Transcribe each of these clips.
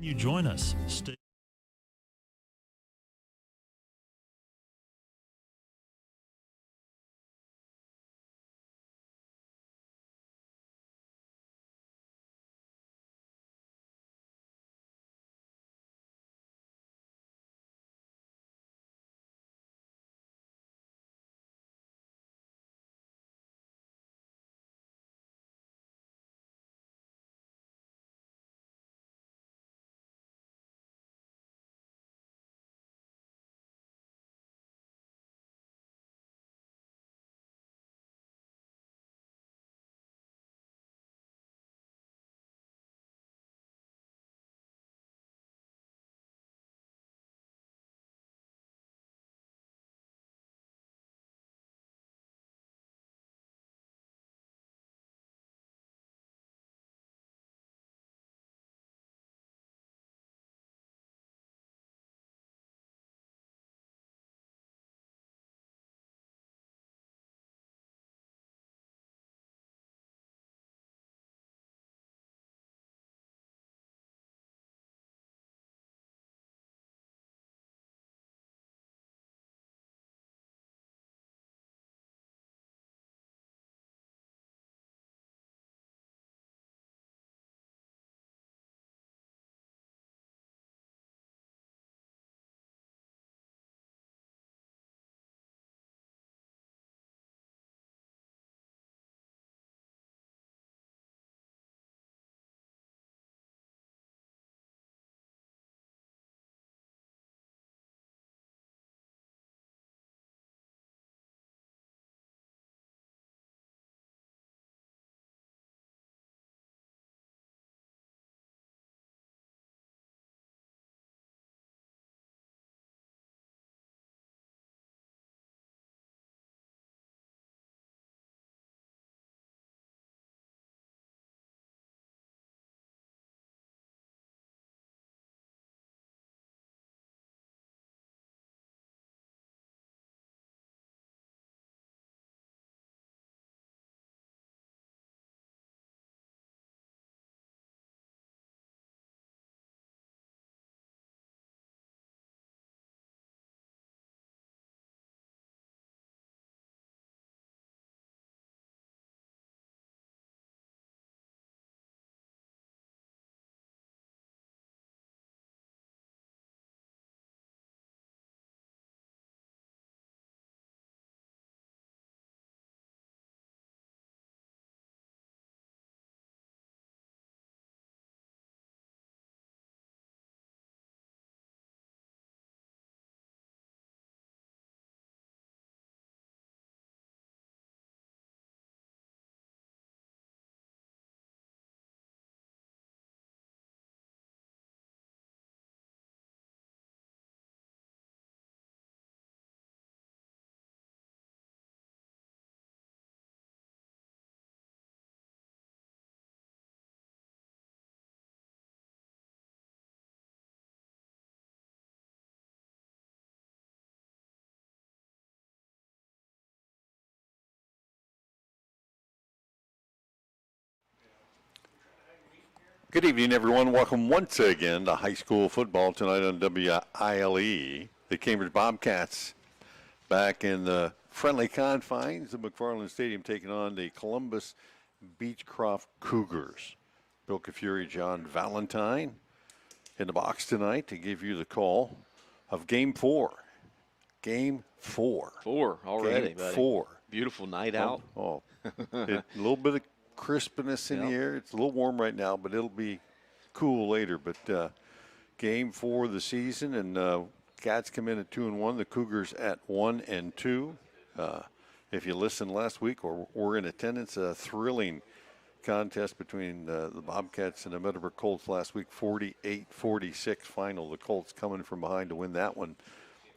You join us. Good evening, everyone. Welcome once again to high school football tonight on WILE. The Cambridge Bobcats back in the friendly confines of McFarland Stadium taking on the Columbus Beechcroft Cougars. Bill Kafuri, John Valentine in the box tonight to give you the call of Game 4. Game 4. 4 already, Game buddy. 4. Beautiful night out. A little bit of crispness in the air. It's a little warm right now, but it'll be cool later. But Game 4 of the season, and Cats come in at 2-1. The Cougars at 1-2. If you listened last week or were in attendance, a thrilling contest between the Bobcats and the Meadowbrook Colts last week, 48-46 final. The Colts coming from behind to win that one.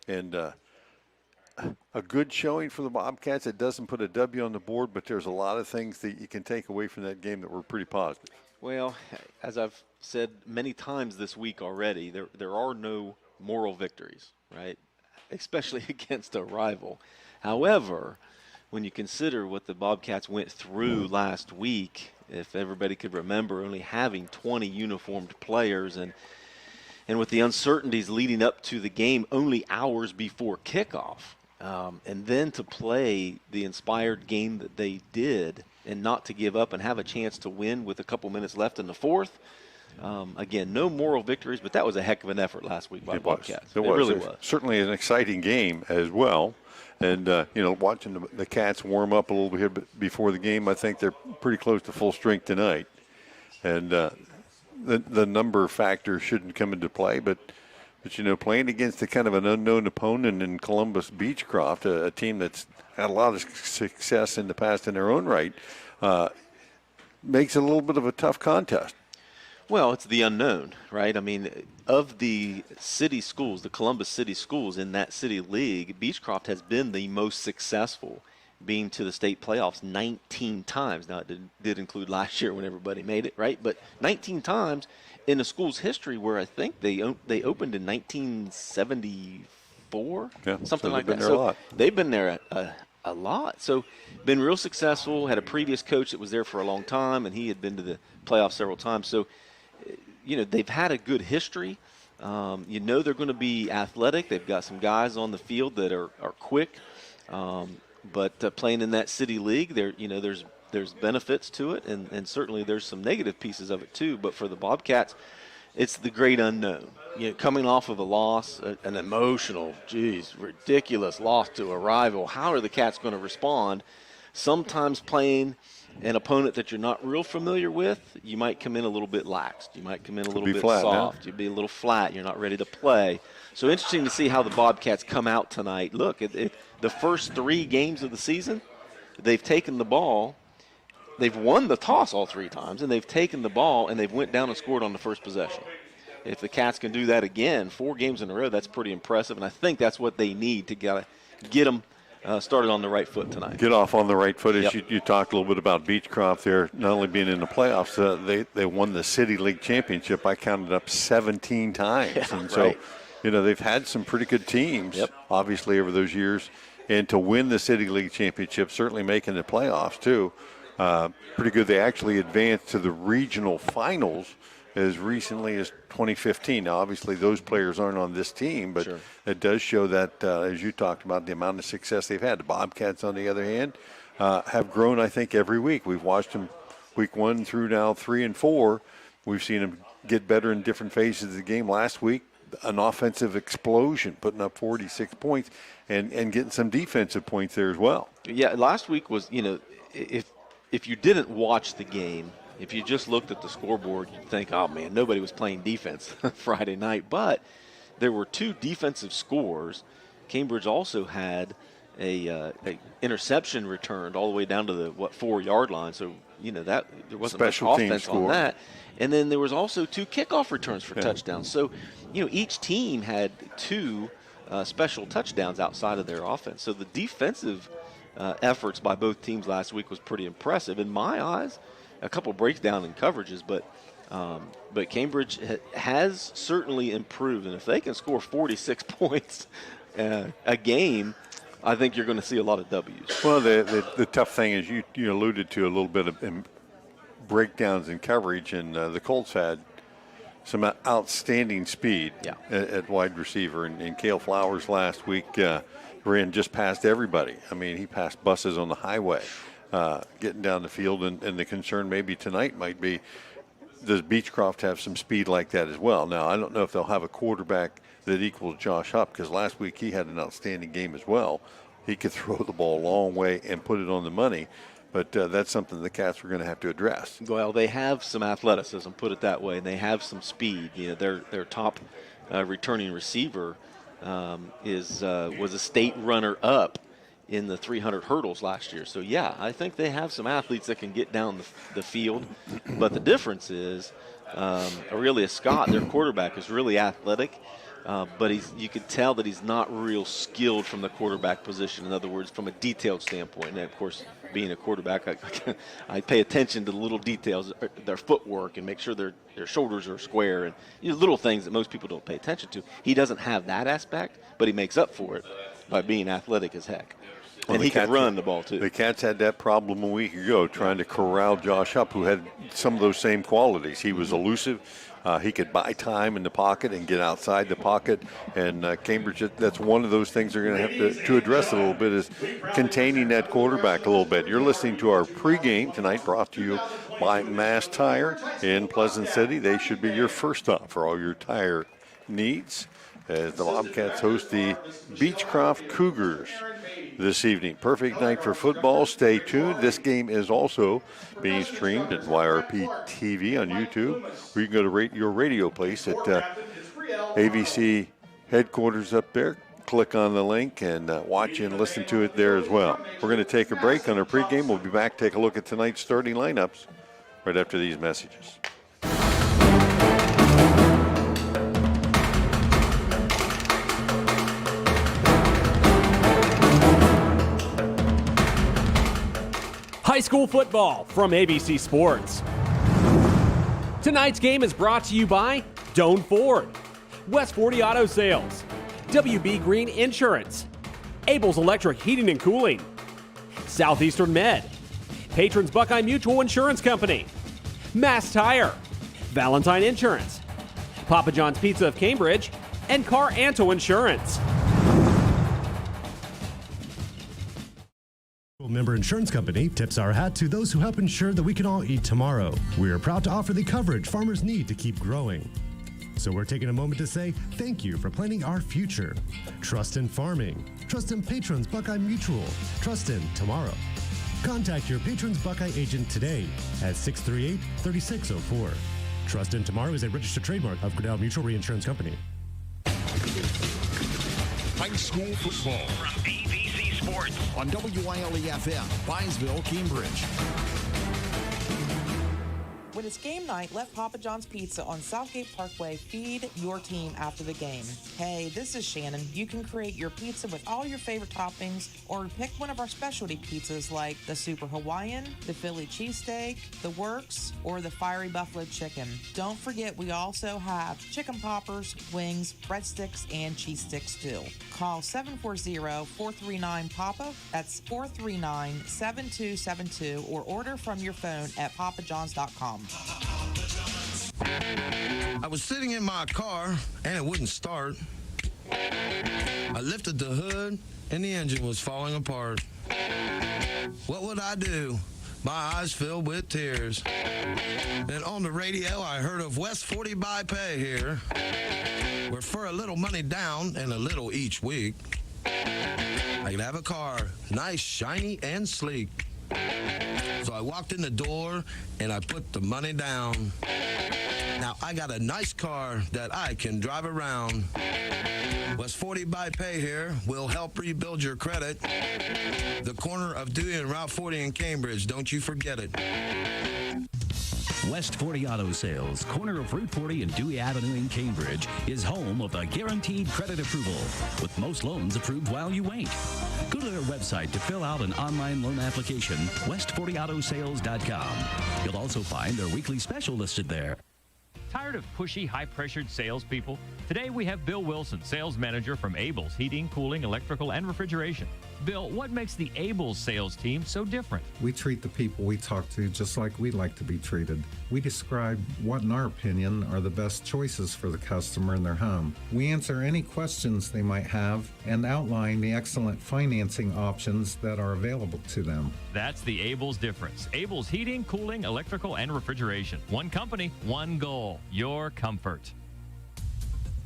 And a good showing for the Bobcats. It doesn't put a W on the board, but there's a lot of things that you can take away from that game that were pretty positive. Well, as I've said many times this week already, there are no moral victories, right? Especially against a rival. However, when you consider what the Bobcats went through last week, if everybody could remember only having 20 uniformed players, and and with the uncertainties leading up to the game only hours before kickoff, and then to play the inspired game that they did and not to give up and have a chance to win with a couple minutes left in the fourth. Again, no moral victories, but that was a heck of an effort last week by the Bobcats. It really was. Certainly an exciting game as well. And, watching the Cats warm up a little bit before the game, I think they're pretty close to full strength tonight. And the number factor shouldn't come into play. But playing against a kind of an unknown opponent in Columbus Beechcroft, a team that's had a lot of success in the past in their own right, makes it a little bit of a tough contest. Well, it's the unknown, right? I mean, of the city schools, the Columbus City schools in that city league, Beechcroft has been the most successful, being to the state playoffs 19 times. Now, it did include last year when everybody made it, right? But 19 times in the school's history, where I think they opened in 1974, something like that. So they've been there a lot. So been real successful, had a previous coach that was there for a long time, and he had been to the playoffs several times. So they've had a good history. They're going to be athletic. They've got some guys on the field that are quick. But playing in that city league, there's benefits to it, and certainly there's some negative pieces of it too. But for the Bobcats, it's the great unknown. Coming off of a loss, an emotional, ridiculous loss to a rival. How are the Cats going to respond? Sometimes playing an opponent that you're not real familiar with, you might come in a little bit laxed. You might come in a little bit soft. You'd be a little flat. You're not ready to play. So interesting to see how the Bobcats come out tonight. Look, the first 3 games of the season, they've taken the ball. They've won the toss all 3 times, and they've taken the ball, and they've went down and scored on the first possession. If the Cats can do that again 4 games in a row, that's pretty impressive, and I think that's what they need to get them started on the right foot tonight. Get off on the right foot. As you talked a little bit about Beechcroft there, not only being in the playoffs, they won the City League Championship. I counted up 17 times. Yeah, and so, they've had some pretty good teams, obviously, over those years. And to win the City League Championship, certainly making the playoffs, too, pretty good. They actually advanced to the regional finals as recently as 2015. Now, obviously, those players aren't on this team, but it does show that, as you talked about, the amount of success they've had. The Bobcats, on the other hand, have grown, I think, every week. We've watched them week 1 through now 3 and 4. We've seen them get better in different phases of the game. Last week, an offensive explosion, putting up 46 points and getting some defensive points there as well. Yeah, last week was, if you didn't watch the game, if you just looked at the scoreboard, you'd think, oh, man, nobody was playing defense Friday night. But there were 2 defensive scores. Cambridge also had a interception returned all the way down to the 4-yard line. So, that there wasn't special much offense on that. And then there was also 2 kickoff returns for touchdowns. So, each team had 2 special touchdowns outside of their offense. So the defensive efforts by both teams last week was pretty impressive. In my eyes, a couple breakdown in coverages, but Cambridge has certainly improved. And if they can score 46 points a game, I think you're going to see a lot of W's. Well, the tough thing is you alluded to a little bit of breakdowns in coverage, and the Colts had some outstanding speed at wide receiver. And Cale Flowers last week ran just past everybody. I mean, he passed buses on the highway. Getting down the field, and the concern maybe tonight might be, does Beechcroft have some speed like that as well? Now, I don't know if they'll have a quarterback that equals Josh Hupp, because last week he had an outstanding game as well. He could throw the ball a long way and put it on the money, but that's something the Cats are going to have to address. Well, they have some athleticism, put it that way, and they have some speed. Their top returning receiver was a state runner-up in the 300 hurdles last year. So, I think they have some athletes that can get down the field. But the difference is Aurelia Scott, their quarterback, is really athletic. But you can tell that he's not real skilled from the quarterback position. In other words, from a detailed standpoint. And, of course, being a quarterback, I pay attention to the little details, their footwork, and make sure their shoulders are square, and little things that most people don't pay attention to. He doesn't have that aspect, but he makes up for it by being athletic as heck. And he can run the ball, too. The Cats had that problem a week ago trying to corral Josh Hupp, who had some of those same qualities. He was elusive, he could buy time in the pocket and get outside the pocket. And Cambridge, that's one of those things they're going to have to address a little bit, is containing that quarterback a little bit. You're listening to our pregame tonight, brought to you by Mass Tire in Pleasant City. They should be your first stop for all your tire needs, as the Bobcats host the Beechcroft Cougars this evening. Perfect night for football. Stay tuned. This game is also being streamed at YRP TV on YouTube, or you can go to your radio place at AVC headquarters up there. Click on the link and watch and listen to it there as well. We're going to take a break on our pregame. We'll be back, take a look at tonight's starting lineups right after these messages. High school football from ABC Sports. Tonight's game is brought to you by Doan Ford, West 40 Auto Sales, WB Green Insurance, Abel's Electric Heating and Cooling, Southeastern Med, Patrons Buckeye Mutual Insurance Company, Mass Tire, Valentine Insurance, Papa John's Pizza of Cambridge, and Car Anto Insurance. Member Insurance Company tips our hat to those who help ensure that we can all eat tomorrow. We are proud to offer the coverage farmers need to keep growing. So we're taking a moment to say thank you for planning our future. Trust in farming. Trust in Patrons Buckeye Mutual. Trust in tomorrow. Contact your Patrons Buckeye agent today at 638-3604. Trust in Tomorrow is a registered trademark of Grinnell Mutual Reinsurance Company. High school football from ABC Sports on WYLE-FM, Byesville, Cambridge. When it's game night, let Papa John's Pizza on Southgate Parkway feed your team after the game. Hey, this is Shannon. You can create your pizza with all your favorite toppings, or pick one of our specialty pizzas like the Super Hawaiian, the Philly Cheesesteak, the Works, or the Fiery Buffalo Chicken. Don't forget, we also have chicken poppers, wings, breadsticks, and cheese sticks too. Call 740-439-PAPA. That's 439-7272, or order from your phone at papajohns.com. I was sitting in my car and it wouldn't start. I lifted the hood and the engine was falling apart. What would I do? My eyes filled with tears. Then on the radio I heard of West 40 by Pay here, where for a little money down and a little each week, I could have a car, nice, shiny, and sleek. So I walked in the door and I put the money down. Now I got a nice car that I can drive around. West 40 by Pay here will help rebuild your credit. The corner of Dewey and Route 40 in Cambridge, don't you forget it. West 40 Auto Sales, corner of Route 40 and Dewey Avenue in Cambridge, is home of the guaranteed credit approval, with most loans approved while you wait. Go to their website to fill out an online loan application, west40autosales.com. You'll also find their weekly special listed there. Tired of pushy, high-pressured salespeople? Today we have Bill Wilson, sales manager from Abel's Heating, Cooling, Electrical, and Refrigeration. Bill, what makes the Abel's sales team so different? We treat the people we talk to just like we like to be treated. We describe what, in our opinion, are the best choices for the customer in their home. We answer any questions they might have and outline the excellent financing options that are available to them. That's the Abel's difference. Abel's Heating, Cooling, Electrical, and Refrigeration. One company, one goal, your comfort.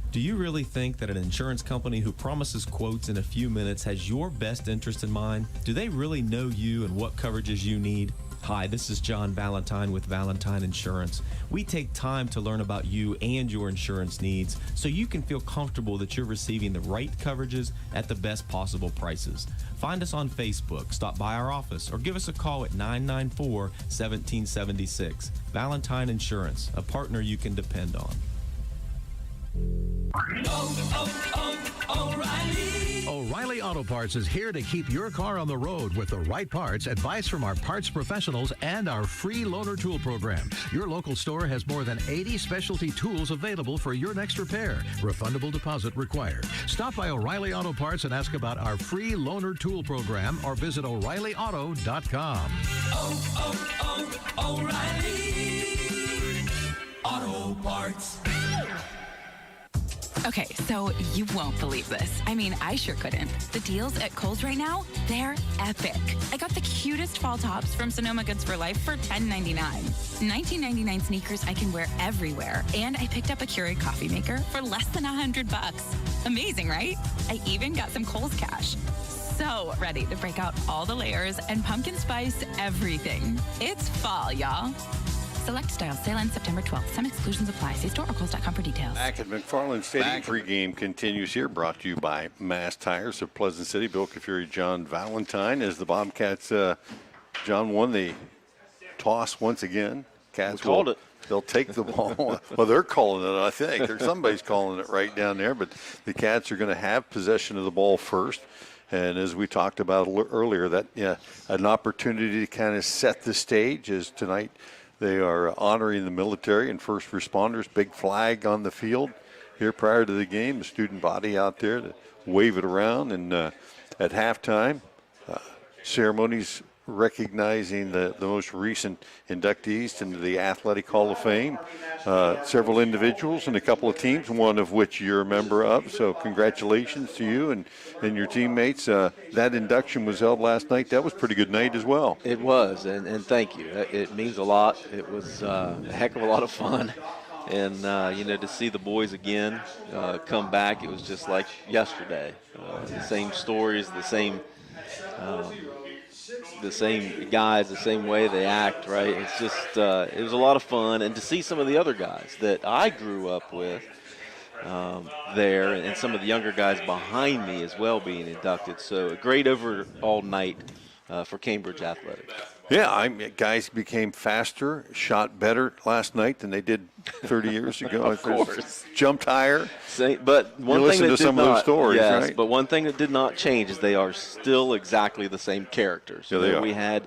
Do you really think that an insurance company who promises quotes in a few minutes has your best interest in mind? Do they really know you and what coverages you need? Hi, this is John Valentine with Valentine Insurance. We take time to learn about you and your insurance needs so you can feel comfortable that you're receiving the right coverages at the best possible prices. Find us on Facebook, stop by our office, or give us a call at 994-1776. Valentine Insurance, a partner you can depend on. O'Reilly Auto Parts is here to keep your car on the road with the right parts, advice from our parts professionals, and our free loaner tool program. Your local store has more than 80 specialty tools available for your next repair. Refundable deposit required. Stop by O'Reilly Auto Parts and ask about our free loaner tool program, or visit O'ReillyAuto.com. O'Reilly Auto Parts. Okay, so you won't believe this. I mean, I sure couldn't. The deals at Kohl's right now, they're epic. I got the cutest fall tops from Sonoma Goods for Life for $10.99. $19.99 sneakers I can wear everywhere. And I picked up a Keurig coffee maker for less than $100. Amazing, right? I even got some Kohl's cash. So ready to break out all the layers and pumpkin spice everything. It's fall, y'all. Select styles. Sale ends September 12th. Some exclusions apply. See store or Kohl's.com for details. Back at McFarland Stadium, pregame continues here, brought to you by Mass Tires of Pleasant City. Bill Kafuri, John Valentine, as the Bobcats, John won the toss once again. Cats called it. They'll take the ball. Well, they're calling it, I think. Somebody's calling it right down there, but the Cats are going to have possession of the ball first. And as we talked about earlier, that an opportunity to kind of set the stage as tonight they are honoring the military and first responders. Big flag on the field here prior to the game. The student body out there to wave it around. And at halftime, ceremonies recognizing the most recent inductees into the Athletic Hall of Fame. Several individuals and a couple of teams, one of which you're a member of. So congratulations to you and your teammates. That induction was held last night. That was a pretty good night as well. It was, and thank you. It means a lot. It was a heck of a lot of fun. And, to see the boys again come back, it was just like yesterday. The same stories, the same guys, the same way they act, right? It's just, it was a lot of fun. And to see some of the other guys that I grew up with there and some of the younger guys behind me as well being inducted. So a great overall night for Cambridge Athletics. Yeah, guys became faster, shot better last night than they did 30 years ago. Of course. Jumped higher. But one you thing listen that to some of those stories, yes, right? But one thing that did not change is they are still exactly the same characters. Yeah, they are. We had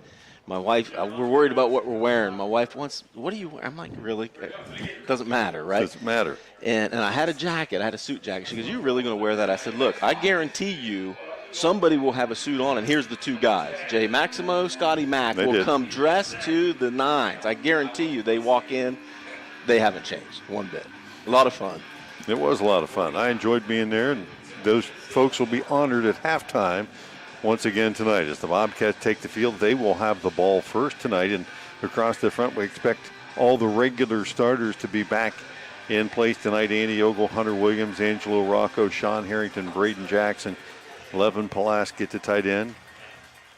my wife, we're worried about what we're wearing. My wife wants, what do you wear? I'm like, really? It doesn't matter, right? Doesn't matter. And I had a jacket. I had a suit jacket. She goes, you really going to wear that? I said, look, I guarantee you somebody will have a suit on, and here's the two guys. Jay Maximo, Scotty Mack will come dressed to the nines. I guarantee you they walk in, they haven't changed one bit. A lot of fun. It was a lot of fun. I enjoyed being there, and those folks will be honored at halftime once again tonight. As the Bobcats take the field, they will have the ball first tonight, and across the front we expect all the regular starters to be back in place tonight. Andy Ogle, Hunter Williams, Angelo Rocco, Sean Harrington, Braden Jackson, Levin Pulaski at the tight end.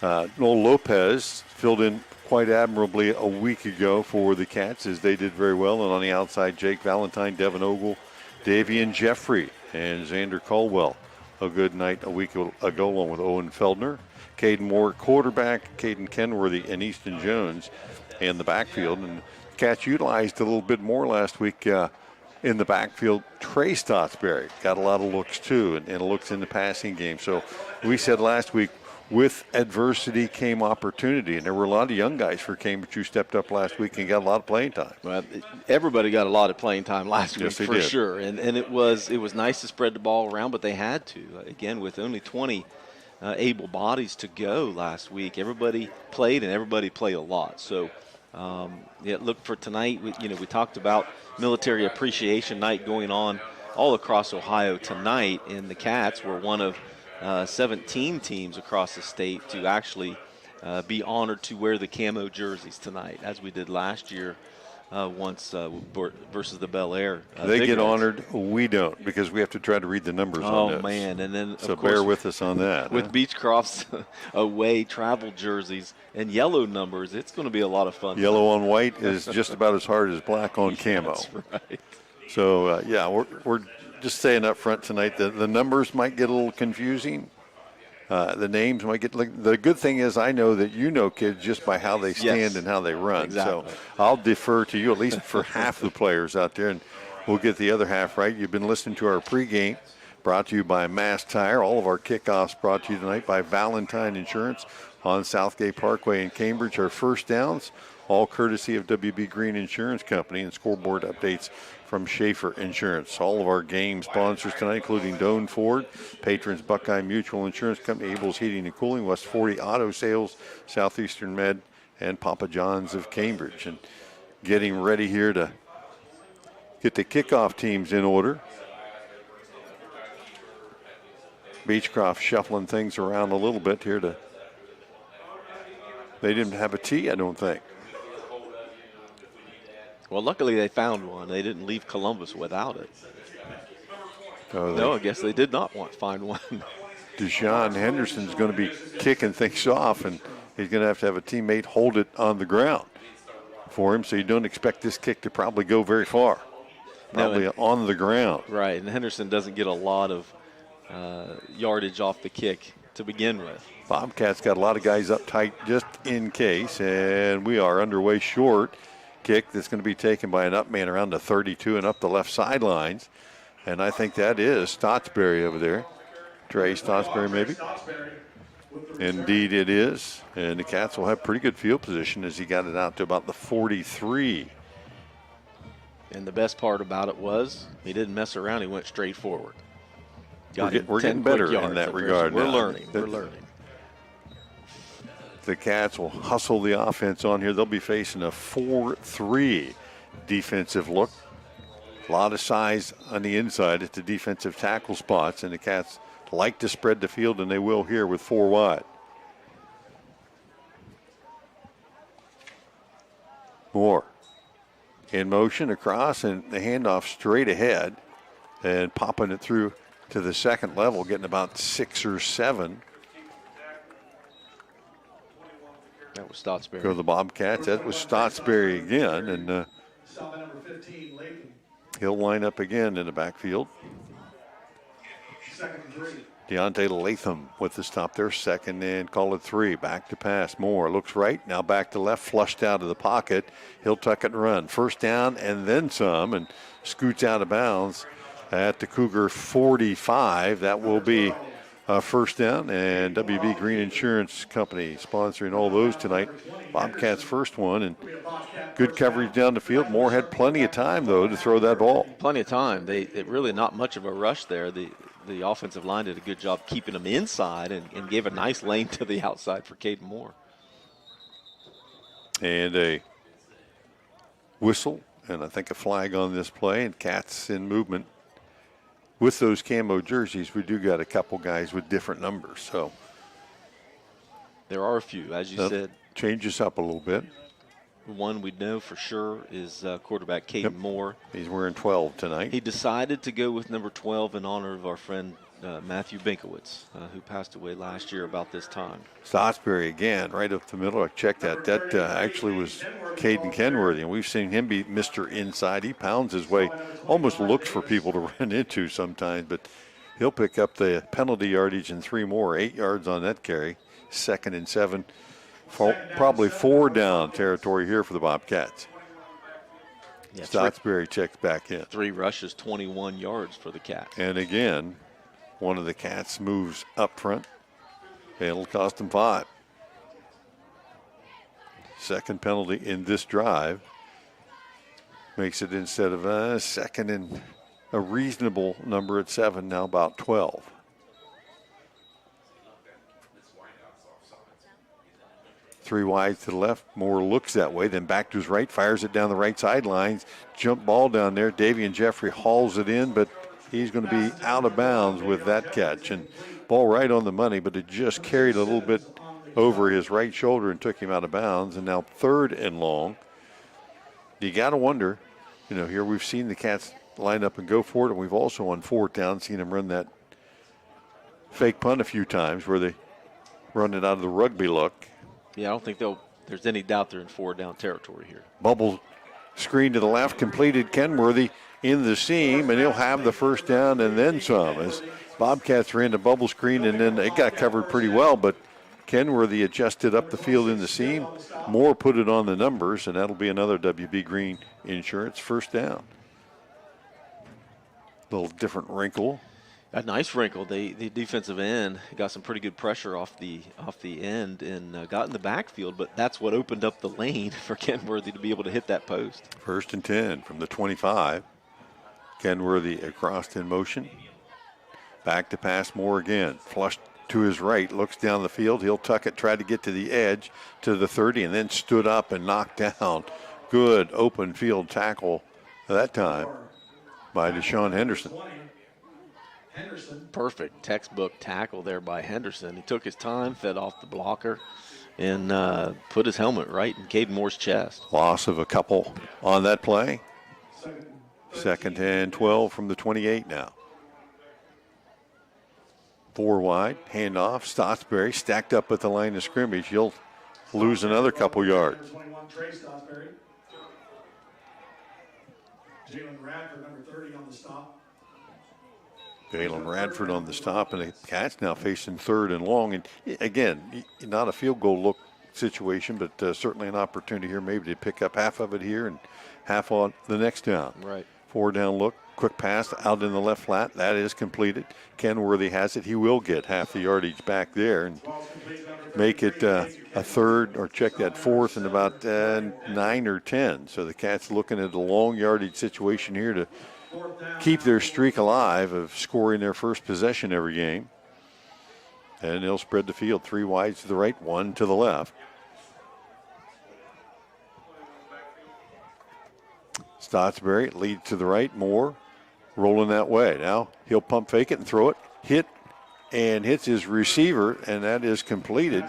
Noel Lopez filled in quite admirably a week ago for the Cats, as they did very well. And on the outside, Jake Valentine, Devin Ogle, Davian Jeffrey, and Xander Caldwell. A good night a week ago, along with Owen Feldner. Caden Moore, quarterback, Caden Kenworthy, and Easton Jones in the backfield. And the Cats utilized a little bit more last week in the backfield. Trey Stottsberry got a lot of looks too, and looks in the passing game. So we said last week, with adversity came opportunity, and there were a lot of young guys for Cambridge who stepped up last week and got a lot of playing time. Well, everybody got a lot of playing time last week for did. sure, and it was nice to spread the ball around, but they had to. Again, with only 20 able bodies to go last week, everybody played, and everybody played a lot. So look for tonight. We talked about Military Appreciation Night going on all across Ohio tonight, and the Cats were one of 17 teams across the state to actually be honored to wear the camo jerseys tonight, as we did last year versus the Bel Air. They get honored. We don't, because we have to try to read the numbers on those. Oh, man. And then, so of course, bear with us on that. With Beechcroft's away travel jerseys and yellow numbers, it's going to be a lot of fun. Yellow on white is just about as hard as black on camo. That's right. So, we're just saying up front tonight that the numbers might get a little confusing. The names might get. The good thing is I know that you know kids just by how they stand and how they run. Exactly. So I'll defer to you, at least for half the players out there, and we'll get the other half right. You've been listening to our pregame, brought to you by Mass Tire. All of our kickoffs brought to you tonight by Valentine Insurance on Southgate Parkway in Cambridge. Our first downs, all courtesy of WB Green Insurance Company, and scoreboard updates from Schaefer Insurance. All of our game sponsors tonight, including Doan Ford, Patrons Buckeye Mutual Insurance Company, Abel's Heating and Cooling, West 40 Auto Sales, Southeastern Med, and Papa John's of Cambridge. And getting ready here to get the kickoff teams in order. Beechcroft shuffling things around a little bit here they didn't have a tee, I don't think. Well, luckily they found one. They didn't leave Columbus without it. No, I guess they did not find one. Deshaun Henderson's going to be kicking things off, and he's going to have a teammate hold it on the ground for him, so you don't expect this kick to probably go very far. Probably on the ground. Right, and Henderson doesn't get a lot of yardage off the kick to begin with. Bobcats got a lot of guys up tight just in case, and we are underway short. Kick that's going to be taken by an up man around the 32 and up the left sidelines, and I think that is Stotsberry over there. Trey Stotsberry, maybe. Indeed it is, and the Cats will have pretty good field position as he got it out to about the 43. And the best part about it was he didn't mess around. He went straight forward. We're getting better in that regard We're now. learning. We're learning. The Cats will hustle the offense on here. They'll be facing a 4-3 defensive look. A lot of size on the inside at the defensive tackle spots, and the Cats like to spread the field, and they will here with 4 wide. Moore in motion across, and the handoff straight ahead and popping it through to the second level, getting about 6 or 7. That was Stotsberry. Go to the Bobcats. That was Stotsberry again, and he'll line up again in the backfield. Deontay Latham with the stop there, second and call it 3. Back to pass. Moore looks right, now back to left, flushed out of the pocket. He'll tuck it and run. First down and then some, and scoots out of bounds at the Cougar 45. That will be first down, and WB Green Insurance Company sponsoring all those tonight. Bobcats first one, and good coverage down the field. Moore had plenty of time, though, to throw that ball. Plenty of time. They really not much of a rush there. The offensive line did a good job keeping them inside and gave a nice lane to the outside for Caden Moore. And a whistle, and I think a flag on this play, and Cats in movement. With those camo jerseys, we do got a couple guys with different numbers, so there are a few, as you said. Changes up a little bit. One we know for sure is quarterback Caden Moore. He's wearing 12 tonight. He decided to go with number 12 in honor of our friend Matthew Binkowitz, who passed away last year about this time. Stotsberry again, right up the middle. I checked that. That actually was Caden Kenworthy, and we've seen him be Mr. Inside. He pounds his way, almost looks for people to run into sometimes, but he'll pick up the penalty yardage and 3 more, 8 yards on that carry. 2nd and 7. Probably 4 down territory here for the Bobcats. Yeah, Stotsberry checks back in. 3 rushes, 21 yards for the Cats. And again, one of the Cats moves up front. It'll cost them 5. Second penalty in this drive. Makes it, instead of a second and a reasonable number at 7, now about 12. Three wide to the left. Moore looks that way, then back to his right, fires it down the right sidelines. Jump ball down there. Davian Jeffrey hauls it in, but he's going to be out of bounds with that catch. And ball right on the money, but it just carried a little bit over his right shoulder and took him out of bounds. And now 3rd and long. You got to wonder, here we've seen the Cats line up and go for it, and we've also on 4th down seen them run that fake punt a few times where they run it out of the rugby look. Yeah, I don't think there's any doubt they're in 4 down territory here. Bubble screen to the left, completed. Kenworthy in the seam, and he'll have the first down and then some. As Bobcats ran the bubble screen, and then it got covered pretty well, but Kenworthy adjusted up the field in the seam. Moore put it on the numbers, and that'll be another WB Green Insurance first down. Little different wrinkle. A nice wrinkle. The defensive end got some pretty good pressure off the end and got in the backfield, but that's what opened up the lane for Kenworthy to be able to hit that post. 1st and 10 from the 25. Kenworthy across in motion. Back to pass. Moore again. Flushed to his right. Looks down the field. He'll tuck it, try to get to the edge to the 30, and then stood up and knocked down. Good open field tackle that time by Deshaun Henderson. Perfect textbook tackle there by Henderson. He took his time, fed off the blocker, and put his helmet right in Caden Moore's chest. Loss of a couple on that play. 2nd and 12 from the 28 now. 4 wide, handoff. Stotsberry stacked up at the line of scrimmage. He'll lose another couple yards. Jalen Radford, number 30, on the stop. Jalen Radford on the stop, and the Cats now facing 3rd and long. And again, not a field goal look situation, but certainly an opportunity here maybe to pick up half of it here and half on the next down. Right. 4 down look, quick pass out in the left flat. That is completed. Kenworthy has it. He will get half the yardage back there and make it a 3rd, or check that 4th and about 9 or 10. So the Cats looking at a long yardage situation here to keep their streak alive of scoring their first possession every game. And they'll spread the field. 3 wide to the right, 1 to the left. Stotsberry leads to the right, Moore rolling that way. Now he'll pump fake it and throw it. Hits his receiver, and that is completed.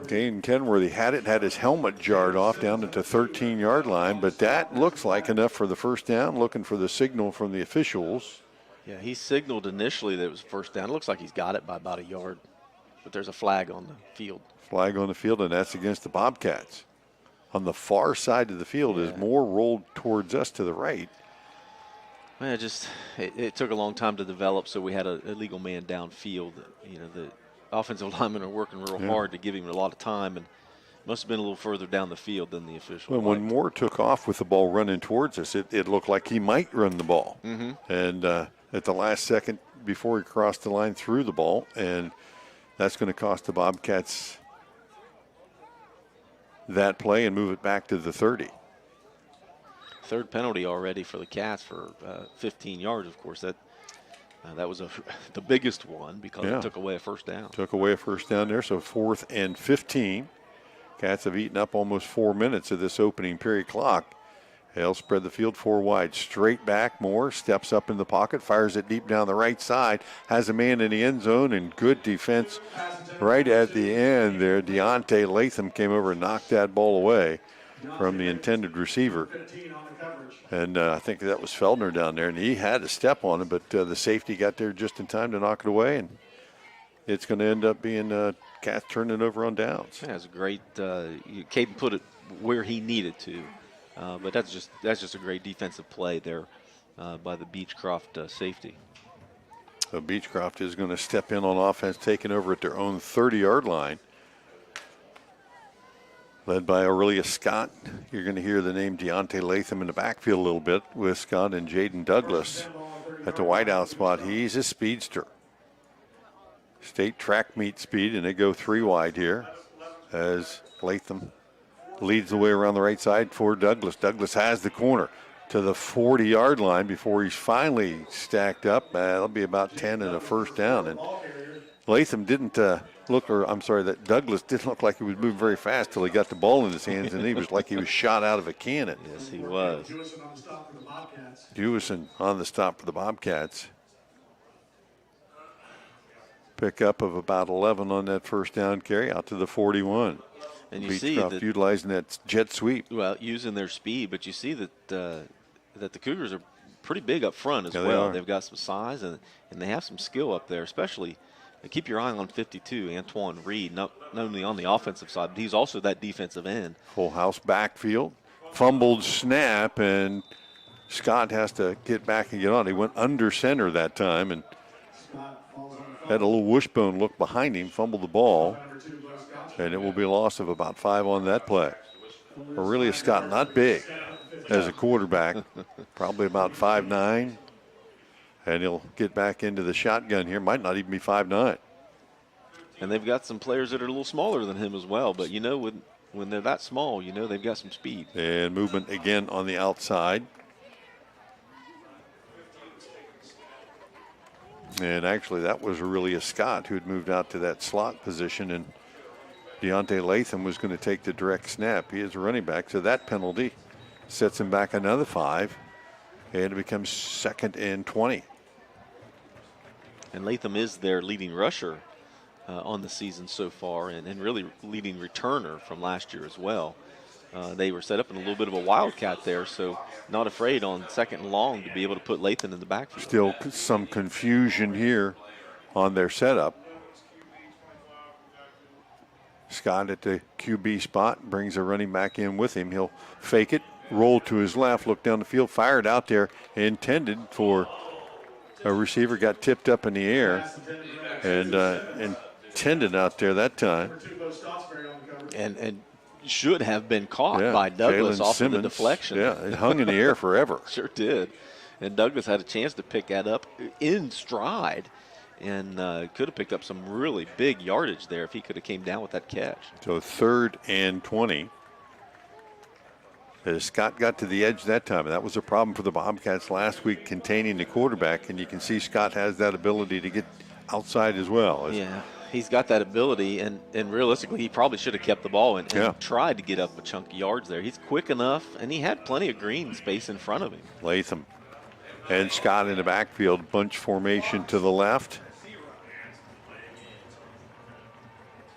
Caden Kenworthy had his helmet jarred off down at the 13-yard line, but that looks like enough for the first down. Looking for the signal from the officials. Yeah, he signaled initially that it was first down. It looks like he's got it by about a yard, but there's a flag on the field. Flag on the field, and that's against the Bobcats. On the far side of the field is Moore rolled towards us to the right. Man, it took a long time to develop, so we had a legal man downfield. You know, the offensive linemen are working real hard to give him a lot of time, and must have been a little further down the field than the official. Well, when Moore took off with the ball running towards us, it looked like he might run the ball. Mm-hmm. And at the last second before he crossed the line, threw the ball, and that's going to cost the Bobcats that play and move it back to the 30. 3rd penalty already for the Cats for 15 yards. Of course, that was the biggest one because it took away a first down. Took away a first down there, so 4th and 15. Cats have eaten up almost 4 minutes of this opening period clock. They'll spread the field 4 wide, straight back. Moore steps up in the pocket, fires it deep down the right side, has a man in the end zone, and good defense right at the end there. Deontay Latham came over and knocked that ball away from the intended receiver. And I think that was Feldner down there, and he had a step on it, but the safety got there just in time to knock it away, and it's going to end up being Cats turning it over on downs. Yeah, it's a great. Caden put it where he needed to. But that's just a great defensive play there by the Beechcroft safety. So Beechcroft is going to step in on offense, taking over at their own 30-yard line. Led by Aurelius Scott. You're going to hear the name Deontay Latham in the backfield a little bit with Scott and Jaden Douglas at the wideout spot. He's a speedster. State track meet speed, and they go 3 wide here as Latham leads the way around the right side for Douglas. Douglas has the corner to the 40-yard line before he's finally stacked up. That'll be about 10 and a first down. And Latham didn't that Douglas didn't look like he was moving very fast till he got the ball in his hands, and he was like he was shot out of a cannon. Yes, he was. Jewison on the stop for the Bobcats. Pickup of about 11 on that first down carry out to the 41. And you see that utilizing that jet sweep. Well, using their speed, but you see that that the Cougars are pretty big up front as well. They are. They've got some size and they have some skill up there, especially. Keep your eye on 52, Antoine Reed, not only on the offensive side, but he's also that defensive end. Full house backfield, fumbled snap, and Scott has to get back and get on. He went under center that time and had a little wishbone look behind him, fumbled the ball, and it will be a loss of about 5 on that play. Aurelius Scott, not big as a quarterback, probably about 5'9", and he'll get back into the shotgun here. Might not even be 5'9". And they've got some players that are a little smaller than him as well, but you know when they're that small, you know they've got some speed. And movement again on the outside. And actually that was Aurelius Scott who had moved out to that slot position, and Deontay Latham was going to take the direct snap. He is a running back, so that penalty sets him back another 5. And it becomes 2nd and 20. And Latham is their leading rusher on the season so far, and really leading returner from last year as well. They were set up in a little bit of a wildcat there, so not afraid on 2nd and long to be able to put Latham in the backfield. Still some confusion here on their setup. Scott at the QB spot brings a running back in with him. He'll fake it, roll to his left, look down the field, fire it out there, intended for a receiver, got tipped up in the air and intended out there that time. And should have been caught by Douglas Jalen off Simmons, of the deflection. Yeah, it hung in the air forever. Sure did. And Douglas had a chance to pick that up in stride and could have picked up some really big yardage there if he could have came down with that catch. So 3rd and 20. As Scott got to the edge that time, and that was a problem for the Bobcats last week, containing the quarterback, and you can see Scott has that ability to get outside as well. Yeah, he's got that ability, and realistically, he probably should have kept the ball and tried to get up a chunk of yards there. He's quick enough, and he had plenty of green space in front of him. Latham and Scott in the backfield, bunch formation to the left.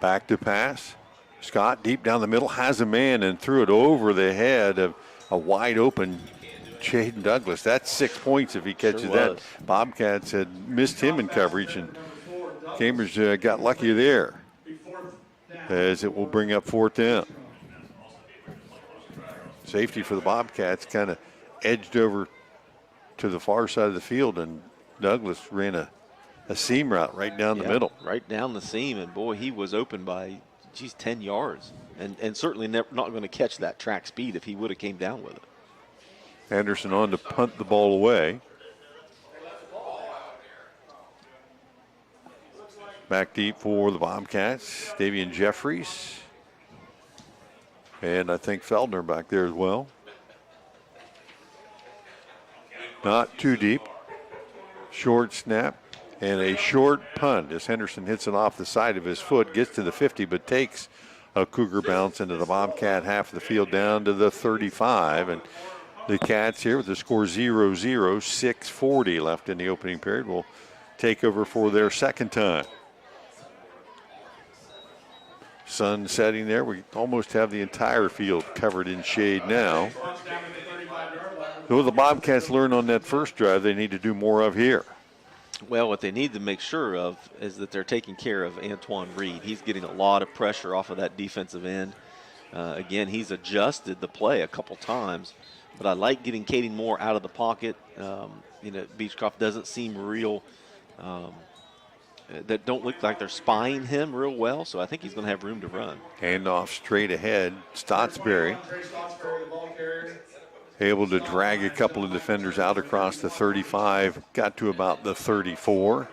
Back to pass. Scott deep down the middle has a man and threw it over the head of a wide open Jaden Douglas. That's 6 points if he catches that. Bobcats had missed him in coverage, and Cambridge got lucky there, as it will bring up 4th down. Safety for the Bobcats kind of edged over to the far side of the field, and Douglas ran a seam route right down the middle. Right down the seam, and boy, he was open by 10 yards, and certainly not going to catch that track speed if he would have came down with it. Anderson on to punt the ball away. Back deep for the Bobcats, Davian Jeffries. And I think Feldner back there as well. Not too deep. Short snap. And a short punt as Henderson hits it off the side of his foot, gets to the 50, but takes a Cougar bounce into the Bobcat half of the field down to the 35. And the Cats here with the score 0-0, 6:40 left in the opening period, will take over for their 2nd time. Sun setting there. We almost have the entire field covered in shade now. Though the Bobcats learn on that first drive, they need to do more of here. Well, what they need to make sure of is that they're taking care of Antoine Reed. He's getting a lot of pressure off of that defensive end. Again, he's adjusted the play a couple times, but I like getting Caden Moore out of the pocket. Beechcroft doesn't seem real, that don't look like they're spying him real well, so I think he's going to have room to run. Handoff straight ahead, Stotsberry. Able to drag a couple of defenders out across the 35, got to about the 34.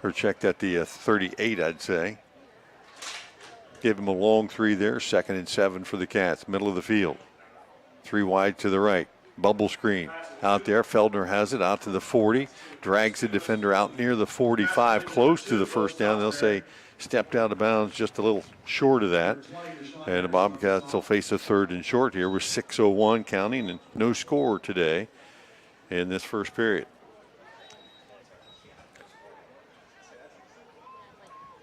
Or checked at the 38, I'd say. Give him a long 3 there, 2nd and 7 for the Cats, middle of the field. 3 wide to the right, bubble screen. Out there, Feldner has it out to the 40, drags the defender out near the 45, close to the 1st down. They'll say stepped out of bounds just a little short of that. And the Bobcats will face a 3rd and short here with 6:01 counting and no score today in this first period.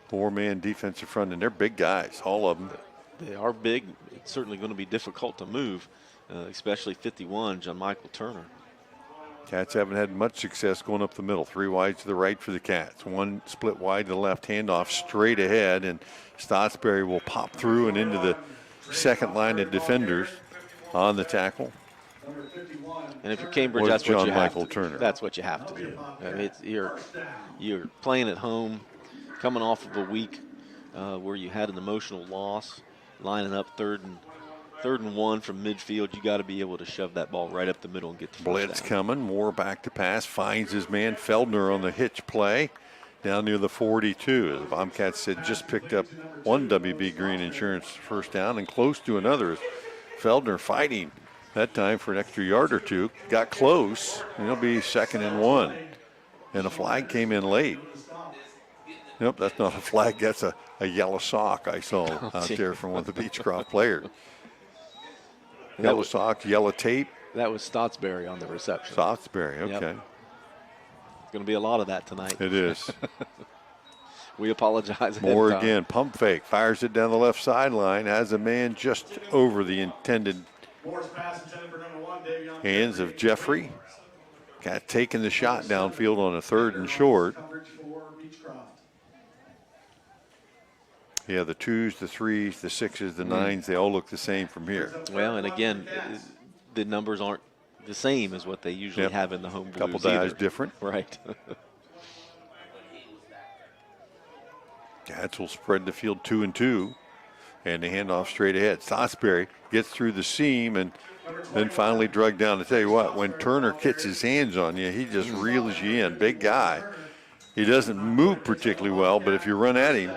4-man defensive front, and they're big guys, all of them. They are big. It's certainly going to be difficult to move, especially 51, John Michael Turner. Cats haven't had much success going up the middle. 3 wide to the right for the Cats. 1 split wide to the left, handoff straight ahead, and Stotsberry will pop through and into the 2nd line of defenders on the tackle. And if you're Cambridge, that's what you have to do. That's what you have to do. I mean, you're playing at home, coming off of a week where you had an emotional loss, lining up third and 1 from midfield. You got to be able to shove that ball right up the middle and get the blitz coming. Moore back to pass, finds his man Feldner on the hitch play down near the 42. The Bobcats had just picked up 1 WB Green Insurance 1st down and close to another. Feldner fighting that time for an extra yard or 2. Got close, and it'll be 2nd and 1. And a flag came in late. Nope, that's not a flag. That's a yellow sock I saw out there from one of the Beechcroft players. Yellow socks, yellow tape, That was Stotsberry on the reception. Stotsberry, okay. Yep. It's going to be a lot of that tonight. It is. We apologize. Moore again, pump fake, fires it down the left sideline, has a man just over the intended hands of Jeffrey. Got taking the shot downfield on a 3rd and short. Yeah, the 2s, the 3s, the 6s, the 9s, they all look the same from here. Well, and again, the numbers aren't the same as what they usually have in the home blues. Couple guys different. Right. Cats will spread the field 2 and 2, and they hand off straight ahead. Stotsberry gets through the seam and then finally drug down. To tell you what, when Turner gets his hands on you, he just reels you in. Big guy. He doesn't move particularly well, but if you run at him,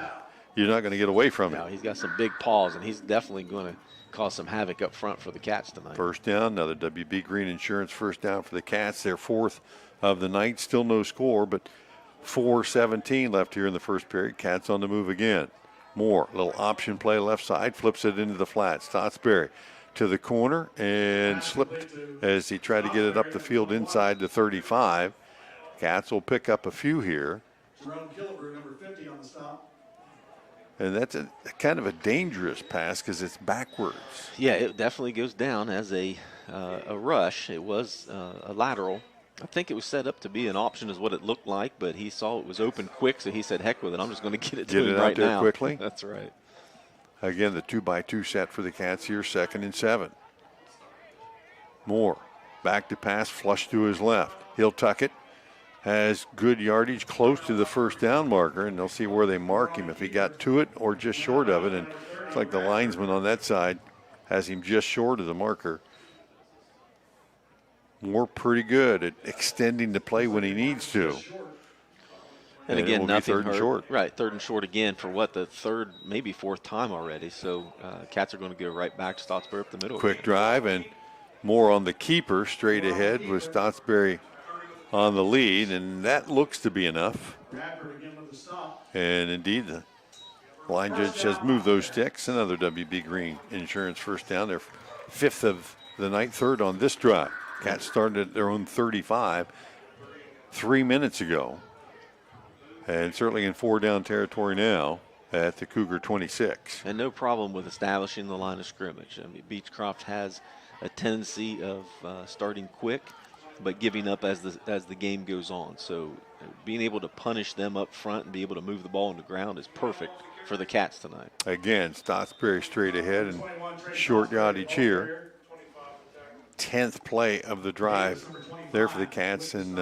you're not going to get away from him. No, he's got some big paws, and he's definitely going to cause some havoc up front for the Cats tonight. First down, another WB Green Insurance first down for the Cats. Their 4th of the night. Still no score, but 4:17 left here in the first period. Cats on the move again. Moore, little option play left side, flips it into the flat. Stotsberry to the corner and slipped as he tried to get it up the field inside the 35. Cats will pick up a few here. Jerome Killebrew, number 50 on the stop. And that's a kind of a dangerous pass because it's backwards. Yeah, it definitely goes down as a rush. It was a lateral. I think it was set up to be an option is what it looked like, but he saw it was open quick, so he said, heck with it. I'm just going to get it to him right now. Get it out there quickly. That's right. Again, the 2x2 set for the Cats here, 2nd and 7. Moore, back to pass, flush to his left. He'll tuck it. Has good yardage close to the first down marker, and they'll see where they mark him, if he got to it or just short of it. And it's like the linesman on that side has him just short of the marker. Moore pretty good at extending the play when he needs to. And again, nothing 3rd and short. Right, 3rd and short again for what, the 3rd, maybe 4th time already. So Cats are going to go right back to Stotsberry up the middle. Quick drive, and Moore on the keeper straight ahead with Stotsberry on the lead, and that looks to be enough. And indeed, the line judge says move those sticks. Another WB Green Insurance first down. Their 5th of the night, 3rd on this drive. Cats started at their own 35 3 minutes ago, and certainly in 4-down territory now at the Cougar 26. And no problem with establishing the line of scrimmage. I mean, Beechcroft has a tendency of starting quick, but giving up as the game goes on. So being able to punish them up front and be able to move the ball on the ground is perfect for the Cats tonight. Again, Stotsberry straight ahead and short yardage here. 10th play of the drive there for the Cats, and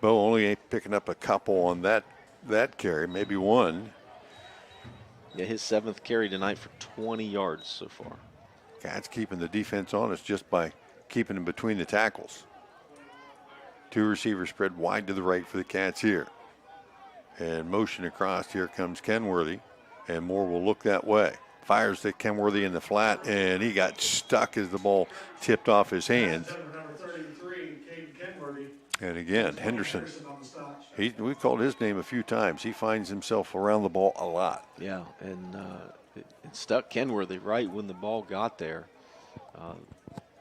Bo only picking up a couple on that carry, maybe one. Yeah, his 7th carry tonight for 20 yards so far. Cats keeping the defense honest just by keeping them between the tackles. 2 receivers spread wide to the right for the Cats here. And motion across, here comes Kenworthy, and Moore will look that way. Fires to Kenworthy in the flat, and he got stuck as the ball tipped off his hands. And again, Henderson, we called his name a few times. He finds himself around the ball a lot. Yeah, and it stuck Kenworthy right when the ball got there.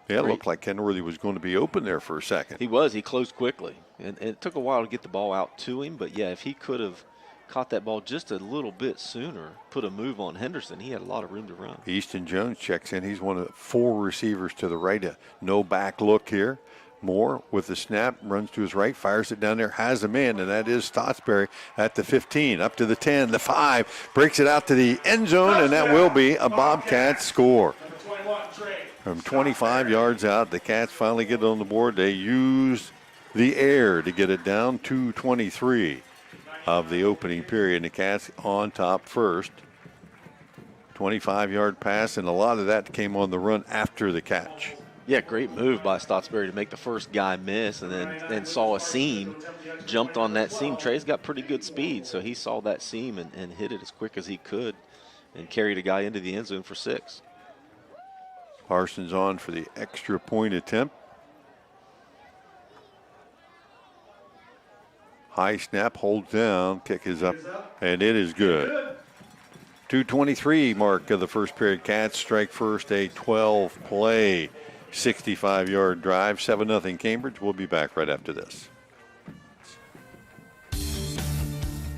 Yeah, it looked like Kenworthy was going to be open there for a second. He was. He closed quickly. And it took a while to get the ball out to him. But, yeah, if he could have caught that ball just a little bit sooner, put a move on Henderson, he had a lot of room to run. Easton Jones checks in. He's one of the 4 receivers to the right. A no back look here. Moore with the snap, runs to his right, fires it down there, has a man, and that is Stotsberry at the 15, up to the 10, the 5, breaks it out to the end zone, and that will be a Bobcats score. From 25 yards out, the Cats finally get on the board. They use the air to get it down to 23 of the opening period. The Cats on top first. 25-yard pass, and a lot of that came on the run after the catch. Yeah, great move by Stotsberry to make the first guy miss, and then saw a seam, jumped on that seam. Trey's got pretty good speed, so he saw that seam and hit it as quick as he could and carried a guy into the end zone for 6. Parsons on for the extra point attempt. High snap, holds down, kick is up, and it is good. 2:23 mark of the first period. Cats strike first, a 12-play 65-yard drive, 7-0 Cambridge. We'll be back right after this.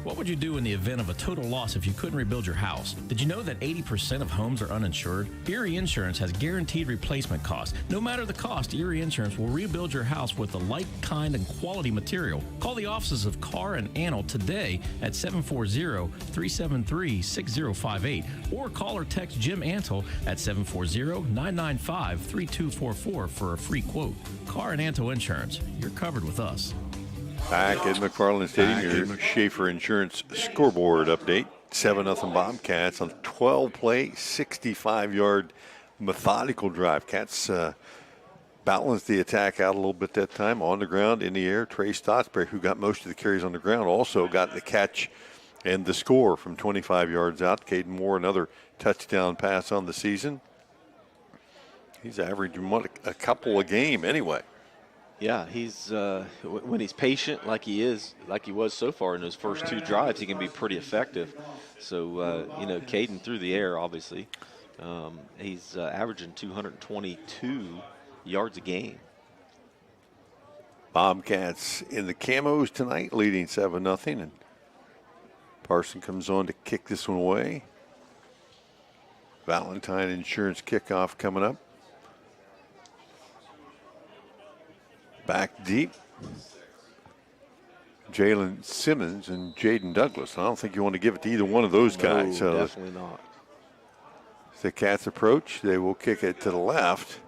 What would you do in the event of a total loss if you couldn't rebuild your house? Did you know that 80% of homes are uninsured? Erie Insurance has guaranteed replacement costs. No matter the cost, Erie Insurance will rebuild your house with the like, kind, and quality material. Call the offices of Carr and Antle today at 740-373-6058 or call or text Jim Antle at 740-995-3244 for a free quote. Carr and Antle Insurance. You're covered with us. Back at McFarland Stadium, your Schaefer Insurance scoreboard update. 7-0 Bobcats on a 12-play, 65-yard methodical drive. Cats balanced the attack out a little bit that time, on the ground, in the air. Trey Stotsberry, who got most of the carries on the ground, also got the catch and the score from 25 yards out. Caden Moore, another touchdown pass on the season. He's averaging a couple a game anyway. Yeah, he's when he's patient like he was so far in those first two drives, he can be pretty effective. So, Caden through the air, obviously. He's averaging 222 yards a game. Bobcats in the camos tonight, leading 7-0. And Parson comes on to kick this one away. Valentine Insurance kickoff coming up. Back deep, Jalen Simmons and Jaden Douglas. I don't think you want to give it to either one of those guys. No, definitely not. As the Cats approach, they will kick it to the left,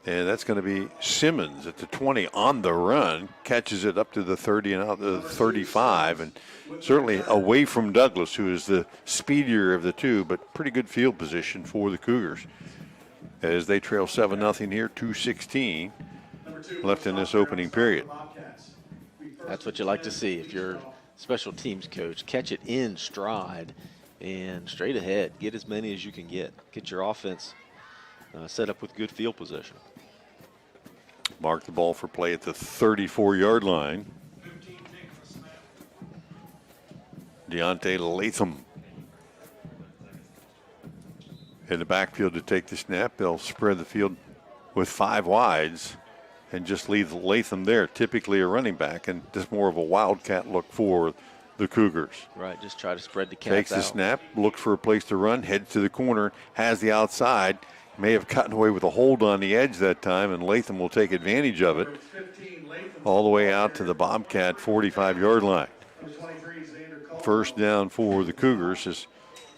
and that's going to be Simmons at the 20 on the run. Catches it up to the 30 and out to the 35, and certainly away from Douglas, who is the speedier of the two, but pretty good field position for the Cougars as they trail 7-0 here, 2:16. Left in this opening period. That's what you like to see if you're special teams coach. Catch it in stride and straight ahead. Get as many as you can get. Get your offense set up with good field position. Mark the ball for play at the 34-yard line. Deontay Latham in the backfield to take the snap. They'll spread the field with 5 wides and just leave Latham there, typically a running back, and just more of a wildcat look for the Cougars. Right, just try to spread the cats Takes the out. snap, looks for a place to run, heads to the corner, has the outside, may have gotten away with a hold on the edge that time, and Latham will take advantage of it all the way out to the Bobcat 45-yard line. First down for the Cougars as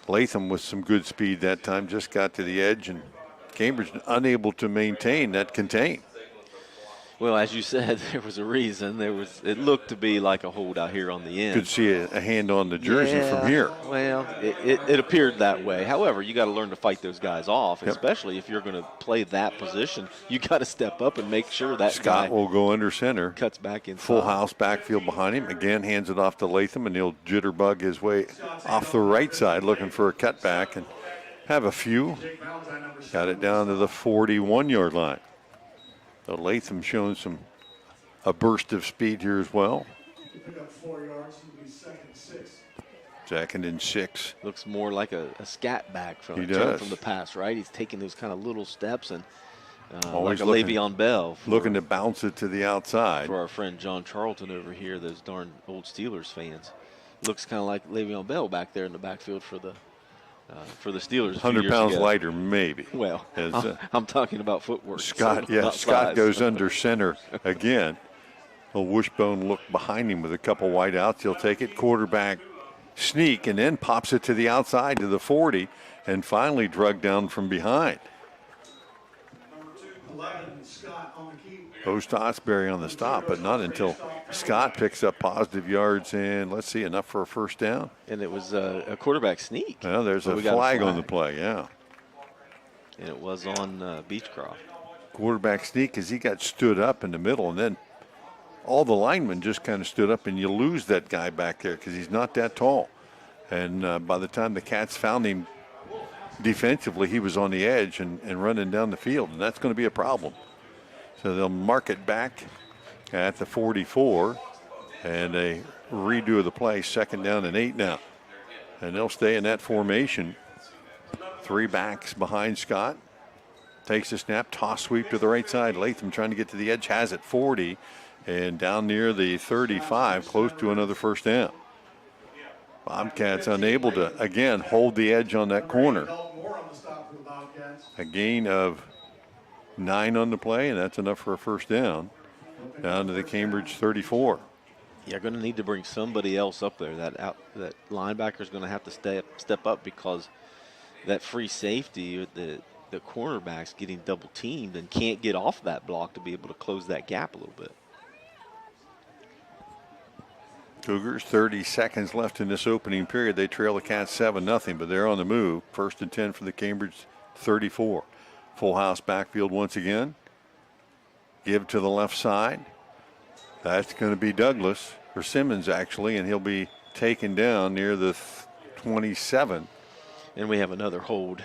Latham with some good speed that time just got to the edge, and Cambridge unable to maintain that contain. Well, as you said, there was a reason. It looked to be like a hold out here on the end. Could see a hand on the jersey from here. Well, it appeared that way. However, you got to learn to fight those guys off, especially if you're going to play that position. You got to step up and make sure that Scott guy will go under center. Cuts back inside. Full house backfield behind him. Again, hands it off to Latham, and he'll jitterbug his way off the right side, looking for a cutback, and have a few. Got it down to the 41-yard line. So Latham showing a burst of speed here as well. Pick up 4 yards, it'll be 2nd and 6. 2nd and 6. Looks more like a scat back from the pass, right? He's taking those kind of little steps and always like a Le'Veon Bell. Looking to bounce it to the outside. For our friend John Charlton over here, those darn old Steelers fans. Looks kind of like Le'Veon Bell back there in the backfield for the Steelers. 100 pounds lighter, maybe. Well, I'm talking about footwork. Scott, Scott goes under center again. A wishbone look behind him with a couple wide outs. He'll take it, quarterback sneak, and then pops it to the outside to the 40, and finally drug down from behind. Stotsberry on the stop, but not until Scott picks up positive yards and, let's see, enough for a first down. And it was a quarterback sneak. Well, there's a flag on the play, yeah. And it was on Beechcroft. Quarterback sneak as he got stood up in the middle, and then all the linemen just kind of stood up, and you lose that guy back there because he's not that tall. And by the time the Cats found him defensively, he was on the edge and running down the field, and that's going to be a problem. So they'll mark it back at the 44, and a redo of the play, 2nd down and 8 now. And they'll stay in that formation. 3 backs behind Scott. takes a snap, toss sweep to the right side. Latham trying to get to the edge, has it 40, and down near the 35, close to another first down. Bobcats unable to, again, hold the edge on that corner. A gain of 9 on the play, and that's enough for a first down. Down to the Cambridge 34. You're going to need to bring somebody else up there. That linebacker is going to have to step up, because that free safety, the cornerback's getting double teamed and can't get off that block to be able to close that gap a little bit. Cougars, 30 seconds left in this opening period. They trail the Cats 7-0, but they're on the move. 1st and 10 for the Cambridge 34. Full house backfield once again. Give to the left side. That's going to be Douglas, or Simmons actually, and he'll be taken down near the 27. And we have another hold.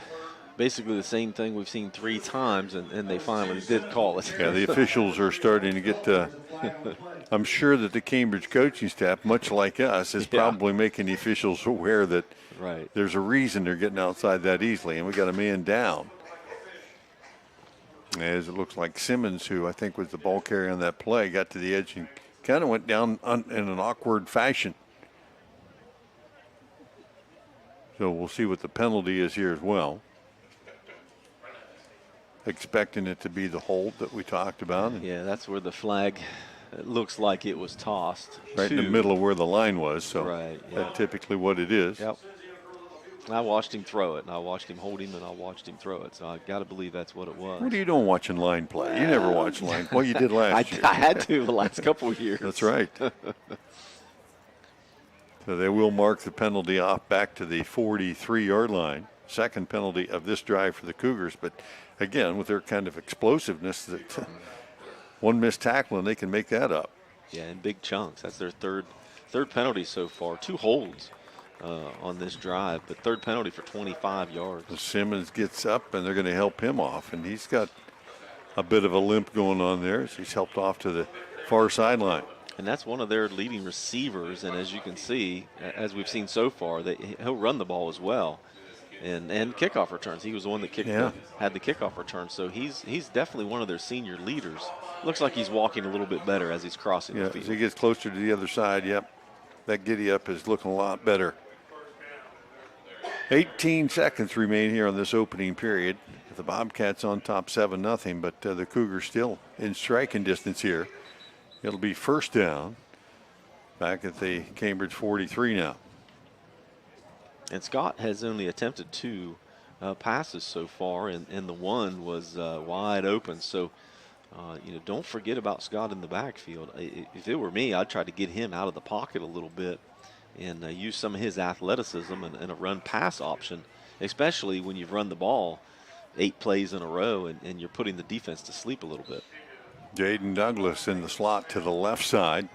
Basically the same thing we've seen 3 times, and they finally did call it. Yeah, the officials are starting to get I'm sure that the Cambridge coaching staff, much like us, is probably making the officials aware that there's a reason they're getting outside that easily, and we got a man down. As it looks like Simmons, who I think was the ball carrier on that play, got to the edge and kind of went down in an awkward fashion. So we'll see what the penalty is here as well. Expecting it to be the hold that we talked about. Yeah, that's where the flag, it looks like it was tossed. Right in the middle of where the line was. So that's typically what it is. Yep. I watched him throw it, and I watched him hold him, and I watched him throw it. So I got to believe that's what it was. What are you doing watching line play? You never watch line play. Well, you did last year. I had to the last couple of years. That's right. So they will mark the penalty off back to the 43-yard line. Second penalty of this drive for the Cougars. But, again, with their kind of explosiveness, that one missed tackle and they can make that up. Yeah, in big chunks. That's their third penalty so far. 2 holds on this drive, but third penalty for 25 yards. So Simmons gets up, and they're going to help him off. And he's got a bit of a limp going on there. So he's helped off to the far sideline. And that's one of their leading receivers. And as you can see, as we've seen so far, he'll run the ball as well. And kickoff returns. He was the one that had the kickoff return. So he's definitely one of their senior leaders. Looks like he's walking a little bit better as he's crossing the field. As he gets closer to the other side, that giddy up is looking a lot better. 18 seconds remain here on this opening period. The Bobcats on top 7-0, but the Cougars still in striking distance here. It'll be first down back at the Cambridge 43 now. And Scott has only attempted 2 passes so far, and the one was wide open. So, don't forget about Scott in the backfield. If it were me, I'd try to get him out of the pocket a little bit and use some of his athleticism and a run-pass option, especially when you've run the ball 8 plays in a row and you're putting the defense to sleep a little bit. Jaden Douglas in the slot to the left side,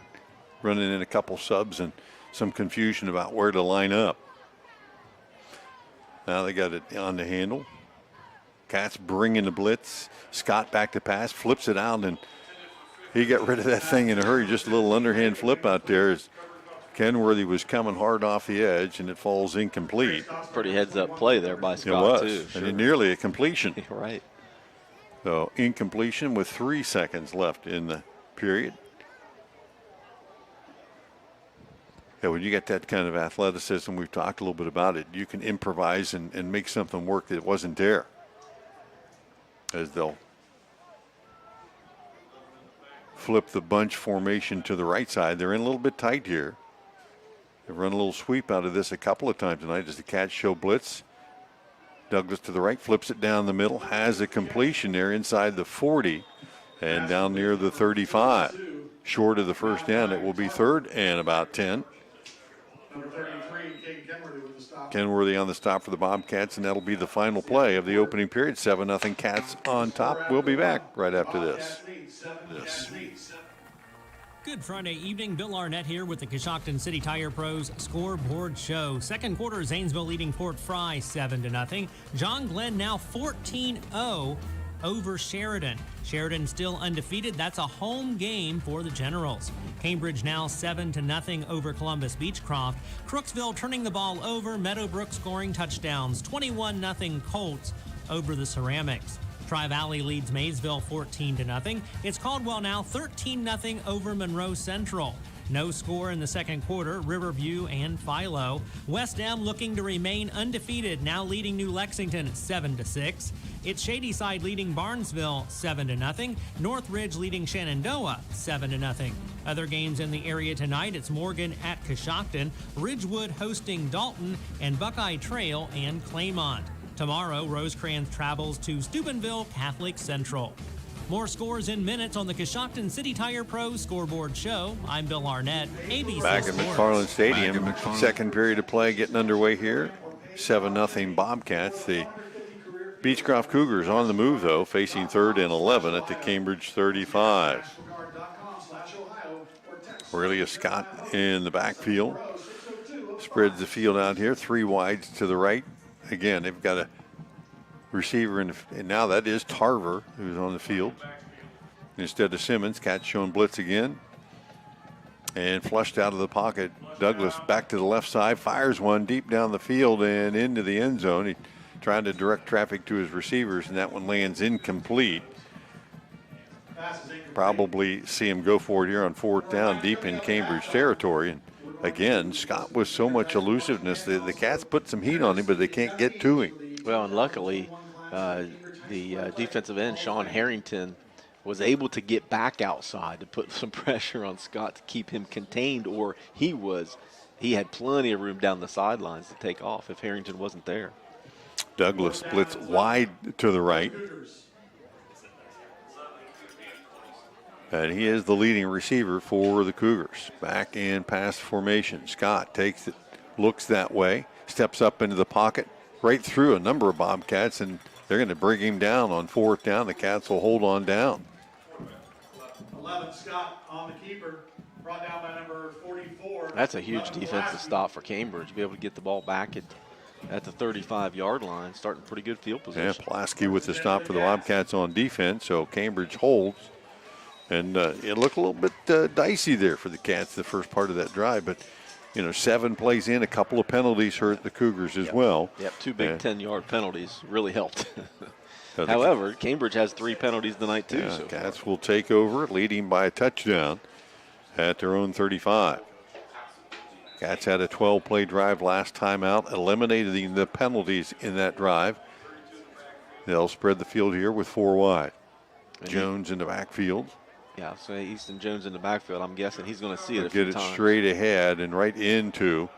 running in a couple subs and some confusion about where to line up. Now they got it on the handle. Cats bringing the blitz. Scott back to pass, flips it out, and he got rid of that thing in a hurry. Just a little underhand flip out there as Kenworthy was coming hard off the edge, and it falls incomplete. Pretty heads-up play there by Scott, too. Sure. And nearly a completion. Right. So incompletion with 3 seconds left in the period. Yeah, when you get that kind of athleticism, we've talked a little bit about it, you can improvise and make something work that wasn't there. As they'll flip the bunch formation to the right side. They're in a little bit tight here. They've run a little sweep out of this a couple of times tonight as the Cats show blitz. Douglas to the right, flips it down the middle, has a completion there inside the 40 and down near the 35. Short of the first down, it will be third and about 10. Number 33, Kenworthy with the stop. Kenworthy on the stop for the Bobcats, and that'll be the final play of the opening period. 7-0 Cats on top. We'll be back right after this. Good Friday evening. Bill Arnett here with the Coshocton City Tire Pros Scoreboard Show. Second quarter, Zanesville leading Fort Fry 7-0. John Glenn now 14-0 over Sheridan. Sheridan still undefeated. That's a home game for the Generals. Cambridge now 7-0 over Columbus Beechcroft. Crooksville turning the ball over. Meadowbrook scoring touchdowns. 21-0 Colts over the Ceramics. Tri-Valley leads Maysville 14-0. It's Caldwell now 13-0 over Monroe Central. No score in the second quarter, Riverview and Philo. West Elm looking to remain undefeated, now leading New Lexington 7-6. It's Shadyside leading Barnesville 7-0. Northridge leading Shenandoah 7-0. Other games in the area tonight, it's Morgan at Coshocton, Ridgewood hosting Dalton, and Buckeye Trail and Claymont. Tomorrow, Rosecrans travels to Steubenville Catholic Central. More scores in minutes on the Coshocton City Tire Pro Scoreboard Show. I'm Bill Arnett, ABC Back at Sports. McFarland Stadium, second period of play getting underway here. 7-0 Bobcats. The Beechcroft Cougars on the move, though, facing 3rd and 11 at the Cambridge 35. Aurelia Scott in the backfield. Spreads the field out here, 3 wides to the right. Again, they've got a receiver, and now that is Tarver who's on the field instead of Simmons. Cats showing blitz again and flushed out of the pocket. Douglas back to the left side, fires one deep down the field and into the end zone. He trying to direct traffic to his receivers, and that one lands incomplete. Probably see him go for it here on 4th down deep in Cambridge territory. And again, Scott with so much elusiveness, the Cats put some heat on him, but they can't get to him. Well, and luckily, the defensive end, Sean Harrington, was able to get back outside to put some pressure on Scott to keep him contained, or he had plenty of room down the sidelines to take off if Harrington wasn't there. Douglas splits wide to the right. And he is the leading receiver for the Cougars. Back in pass formation. Scott takes it, looks that way, steps up into the pocket, right through a number of Bobcats, and they're going to bring him down on 4th down. The Cats will hold on down. 11, Scott on the keeper, brought down by number 44. That's a huge defensive stop for Cambridge to be able to get the ball back at the 35-yard line, starting pretty good field position. Yeah, Pulaski with the stop for the Bobcats on defense, so Cambridge holds. And it looked a little bit dicey there for the Cats the first part of that drive, but 7 plays in, a couple of penalties hurt the Cougars as well. Yep, 2 big 10-yard penalties really helped. However, Cambridge has 3 penalties tonight too. Yeah, so Cats will take over, leading by a touchdown at their own 35. Cats had a 12-play drive last time out, eliminating the penalties in that drive. They'll spread the field here with 4 wide. Jones in the backfield. Yeah, so Easton Jones in the backfield. I'm guessing he's going to see it a few few times. Straight ahead and right into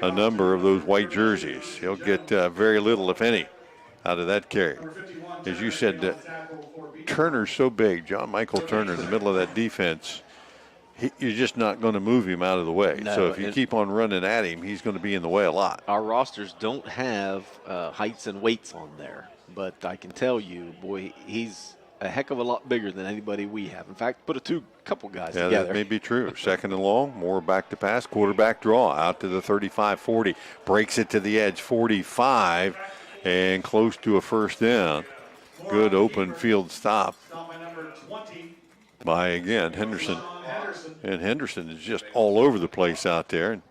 a number of those white jerseys. He'll get very little, if any, out of that carry. As you said, Turner's so big, John Michael Turner in the middle of that defense. You're just not going to move him out of the way. No, so if you keep on running at him, he's going to be in the way a lot. Our rosters don't have heights and weights on there, but I can tell you, boy, he's a heck of a lot bigger than anybody we have. In fact, put a couple guys together. Yeah, that may be true. Second and long, more back to pass, quarterback draw out to the 35-40, breaks it to the edge, 45, and close to a first down. Good open field stop by, again, Henderson. And Henderson is just all over the place out there. And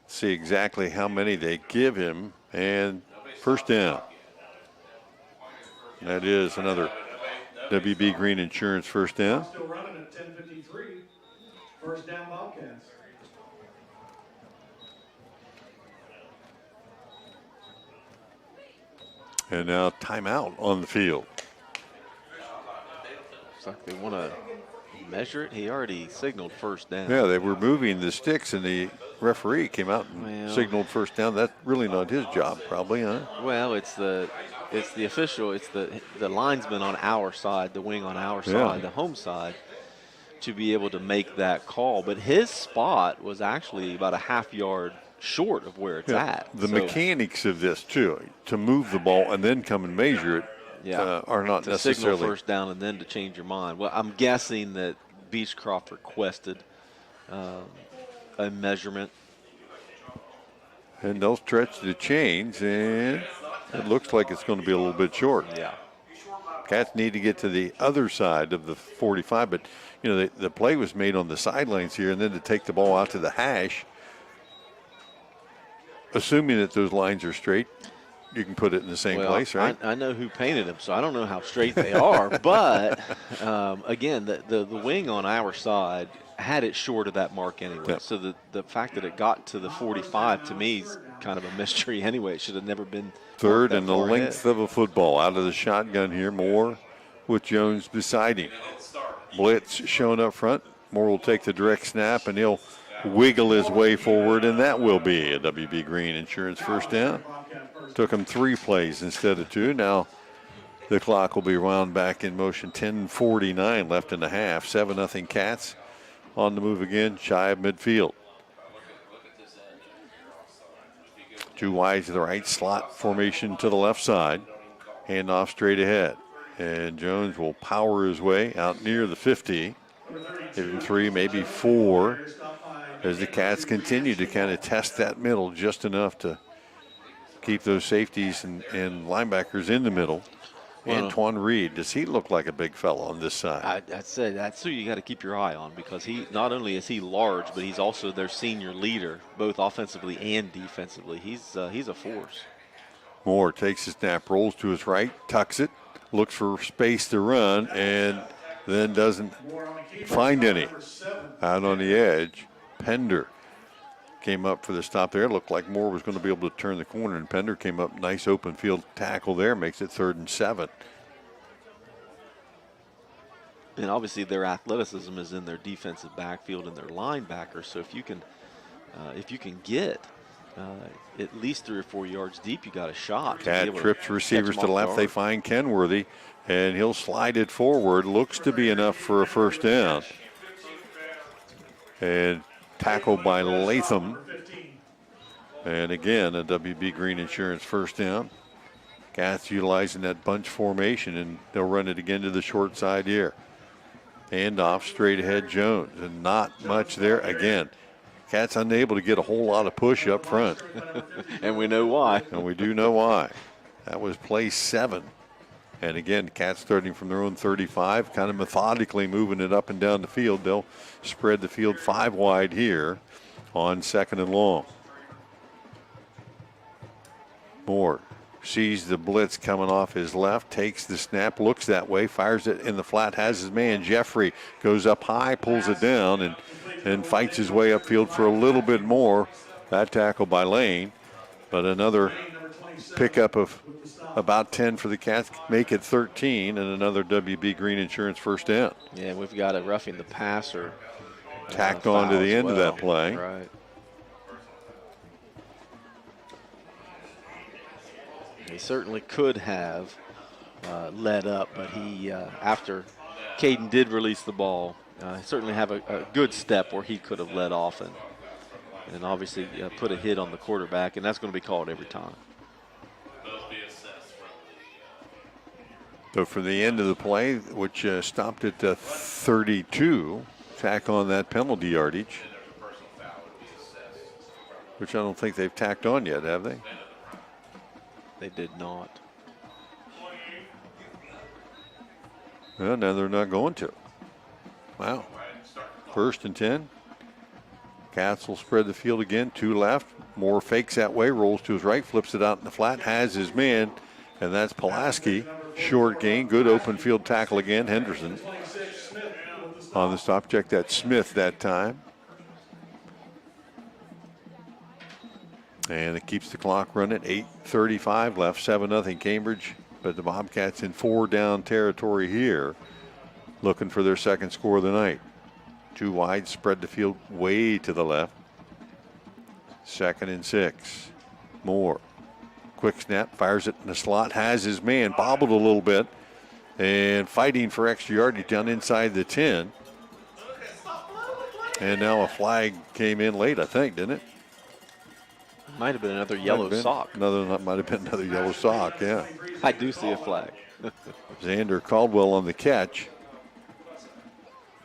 see exactly how many they give him. And first down. That is another WB Green Insurance first down. Still running at 10:53. First down Bobcats. And now timeout on the field. Looks like they want to measure it. He already signaled first down. Yeah, they were moving the sticks, and the referee came out and signaled first down. That's really not his job, probably, huh? Well, it's the official. It's the linesman on our side, the wing on our side, the home side, to be able to make that call. But his spot was actually about a half-yard short of where it's at. The mechanics of this, too, to move the ball and then come and measure it, are not to necessarily. Signal first down and then to change your mind. Well, I'm guessing that Beechcroft requested a measurement. And they'll stretch the chains, and it looks like it's going to be a little bit short. Yeah. Cats need to get to the other side of the 45, but, the play was made on the sidelines here, and then to take the ball out to the hash, assuming that those lines are straight. you can put it in the same place, right? I know who painted them, so I don't know how straight they are. But, again, the wing on our side had it short of that mark anyway. Yep. So the fact that it got to the 45 to me is kind of a mystery anyway. It should have never been. Third and the length of a football out of the shotgun here. Moore with Jones beside him. Blitz showing up front. Moore will take the direct snap, and he'll wiggle his way forward, and that will be a WB Green Insurance first down. Took him 3 plays instead of 2. Now the clock will be wound back in motion. 10:49 left in the half. 7-0 Cats on the move again, shy of midfield. 2 wide to the right, slot formation to the left side. Handoff straight ahead. And Jones will power his way out near the 50. Give him 3, maybe 4, as the Cats continue to kind of test that middle just enough to keep those safeties and linebackers in the middle. Well, Antoine Reed, does he look like a big fellow on this side? I'd say that's who you got to keep your eye on, because he not only is he large, but he's also their senior leader, both offensively and defensively. He's a force. Moore takes his snap, rolls to his right, tucks it, looks for space to run, and then doesn't find any. Out on the edge, Pender came up for the stop there. It looked like Moore was going to be able to turn the corner, and Pender came up. Nice open field tackle there, makes it 3rd and 7. And obviously their athleticism is in their defensive backfield and their linebackers. So if you can get at least 3 or 4 yards deep, you got a shot. Cat trips receivers to the left. They find Kenworthy, and he'll slide it forward. Looks to be enough for a first down. And tackled by Latham. And again, a WB Green Insurance first down. Cats utilizing that bunch formation, and they'll run it again to the short side here. Handoff straight ahead, Jones, and not much there again. Cats unable to get a whole lot of push up front. And we know why. And we do know why. That was play 7. And again, Cats starting from their own 35, kind of methodically moving it up and down the field. They'll spread the field 5 wide here on 2nd and long. Moore sees the blitz coming off his left, takes the snap, looks that way, fires it in the flat, has his man. Jeffrey goes up high, pulls it down, and fights his way upfield for a little bit more. That tackle by Lane, but another pickup of about 10 for the Cats, make it 13, and another WB Green Insurance first down. Yeah, we've got a roughing the passer tacked on to the end of that play. Right. He certainly could have led up, but he, after Caden did release the ball, certainly have a good step where he could have led off and obviously put a hit on the quarterback, and that's going to be called every time. So from the end of the play, which stopped at 32, tack on that penalty yardage, which I don't think they've tacked on yet, have they? They did not. Well, now they're not going to. Wow. 1st and 10. Cats will spread the field again, 2 left. Moore fakes that way, rolls to his right, flips it out in the flat, has his man, and that's Pulaski. Short gain, good open field tackle again. Henderson on the stop. Check that, Smith that time. And it keeps the clock running. 8:35 left, 7-0 Cambridge. But the Bobcats in 4 down territory here, looking for their 2nd score of the night. 2 wide, spread the field way to the left. 2nd and 6. Moore. Quick snap, fires it in the slot, has his man, bobbled a little bit, and fighting for extra yardage down inside the 10. And now a flag came in late, I think, didn't it? Might have been another yellow sock. Might have been another yellow sock, yeah. I do see a flag. Xander Caldwell on the catch.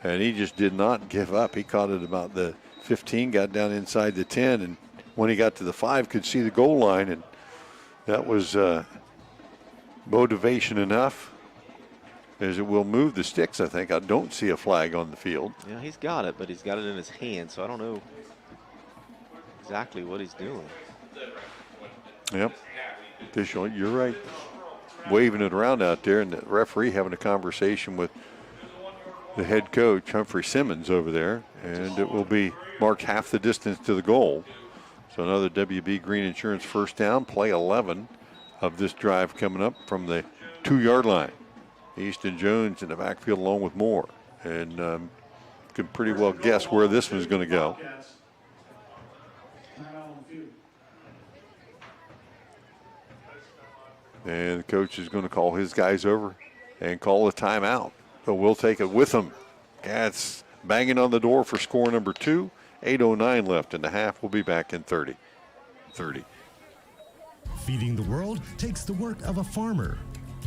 And he just did not give up. He caught it about the 15, got down inside the 10, and when he got to the 5, could see the goal line, and that was motivation enough, as it will move the sticks, I think. I don't see a flag on the field. Yeah, he's got it, but he's got it in his hand, so I don't know exactly what he's doing. Yep. Official, you're right, waving it around out there, and the referee having a conversation with the head coach, Humphrey Simmons, over there, and it will be marked half the distance to the goal. So another WB Green Insurance first down, play 11 of this drive coming up from the 2-yard line. Easton Jones in the backfield along with Moore, and can pretty well guess where this one's going to go. And the coach is going to call his guys over and call a timeout. So we'll take it with them. Cats banging on the door for score number 2. 8:09 left in the half. We'll be back in 30. Feeding the world takes the work of a farmer.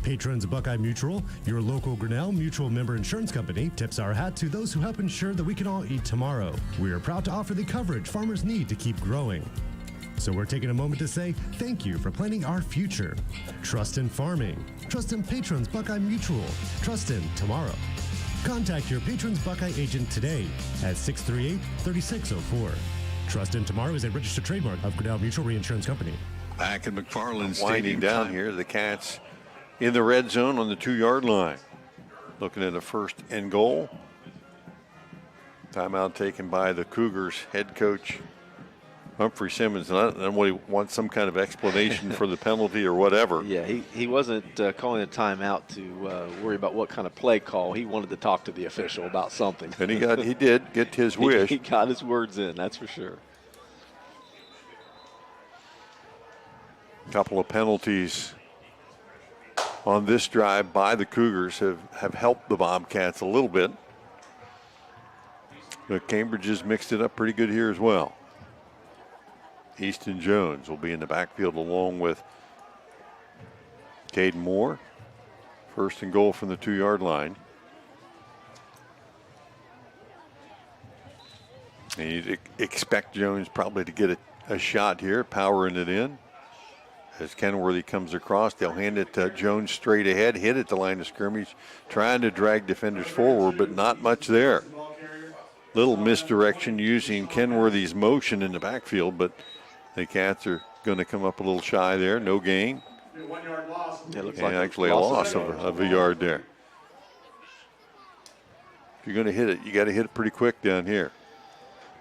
Patrons of Buckeye Mutual, your local Grinnell Mutual member insurance company, tips our hat to those who help ensure that we can all eat tomorrow. We are proud to offer the coverage farmers need to keep growing. So we're taking a moment to say thank you for planning our future. Trust in farming. Trust in Patrons Buckeye Mutual. Trust in tomorrow. Contact your Patrons Buckeye agent today at 638-3604. Trust in Tomorrow is a registered trademark of Grinnell Mutual Reinsurance Company. Back in McFarland Stadium down here, the Cats in the red zone on the 2-yard line. Looking at a first and goal. Timeout taken by the Cougars head coach, Humphrey Simmons. And I don't know what he wants, some kind of explanation for the penalty or whatever. Yeah, he wasn't calling a timeout to worry about what kind of play call. He wanted to talk to the official about something. And he did get his wish. He got his words in, that's for sure. A couple of penalties on this drive by the Cougars have helped the Bobcats a little bit. But Cambridge has mixed it up pretty good here as well. Easton Jones will be in the backfield along with Caden Moore. First and goal from the 2-yard line. And you'd expect Jones probably to get a shot here, powering it in. As Kenworthy comes across, they'll hand it to Jones straight ahead, hit at the line of scrimmage, trying to drag defenders forward, but not much there. Little misdirection using Kenworthy's motion in the backfield, but the Cats are going to come up a little shy there. No gain. 1 yard loss. Yeah, looks like actually a loss of a yard there. If you're going to hit it, you got to hit it pretty quick down here.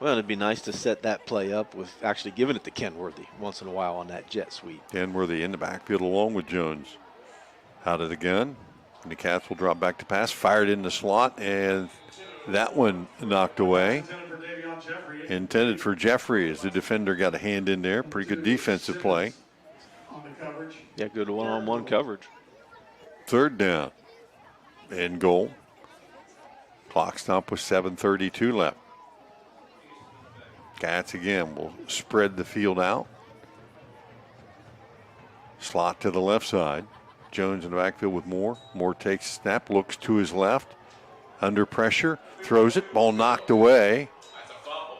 Well, it'd be nice to set that play up with actually giving it to Kenworthy once in a while on that jet sweep. Kenworthy in the backfield along with Jones. Out of the gun. And the Cats will drop back to pass. Fired in the slot, and that one knocked away. Intended for Jeffrey as the defender got a hand in there. Pretty good defensive play. Yeah, good one-on-one coverage. Third down and goal. Clock stop with 7:32 left. Cats again will spread the field out. Slot to the left side. Jones in the backfield with Moore. Moore takes a snap, looks to his left. Under pressure, throws it, ball knocked away.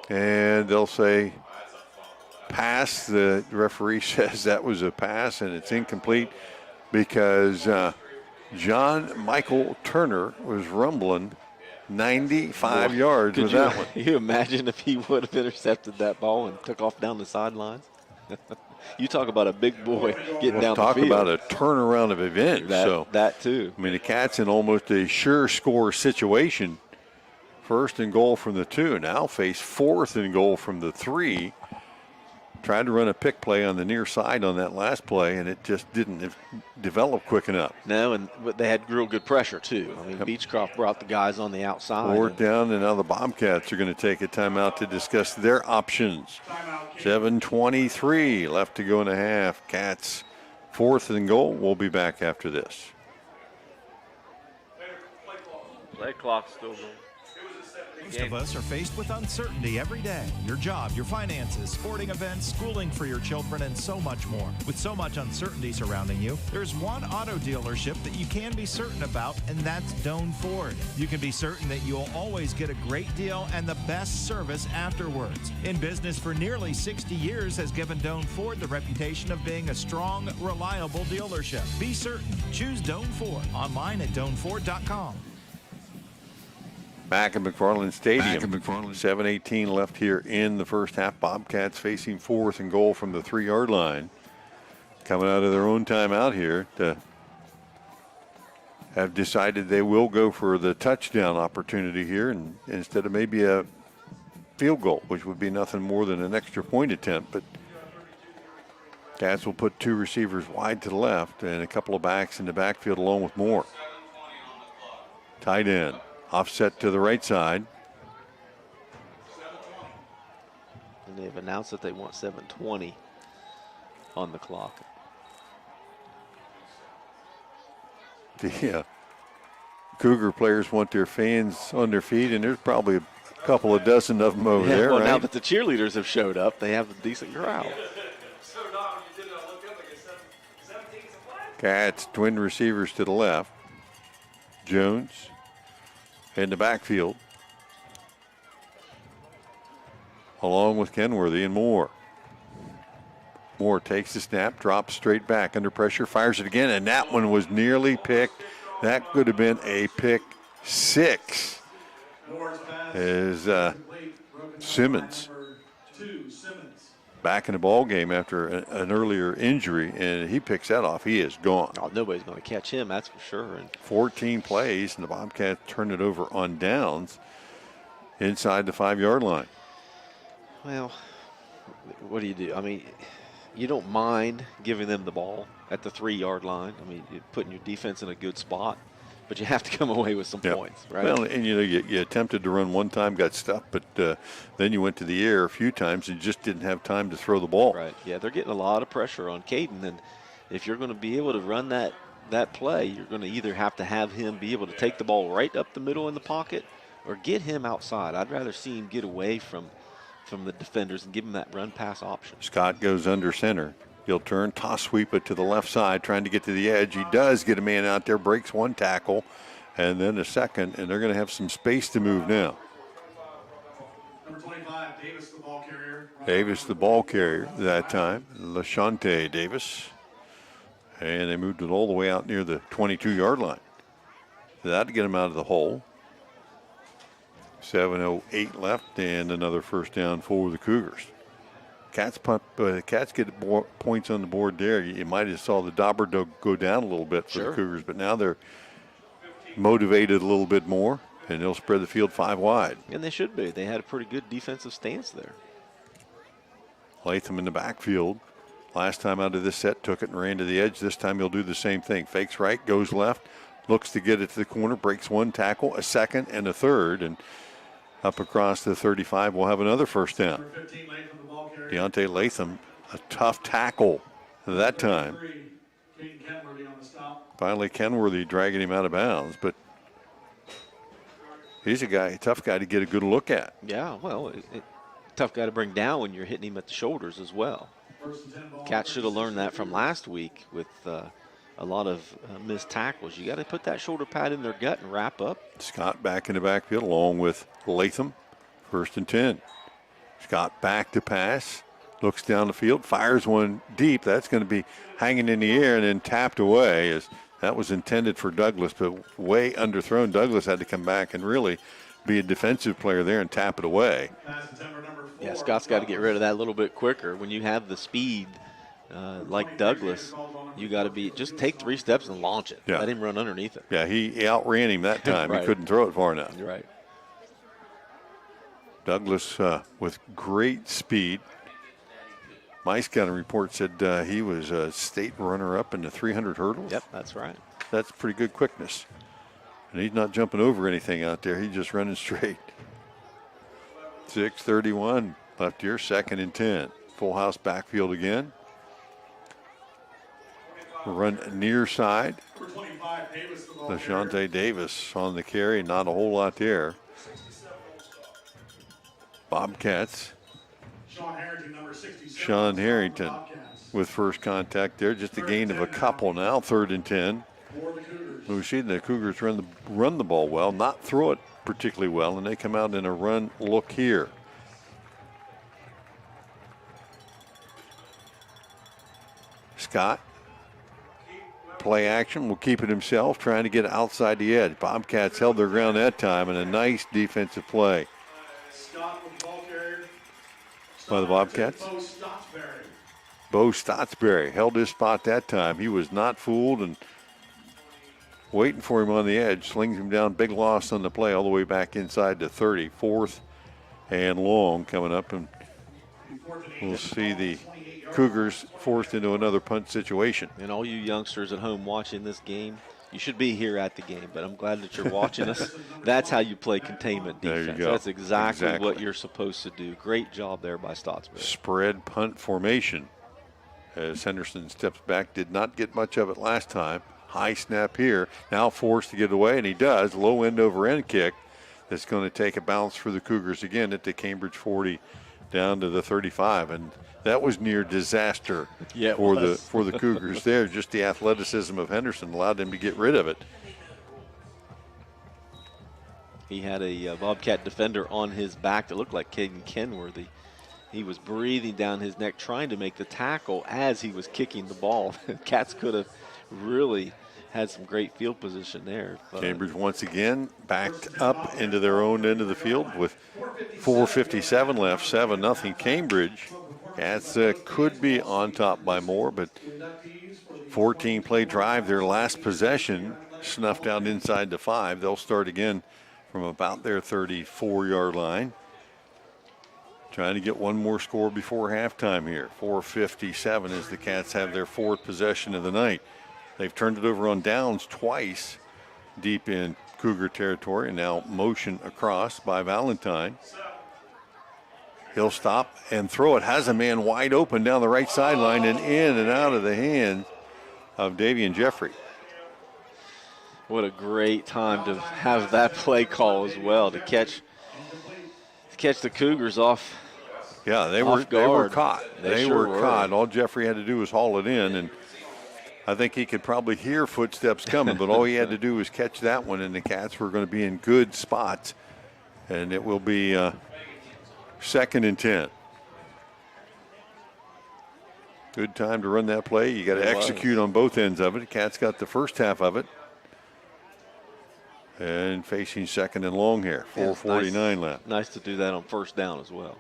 And they'll say pass. The referee says that was a pass, and it's incomplete because John Michael Turner was rumbling 95 yards with that one. Can you imagine if he would have intercepted that ball and took off down the sidelines? You talk about a big boy getting down the field. Talk about a turnaround of events. That too. I mean, the Cats in almost a sure score situation. First and goal from the 2. Now face fourth and goal from the 3. Tried to run a pick play on the near side on that last play, and it just didn't develop quick enough. No, but they had real good pressure, too. I mean, Beechcroft brought the guys on the outside. Fourth down, and now the Bobcats are going to take a timeout to discuss their options. 7:23 left to go in a half. Cats fourth and goal. We'll be back after this. Play clock still going. Most of us are faced with uncertainty every day. Your job, your finances, sporting events, schooling for your children, and so much more. With so much uncertainty surrounding you, there's one auto dealership that you can be certain about, and that's Doan Ford. You can be certain that you'll always get a great deal and the best service afterwards. In business for nearly 60 years has given Doan Ford the reputation of being a strong, reliable dealership. Be certain. Choose Doan Ford. Online at DoanFord.com. Back at McFarland Stadium. 7:18 left here in the first half. Bobcats facing fourth and goal from the 3-yard line. coming out of their own timeout here to have decided they will go for the touchdown opportunity here, and instead of maybe a field goal, which would be nothing more than an extra point attempt. But Cats will put 2 receivers wide to the left and a couple of backs in the backfield along with Moore. Tight end, offset to the right side. And they've announced that they want 7:20 on the clock. The Cougar players want their fans on their feet, and there's probably a couple of dozen of them over there, well, right? now that the cheerleaders have showed up, they have a decent crowd. Cats, twin receivers to the left. Jones in the backfield, along with Kenworthy and Moore. Moore takes the snap, drops straight back under pressure, fires it again, and that one was nearly picked. That could have been a pick 6. As Simmons back in the ball game after an earlier injury, and he picks that off. He is gone. Oh, nobody's going to catch him, that's for sure. And 14 plays, and the Bobcats turn it over on downs inside the 5-yard line. Well, what do you do? I mean, you don't mind giving them the ball at the 3-yard line. I mean, you're putting your defense in a good spot, but you have to come away with some points, right? Well, and you attempted to run one time, got stuck, but then you went to the air a few times and just didn't have time to throw the ball. Right. Yeah, they're getting a lot of pressure on Caden, and if you're going to be able to run that play, you're going to either have to have him be able to take the ball right up the middle in the pocket or get him outside. I'd rather see him get away from the defenders and give him that run-pass option. Scott goes under center. He'll turn, toss sweep it to the left side, trying to get to the edge. He does get a man out there, breaks one tackle, and then a second, and they're going to have some space to move now. Number 25, Davis, the ball carrier. Davis, the ball carrier that time. LaShante Davis. And they moved it all the way out near the 22-yard line. That'll get him out of the hole. 7:08 left, and another first down for the Cougars. Cats get points on the board there. You might have saw the Dauber go down a little bit for the Cougars, but now they're motivated a little bit more, and they'll spread the field 5 wide. And they should be. They had a pretty good defensive stance there. Latham in the backfield. Last time out of this set, took it and ran to the edge. This time he'll do the same thing. Fakes right, goes left, looks to get it to the corner, breaks one tackle, a second, and a third, and up across the 35, we'll have another first down. Deontay Latham, a tough tackle that time. Finally, Kenworthy dragging him out of bounds, but he's a tough guy to get a good look at. Yeah, well, tough guy to bring down when you're hitting him at the shoulders as well. Cats should have learned that from last week with a lot of missed tackles. You got to put that shoulder pad in their gut and wrap up. Scott back in the backfield along with Latham. 1st and 10. Scott back to pass. Looks down the field. Fires one deep. That's going to be hanging in the air and then tapped away. As that was intended for Douglas, but way underthrown. Douglas had to come back and really be a defensive player there and tap it away. Yeah, Scott's got to get rid of that a little bit quicker. When you have the speed like Douglas, you got to just take 3 steps and launch it. Yeah. Let him run underneath it. Yeah, he outran him that time. Right. He couldn't throw it far enough. You're right. Douglas with great speed. My scouting report said he was a state runner-up in the 300 hurdles. Yep, that's right. That's pretty good quickness. And he's not jumping over anything out there. He's just running straight. 6:31 left here, 2nd and 10. Full house backfield again. Run near side. LaShante Davis on the carry. Not a whole lot there. Bobcats. Sean Harrington with first contact there. Just a gain of a couple now. 3rd and 10. We've seen the Cougars run the ball well, not throw it particularly well, and they come out in a run look here. Scott. Play action, will keep it himself, trying to get outside the edge. Bobcats held their ground that time, and a nice defensive play by the Bobcats. Bo Stottsbury held his spot that time. He was not fooled and waiting for him on the edge. Slings him down. Big loss on the play all the way back inside to 30. 4th and long coming up. And we'll see the Cougars forced into another punt situation. And all you youngsters at home watching this game, you should be here at the game, but I'm glad that you're watching us. That's how you play containment defense. There you go. That's exactly what you're supposed to do. Great job there by Stottsbury. Spread punt formation as Henderson steps back. Did not get much of it last time. High snap here. Now forced to get away, and he does. Low end over end kick that's going to take a bounce for the Cougars again at the Cambridge 40 down to the 35. And that was near disaster for the Cougars there. Just the athleticism of Henderson allowed them to get rid of it. He had a Bobcat defender on his back that looked like Caden Kenworthy. He was breathing down his neck trying to make the tackle as he was kicking the ball. Cats could have really had some great field position there. Cambridge once again backed up into their own end of the field with 4:57 left, 7-0 Cambridge. Cats could be on top by more, but 14-play drive, their last possession, snuffed out inside the 5. They'll start again from about their 34-yard line. Trying to get one more score before halftime here. 4:57 as the Cats have their 4th possession of the night. They've turned it over on downs twice deep in Cougar territory, and now motion across by Valentine. He'll stop and throw it. Has a man wide open down the right sideline and in and out of the hands of Davian Jeffrey. What a great time to have that play call as well, to catch the Cougars off. Yeah, they were caught. They sure were caught. All Jeffrey had to do was haul it in, and I think he could probably hear footsteps coming, but all he had to do was catch that one, and the Cats were going to be in good spots, and it will be 2nd and 10. Good time to run that play. You got to execute on both ends of it. Cats got the first half of it. And facing 2nd and long here. 4:49 left. Nice to do that on first down as well.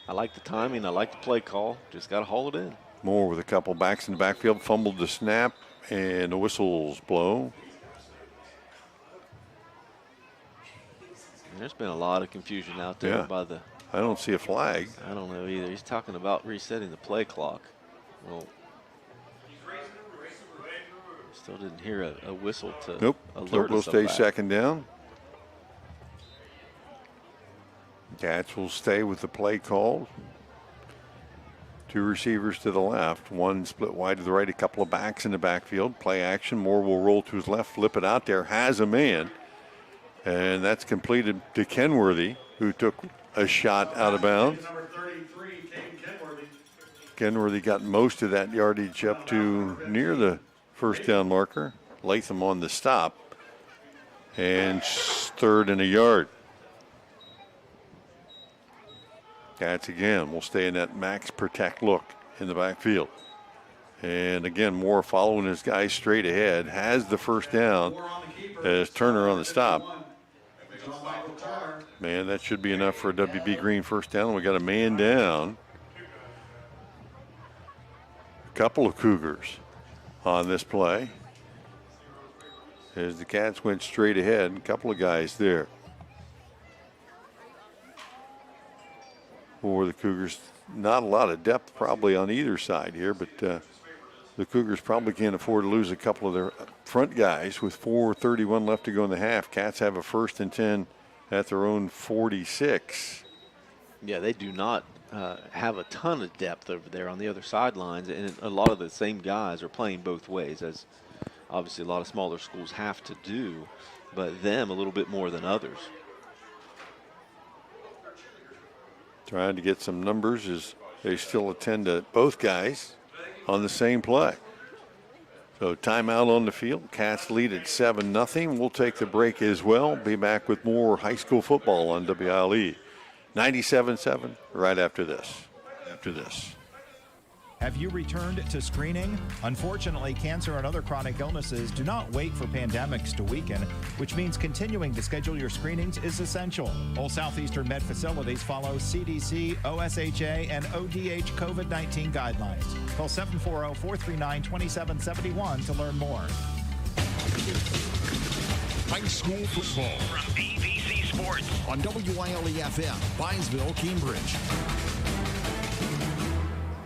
I like the timing. I like the play call. Just got to haul it in. Moore with a couple backs in the backfield. Fumbled the snap, and the whistles blow. There's been a lot of confusion out there by the... I don't see a flag. I don't know either. He's talking about resetting the play clock. Well, still didn't hear a whistle to alert Will us of stay that. 2nd down. Cats will stay with the play call. 2 receivers to the left, 1 split wide to the right, a couple of backs in the backfield. Play action. Moore will roll to his left, flip it out there, has a man. And that's completed to Kenworthy, who took a shot out of bounds. Kenworthy got most of that yardage up to near the first down marker. Latham on the stop. And 3rd and a yard. Cats again will stay in that max protect look in the backfield. And again, Moore following his guys straight ahead. Has the first down as Turner on the stop. Man, that should be enough for a WB Green first down. We got a man down. A couple of Cougars on this play. As the Cats went straight ahead, a couple of guys there. For the Cougars, not a lot of depth probably on either side here, but the Cougars probably can't afford to lose a couple of their front guys with 4:31 left to go in the half. Cats have a 1st and 10 at their own 46. Yeah, they do not have a ton of depth over there on the other sidelines, and a lot of the same guys are playing both ways, as obviously a lot of smaller schools have to do, but them a little bit more than others. Trying to get some numbers as they still attend to both guys on the same play. So timeout on the field. Cats lead at 7-0. We'll take the break as well. Be back with more high school football on WILE 97.7 right after this. Have you returned to screening? Unfortunately, cancer and other chronic illnesses do not wait for pandemics to weaken, which means continuing to schedule your screenings is essential. All Southeastern Med facilities follow CDC, OSHA, and ODH COVID-19 guidelines. Call 740-439-2771 to learn more. High school football from BBC Sports on WILE-FM, Bynesville, Cambridge.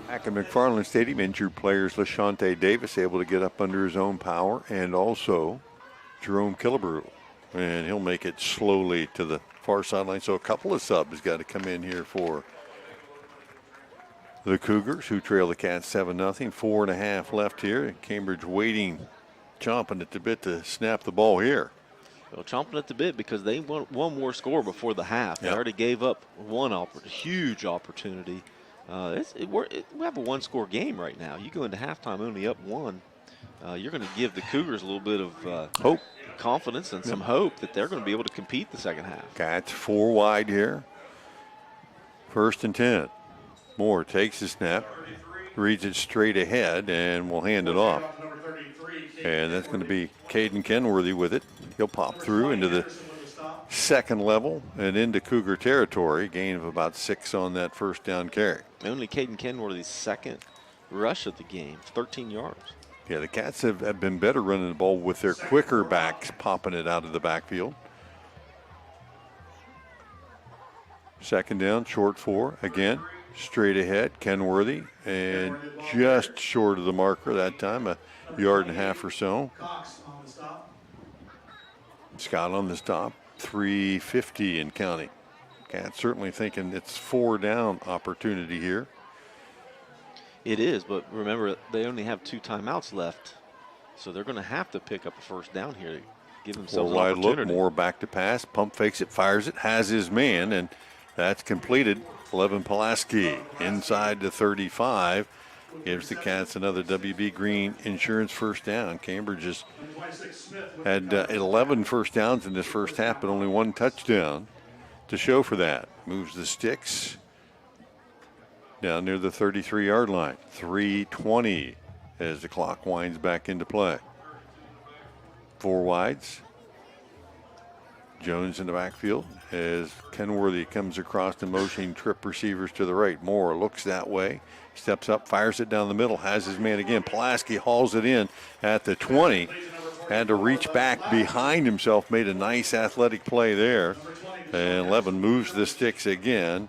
Back at McFarland Stadium, injured players LaShonte Davis able to get up under his own power, and also Jerome Killebrew. And he'll make it slowly to the far sideline. So a couple of subs got to come in here for the Cougars, who trail the Cats 7-0. 4.5 left here. Cambridge waiting, chomping at the bit to snap the ball here. Well, chomping at the bit because they want one more score before the half. They already gave up one huge opportunity. We have a one-score game right now. You go into halftime only up one. You're going to give the Cougars a little bit of hope, confidence, and some hope that they're going to be able to compete the second half. Cats 4 wide here. 1st and 10. Moore takes the snap, reads it straight ahead, and will hand it off. And that's going to be Caden Kenworthy with it. He'll pop through into the second level and into Cougar territory. Gain of about 6 on that first down carry. Only Caden Kenworthy's second rush of the game, 13 yards. Yeah, the Cats have been better running the ball with their quicker backs popping it out of the backfield. Second down, short 4. Again, straight ahead, Kenworthy, and just short of the marker that time, a yard and a half or so. Scott on the stop, 3:50 and counting. Cats certainly thinking it's 4 down opportunity here. It is, but remember, they only have 2 timeouts left, so they're going to have to pick up a first down here to give themselves an opportunity. Look, Moore back to pass, pump fakes it, fires it, has his man, and that's completed. 11 Pulaski inside the 35. Gives the Cats another WB Green Insurance first down. Cambridge has had 11 first downs in this first half, but only 1 touchdown to show for that. Moves the sticks down near the 33-yard line. 3:20 as the clock winds back into play. 4 wides. Jones in the backfield as Kenworthy comes across the motion, trip receivers to the right. Moore looks that way, steps up, fires it down the middle, has his man again. Pulaski hauls it in at the 20. Had to reach back behind himself, made a nice athletic play there. And Levin moves the sticks again,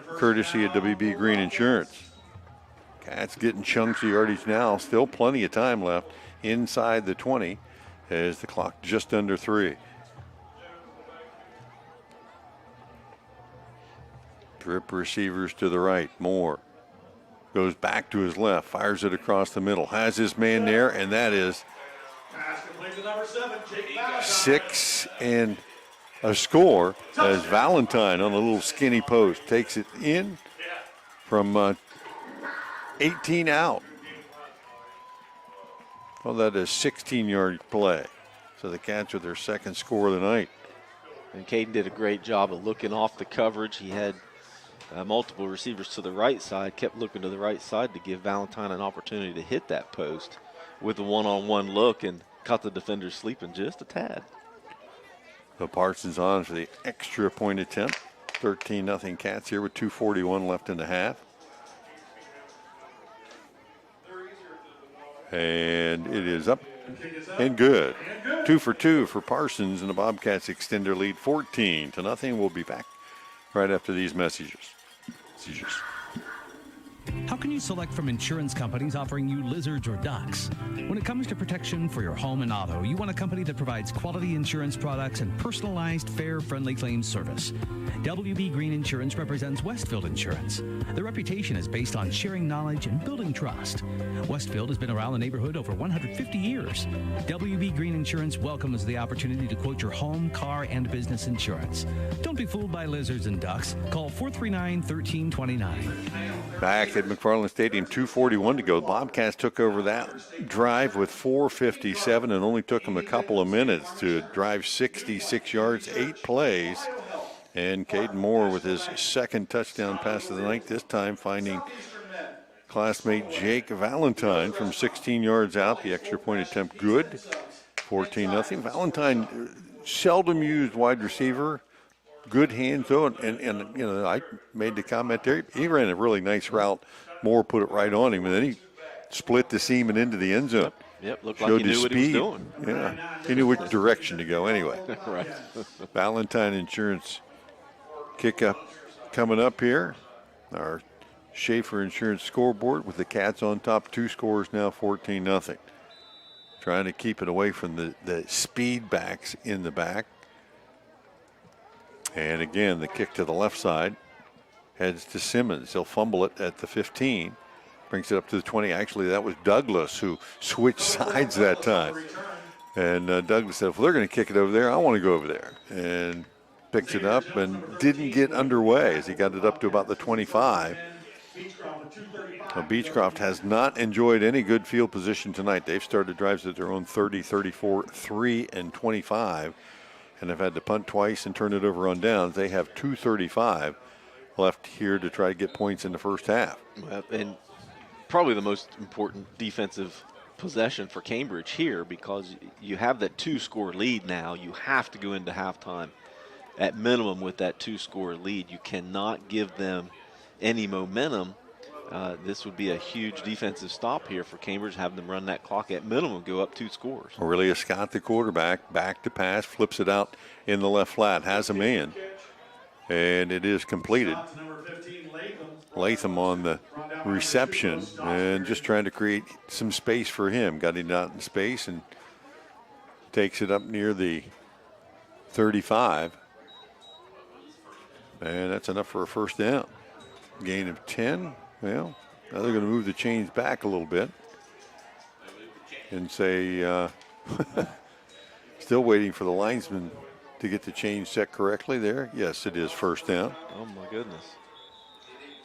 courtesy of WB Green Insurance. Cats getting chunks of yardage now, still plenty of time left inside the 20 as the clock just under 3. Drip receivers to the right. Moore goes back to his left, fires it across the middle, has his man there, and that is 6 and a score as Valentine on a little skinny post takes it in from 18 out. Well, that is 16-yard play. So the Cats with their second score of the night. And Caden did a great job of looking off the coverage. He had multiple receivers to the right side, kept looking to the right side to give Valentine an opportunity to hit that post with a one-on-one look and caught the defender sleeping just a tad. So Parsons on for the extra point attempt. 13-0 Cats here with 2:41 left in the half. And it is up and good. 2 for 2 for Parsons, and the Bobcats extend their lead 14-0. We'll be back right after these messages. How can you select from insurance companies offering you lizards or ducks? When it comes to protection for your home and auto, you want a company that provides quality insurance products and personalized, fair, friendly claims service. WB Green Insurance represents Westfield Insurance. Their reputation is based on sharing knowledge and building trust. Westfield has been around the neighborhood over 150 years. WB Green Insurance welcomes the opportunity to quote your home, car, and business insurance. Don't be fooled by lizards and ducks. Call 439-1329. Back at McFarland Stadium, 2:41 to go. Bobcats took over that drive with 4:57 and only took them a couple of minutes to drive 66 yards, 8 plays. And Caden Moore with his second touchdown pass of the night, this time finding classmate Jake Valentine from 16 yards out. The extra point attempt good. 14-0. Valentine, seldom used wide receiver. Good hands though, and you know, I made the comment there. He ran a really nice route. Moore put it right on him, and then he split the seam and into the end zone. Yep, looked like he knew what he was doing. Yeah, he knew which direction to go anyway. Right. Valentine Insurance kick-up coming up here. Our Schaefer Insurance scoreboard with the Cats on top. 2 scores now, 14-0. Trying to keep it away from the speed backs in the back. And again, the kick to the left side heads to Simmons. He'll fumble it at the 15. Brings it up to the 20. Actually, that was Douglas who switched sides that time. And Douglas said, if they're going to kick it over there, I want to go over there. And picks it up and didn't get underway as he got it up to about the 25. Now, Beechcroft has not enjoyed any good field position tonight. They've started drives at their own 30, 34, 3, and 25. And have had to punt twice and turn it over on downs. They have 2:35 left here to try to get points in the first half. And probably the most important defensive possession for Cambridge here, because you have that 2-score lead now. You have to go into halftime at minimum with that 2-score lead. You cannot give them any momentum. This would be a huge defensive stop here for Cambridge, having them run that clock at minimum, go up 2 scores. Aurelia Scott, the quarterback, back to pass, flips it out in the left flat, has a man, and it is completed. Latham on the reception and just trying to create some space for him. Got him out in space and takes it up near the 35. And that's enough for a first down. Gain of 10. Well, now they're going to move the chains back a little bit and say, still waiting for the linesman to get the chain set correctly there. Yes, it is first down. Oh, my goodness.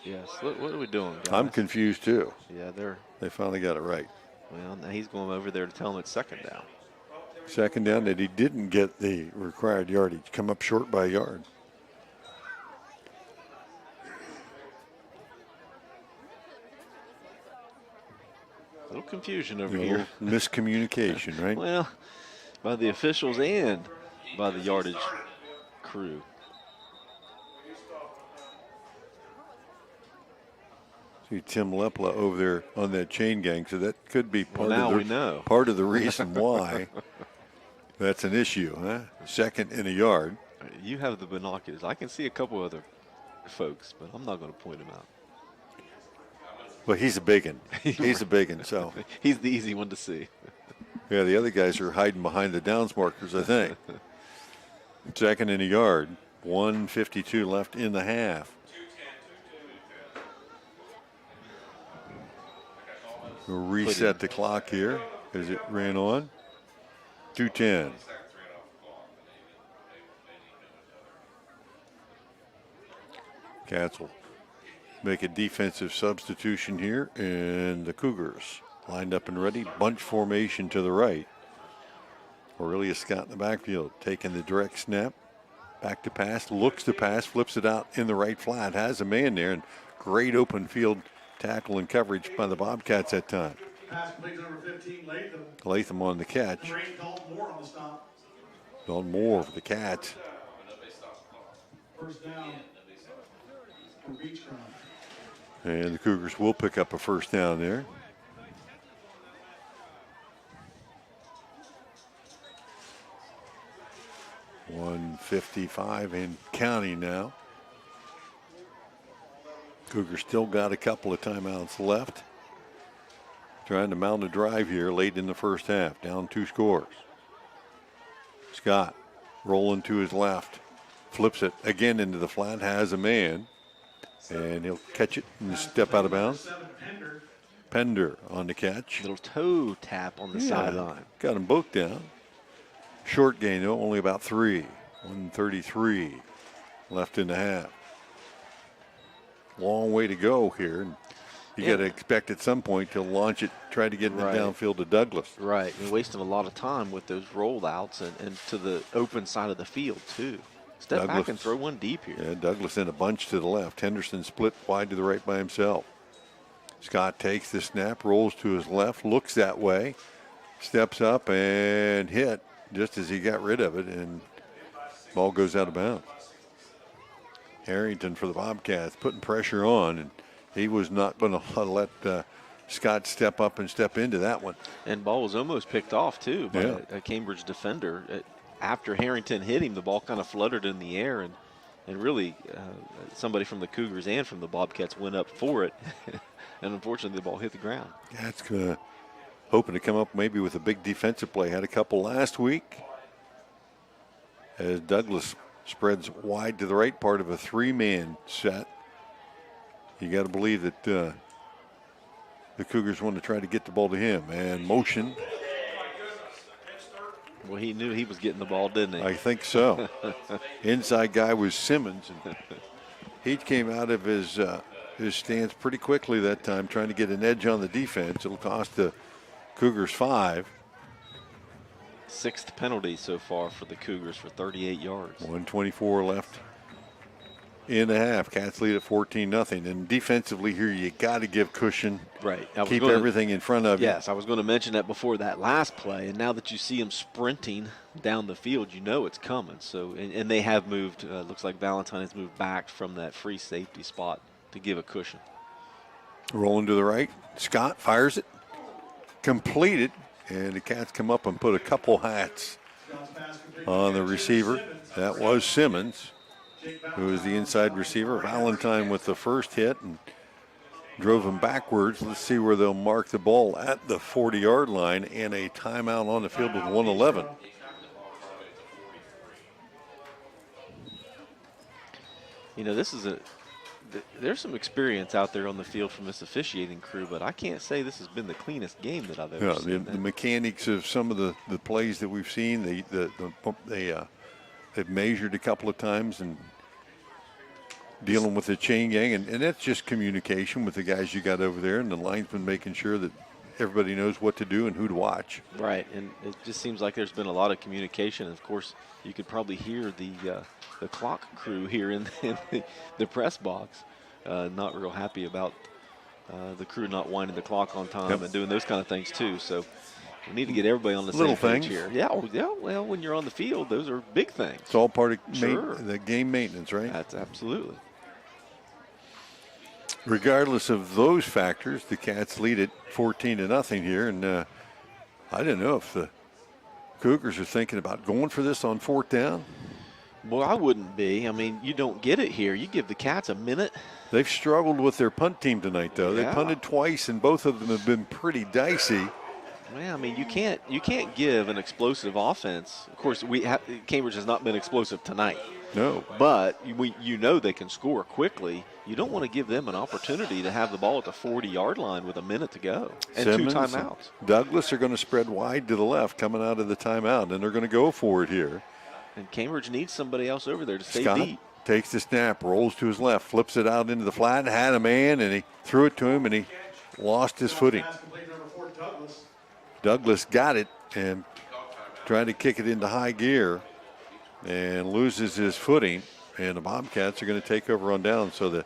Yes, what are we doing, guys? I'm confused, too. Yeah, they finally got it right. Well, now he's going over there to tell him it's second down. Second down, that he didn't get the required yardage, come up short by a yard. A little confusion over here. Miscommunication, right? Well, by the officials and by the yardage crew. See Tim Lepla over there on that chain gang, so that could be part of the reason why that's an issue, huh? Second in a yard. You have the binoculars. I can see a couple other folks, but I'm not going to point them out. Well, he's a biggin. He's a biggin, so. He's the easy one to see. Yeah, the other guys are hiding behind the downs markers, I think. Second in a yard. 1:52 left in the half. We'll reset the clock here as it ran on. 2:10. Cats will make a defensive substitution here, and the Cougars lined up and ready. Bunch formation to the right. Aurelia Scott in the backfield, taking the direct snap. Back to pass, looks to pass, flips it out in the right flat, has a man there, and great open field tackle and coverage by the Bobcats that time. Pass completes number 15, Latham. Latham on the catch. Number 8, Dalton Moore on the stop. Dalton Moore for the Cats. First down for Beechcroft. And the Cougars will pick up a first down there. .155 in counting now. Cougars still got a couple of timeouts left. Trying to mount a drive here late in the first half. Down 2 scores. Scott rolling to his left. Flips it again into the flat. Has a man. And he'll catch it and step out of bounds. Pender on the catch. Little toe tap on the sideline. Got them both down. Short gain, though, only about 3. 1:33 left in the half. Long way to go here. You got to expect at some point to launch it, try to get in the downfield to Douglas. Right, and wasting a lot of time with those rollouts and to the open side of the field, too. Step back and throw one deep here. Yeah, Douglas in a bunch to the left. Henderson split wide to the right by himself. Scott takes the snap, rolls to his left, looks that way, steps up and hit just as he got rid of it, and ball goes out of bounds. Harrington for the Bobcats putting pressure on, and he was not going to let Scott step up and step into that one. And ball was almost picked off, too, by a Cambridge defender. After Harrington hit him, the ball kind of fluttered in the air, and really somebody from the Cougars and from the Bobcats went up for it. And unfortunately, the ball hit the ground. Yeah, it's hoping to come up maybe with a big defensive play. Had a couple last week as Douglas spreads wide to the right, part of a 3-man set. You got to believe that the Cougars want to try to get the ball to him. And motion. Well, he knew he was getting the ball, didn't he? I think so. Inside guy was Simmons. And he came out of his stance pretty quickly that time, trying to get an edge on the defense. It'll cost the Cougars 5. 6th penalty so far for the Cougars for 38 yards. 1:24 left in the half. Cats lead at 14-0. And defensively here, you got to give cushion. Right. Keep everything in front of you. Yes, I was going to mention that before that last play. And now that you see him sprinting down the field, you know it's coming. So, and they have moved. Looks like Valentine has moved back from that free safety spot to give a cushion. Rolling to the right. Scott fires it. Completed. And the Cats come up and put a couple hats on the receiver. That was Simmons, who is the inside receiver. Valentine with the first hit and drove him backwards. Let's see where they'll mark the ball at the 40-yard line, and a timeout on the field with 1:11. You know, there's some experience out there on the field from this officiating crew, but I can't say this has been the cleanest game that I've ever seen. The mechanics of some of the plays that we've seen, they've measured a couple of times and dealing with the chain gang, and that's just communication with the guys you got over there and the linesman making sure that everybody knows what to do and who to watch. Right, and it just seems like there's been a lot of communication. Of course, you could probably hear the clock crew here in the press box, not real happy about the crew not winding the clock on time and doing those kind of things too. So we need to get everybody on the same page here. Yeah, well, when you're on the field, those are big things. It's all part of the game maintenance, right? That's absolutely. Regardless of those factors, the Cats lead it 14-0 here, and I don't know if the Cougars are thinking about going for this on 4th down. Well, I wouldn't be. I mean, you don't get it here. You give the Cats a minute. They've struggled with their punt team tonight, though. They punted twice, and both of them have been pretty dicey. Well, I mean, you can't give an explosive offense. Of course, Cambridge has not been explosive tonight. No. But you know they can score quickly. You don't want to give them an opportunity to have the ball at the 40-yard line with a minute to go and Simmons 2 timeouts. Douglas are going to spread wide to the left coming out of the timeout, and they're going to go for it here. And Cambridge needs somebody else over there to stay Scott deep. Takes the snap, rolls to his left, flips it out into the flat, had a man, and he threw it to him, and he lost his footing. Douglas got it and tried to kick it into high gear and loses his footing, and the Bobcats are going to take over on down. So the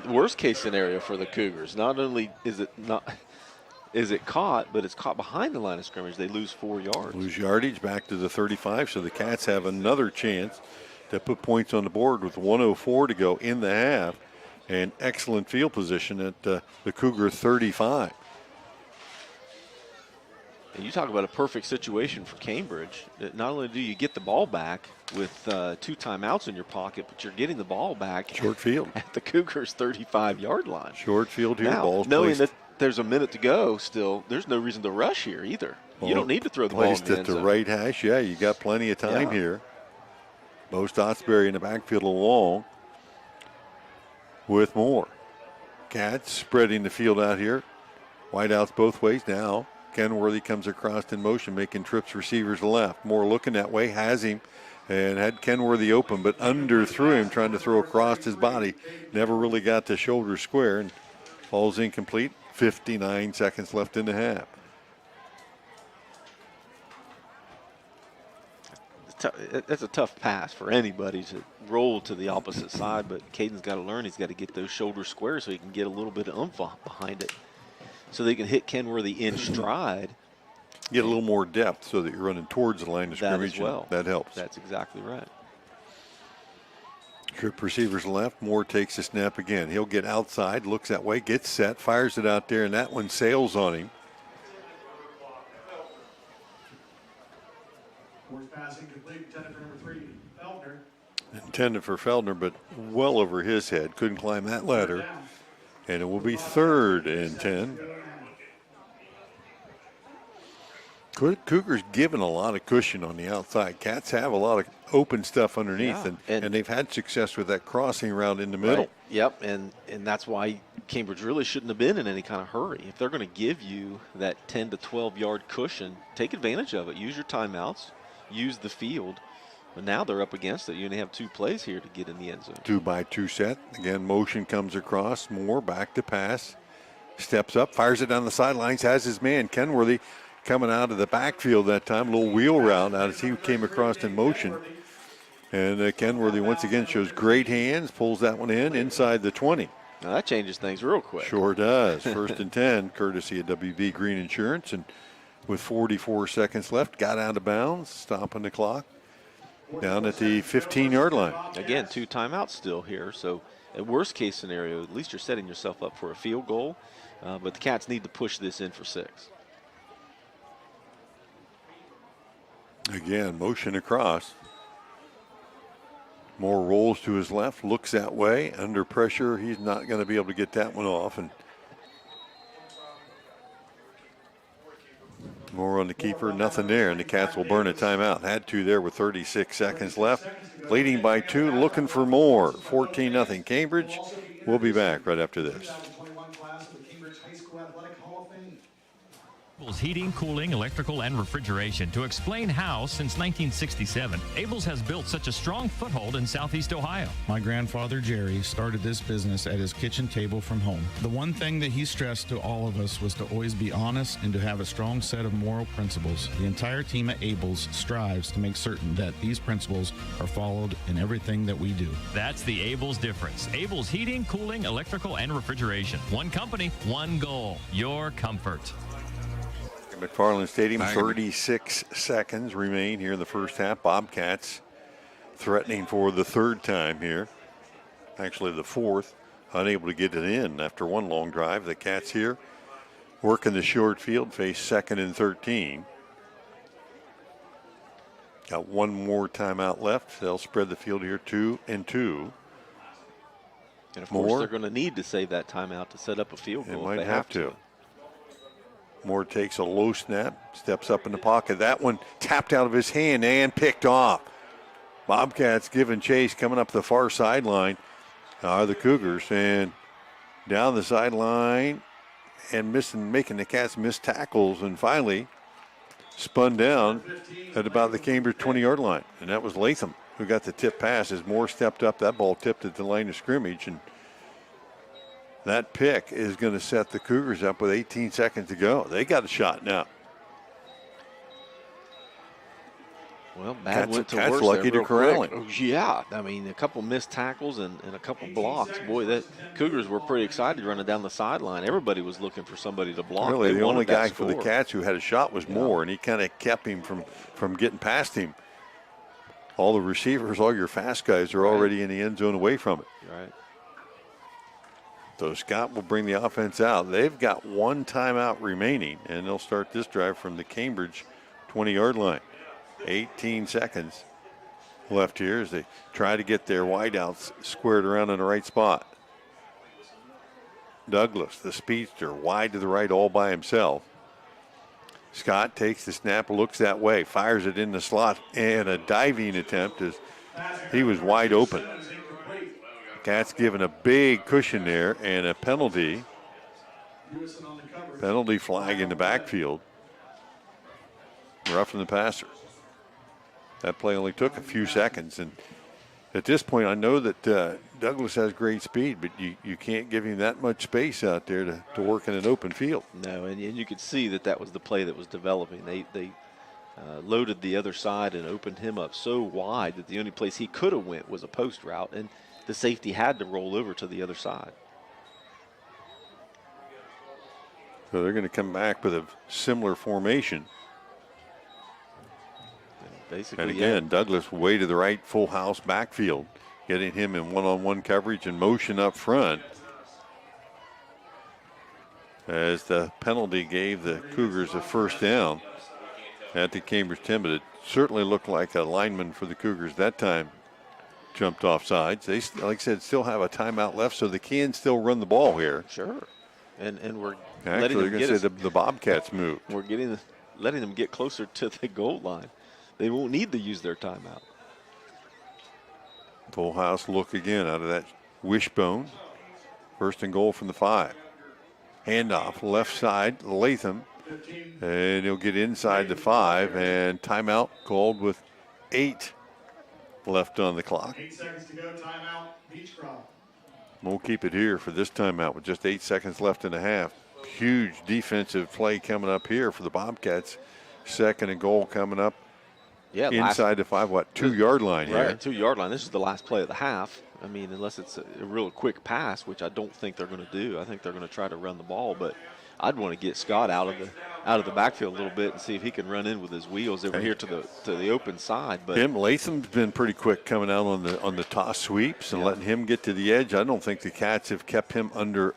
worst case scenario for the Cougars, not only is it caught, but it's caught behind the line of scrimmage. They lose 4 yards. Lose yardage back to the 35, so the Cats have another chance to put points on the board with 1:04 to go in the half, and excellent field position at the Cougar 35. And you talk about a perfect situation for Cambridge. Not only do you get the ball back with 2 timeouts in your pocket, but you're getting the ball back short field at the Cougars' 35-yard line. Short field here. Now, Ball's knowing placed. that there's a minute to go still, there's no reason to rush here either. You don't need to throw the ball in Placed the at end the zone. right hash. Yeah, you got plenty of time here. Bo Stottsbury in the backfield along with Moore. Cats spreading the field out here. Wideouts both ways now. Kenworthy comes across in motion, making trips receivers left. Moore looking that way, has him, and had Kenworthy open, but underthrew him, trying to throw across his body. Never really got the shoulder square, and falls incomplete. 59 seconds left in the half. That's a tough pass for anybody to roll to the opposite side, but Caden's got to learn he's got to get those shoulders square so he can get a little bit of oomph behind it. so they can hit Kenworthy in stride. Get a little more depth so that you're running towards the line of scrimmage. That as well. That helps. That's exactly right. Trip receivers left. Moore takes the snap again. He'll get outside, looks that way, gets set, fires it out there, and that one sails on him. Fourth pass incomplete, intended for number 3, Feldner. Intended for Feldner, but well over his head. Couldn't climb that ladder. And it will be 3rd and 10. Cougars given a lot of cushion on the outside. Cats have a lot of open stuff underneath, and they've had success with that crossing route in the middle. Right. Yep, and that's why Cambridge really shouldn't have been in any kind of hurry. If they're going to give you that 10 to 12-yard cushion, take advantage of it. Use your timeouts. Use the field. But now they're up against it. You only have 2 plays here to get in the end zone. 2-by-2 set. Again, motion comes across. Moore back to pass. Steps up, fires it down the sidelines, has his man, Kenworthy, coming out of the backfield that time. A little wheel route out as he came across in motion. And Kenworthy once again shows great hands, pulls that one in inside the 20. Now that changes things real quick. Sure does. 1st and 10, courtesy of WB Green Insurance. And with 44 seconds left, got out of bounds, stopping the clock down at the 15-yard line. Again, 2 timeouts still here. So at worst case scenario, at least you're setting yourself up for a field goal. But the Cats need to push this in for 6. Again, motion across. Moore rolls to his left, looks that way. Under pressure, he's not going to be able to get that one off. And Moore on the keeper, nothing there, and the Cats will burn a timeout. Had to there with 36 seconds left. Leading by 2, looking for more. 14-0 Cambridge. We'll be back right after this. Abel's Heating, Cooling, Electrical, and Refrigeration to explain how, since 1967, Abel's has built such a strong foothold in Southeast Ohio. My grandfather, Jerry, started this business at his kitchen table from home. The one thing that he stressed to all of us was to always be honest and to have a strong set of moral principles. The entire team at Abel's strives to make certain that these principles are followed in everything that we do. That's the Abel's difference. Abel's Heating, Cooling, Electrical, and Refrigeration. One company, one goal, your comfort. McFarland Stadium, 36 seconds remain here in the first half. Bobcats threatening for the 3rd time here. Actually the 4th, unable to get it in after one long drive. The Cats here working the short field, face 2nd and 13. Got one more timeout left. They'll spread the field here, 2 and 2. And of course, they're going to need to save that timeout to set up a field goal. They might have to. Moore takes a low snap, steps up in the pocket. That one tapped out of his hand and picked off. Bobcats giving chase, coming up the far sideline are the Cougars, and down the sideline and making the Cats miss tackles, and finally spun down at about the Cambridge 20-yard line. And that was Latham who got the tip pass as Moore stepped up. That ball tipped at the line of scrimmage, and that pick is going to set the Cougars up with 18 seconds to go. They got a shot now. Well, bad went to worse lucky there to corral him. Oh, yeah, I mean, a couple missed tackles and a couple blocks. Boy, that Cougars were pretty excited running down the sideline. Everybody was looking for somebody to block. Really, they the only guy score. for the Cats who had a shot was Moore, and he kind of kept him from getting past him. All the receivers, all your fast guys are already in the end zone away from it. Right. So Scott will bring the offense out. They've got one timeout remaining, and they'll start this drive from the Cambridge 20-yard line. 18 seconds left here as they try to get their wideouts squared around in the right spot. Douglas, the speedster, wide to the right all by himself. Scott takes the snap, looks that way, fires it in the slot, and a diving attempt as he was wide open. Cats given a big cushion there and a penalty. Penalty flag in the backfield. Roughing the passer. That play only took a few seconds. And at this point, I know that Douglas has great speed, but you can't give him that much space out there to work in an open field. No, and you could see that was the play that was developing. They loaded the other side and opened him up so wide that the only place he could have went was a post route, and the safety had to roll over to the other side. So they're going to come back with a similar formation. Basically, and again, Douglas way to the right, full house backfield, getting him in one-on-one coverage and motion up front. As the penalty gave the Cougars a first down at the Cambridge 10, but it certainly looked like a lineman for the Cougars that time jumped off sides. They, like I said, still have a timeout left, so they can still run the ball here. Sure. And we're actually letting them get the Bobcats move. We're letting them get closer to the goal line. They won't need to use their timeout. Full house look again out of that wishbone. First and goal from the 5. Handoff left side, Latham. And he'll get inside the 5, and timeout called with 8 left on the clock. 8 seconds to go, timeout, Beechcroft. We'll keep it here for this timeout with just 8 seconds left in the half. Huge defensive play coming up here for the Bobcats. Second and goal coming up. Yeah, inside the 5, 2-yard line here. Right, 2-yard line. This is the last play of the half. I mean, unless it's a real quick pass, which I don't think they're going to do. I think they're going to try to run the ball, but I'd want to get Scott out of the backfield a little bit and see if he can run in with his wheels over here to the open side. But Latham's been pretty quick coming out on the toss sweeps and letting him get to the edge. I don't think the Cats have kept him under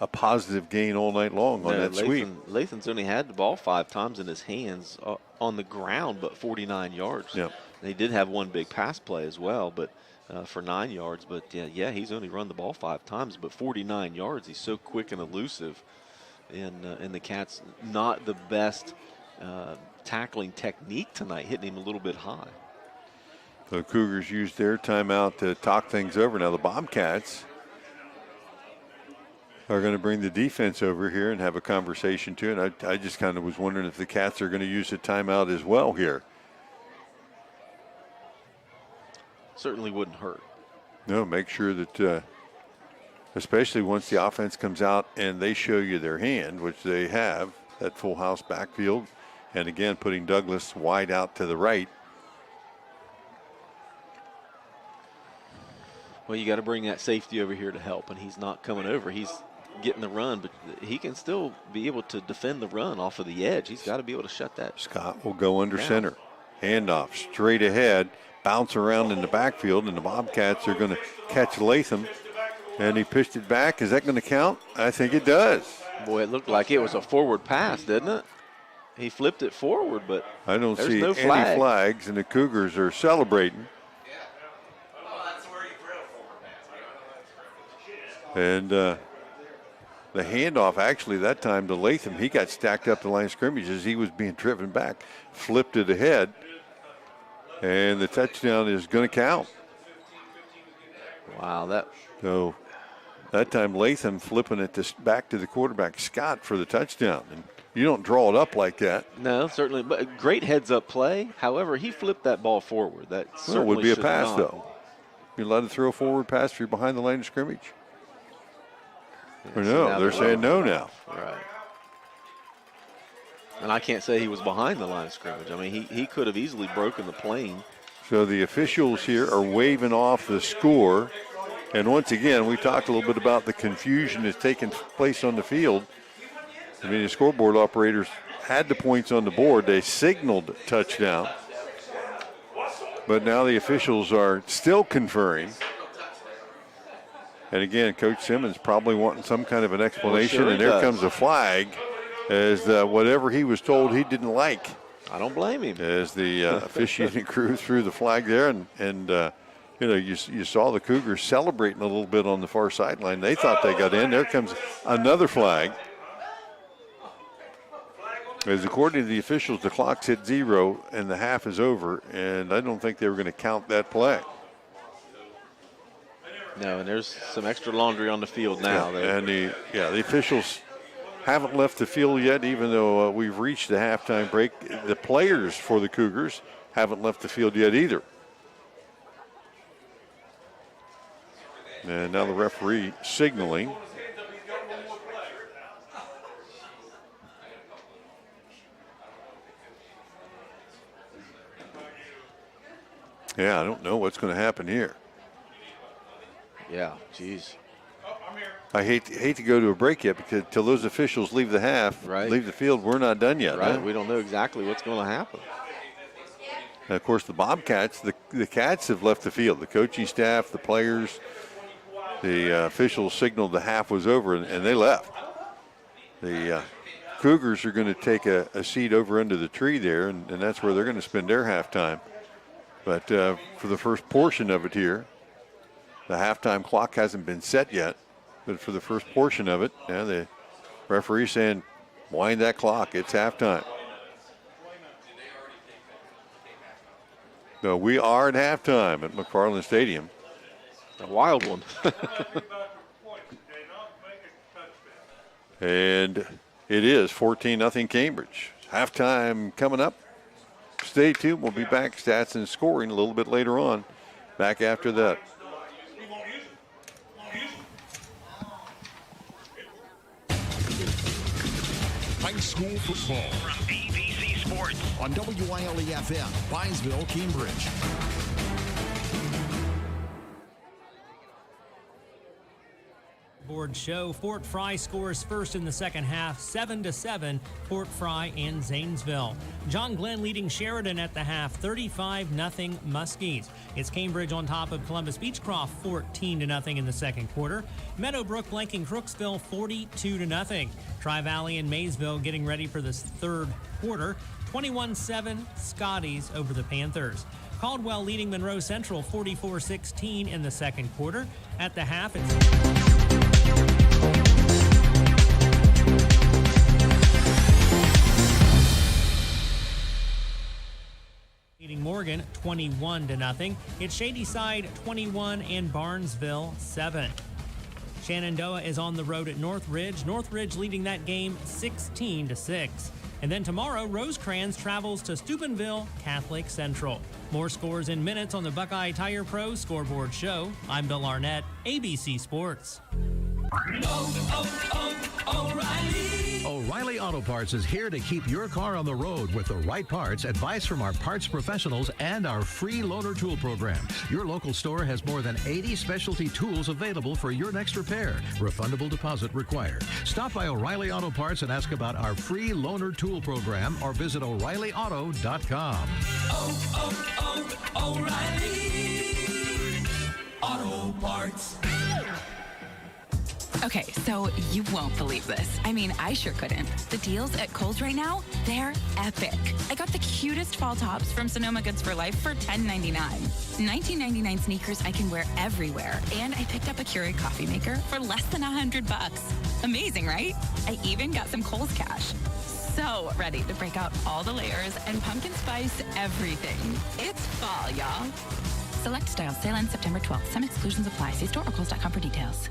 a positive gain all night long on that sweep. Latham's only had the ball 5 times in his hands on the ground, but 49 yards. Yeah. They did have one big pass play as well, but for 9 yards. But yeah, he's only run the ball 5 times, but 49 yards. He's so quick and elusive. And the Cats not the best tackling technique tonight, hitting him a little bit high. The Cougars used their timeout to talk things over. Now the Bobcats are going to bring the defense over here and have a conversation too. And I just kind of was wondering if the Cats are going to use a timeout as well here. Certainly wouldn't hurt. No, make sure that, especially once the offense comes out and they show you their hand, which they have, that full house backfield. And again, putting Douglas wide out to the right. Well, you got to bring that safety over here to help, and he's not coming over. He's getting the run, but he can still be able to defend the run off of the edge. He's got to be able to shut that. Scott will go under center. Handoff straight ahead, bounce around in the backfield, and the Bobcats are going to catch Latham. And he pitched it back. Is that going to count? I think it does. Boy, it looked like it was a forward pass, didn't it? He flipped it forward, but I don't see no any flag. flags, and the Cougars are celebrating. And the handoff, actually, that time to Latham, he got stacked up the line of scrimmage as he was being driven back, flipped it ahead, and the touchdown is going to count. Wow, so that time Latham flipping it back to the quarterback, Scott, for the touchdown. And you don't draw it up like that. No, certainly, but a great heads-up play. However, he flipped that ball forward. That certainly would be a should pass, not. though. You're allowed to throw a forward pass if you're behind the line of scrimmage. Or no, they're saying no now. Right. And I can't say he was behind the line of scrimmage. I mean, he could have easily broken the plane. So the officials here are waving off the score. And once again, we talked a little bit about the confusion that's taking place on the field. I mean, the scoreboard operators had the points on the board. They signaled touchdown. But now the officials are still conferring. And again, Coach Simmons probably wanting some kind of an explanation. Well, sure and there does. comes a flag as whatever he was told he didn't like. I don't blame him. As the officiating crew threw the flag there. And you saw the Cougars celebrating a little bit on the far sideline. They thought they got in. There comes another flag. As according to the officials, the clock's hit 0 and the half is over. And I don't think they were going to count that play. No, and there's some extra laundry on the field now. Yeah, and the officials haven't left the field yet, even though we've reached the halftime break. The players for the Cougars haven't left the field yet either. And now the referee signaling. Yeah, I don't know what's going to happen here. Yeah, geez. I hate to go to a break yet because till those officials leave the half, leave the field, we're not done yet. Right. Huh? We don't know exactly what's going to happen. And of course, the Bobcats, the Cats have left the field. The coaching staff, the players, the officials signaled the half was over, and they left. The Cougars are going to take a seat over under the tree there, and that's where they're going to spend their halftime. But for the first portion of it here, the halftime clock hasn't been set yet. But for the first portion of it, the referee saying, wind that clock. It's halftime. So we are at halftime at McFarland Stadium. A wild one. And it is 14-0 Cambridge. Halftime coming up. Stay tuned. We'll be back. Stats and scoring a little bit later on. Back after that. High school football from ABC Sports on WYLE-FM, Bynesville, Cambridge. Board show. Fort Fry scores first in the second half, 7-7. Fort Fry and Zanesville. John Glenn leading Sheridan at the half, 35-0 Muskies. It's Cambridge on top of Columbus Beechcroft, 14-0 in the second quarter. Meadowbrook blanking Crooksville, 42-0. Tri-Valley and Maysville getting ready for this third quarter, 21-7 Scotties over the Panthers. Caldwell leading Monroe Central, 44-16 in the second quarter. At the half, it's leading Morgan 21-0. It's Shadyside 21 and Barnesville 7. Shenandoah is on the road at Northridge. Northridge leading that game 16-6. And then tomorrow, Rosecrans travels to Steubenville Catholic Central. More scores in minutes on the Buckeye Tire Pro Scoreboard Show. I'm Bill Arnett, ABC Sports. O'Reilly Auto Parts is here to keep your car on the road with the right parts, advice from our parts professionals, and our free loaner tool program. Your local store has more than 80 specialty tools available for your next repair. Refundable deposit required. Stop by O'Reilly Auto Parts and ask about our free loaner tool program or visit O'ReillyAuto.com. O'Reilly Auto Parts. Okay, so you won't believe this. I mean, I sure couldn't. The deals at Kohl's right now, they're epic. I got the cutest fall tops from Sonoma Goods for Life for $10.99. $19.99 sneakers I can wear everywhere. And I picked up a Keurig coffee maker for less than $100. Amazing, right? I even got some Kohl's cash. So ready to break out all the layers and pumpkin spice everything. It's fall, y'all. Select styles. Sale ends September 12th. Some exclusions apply. See store or Kohl's.com for details.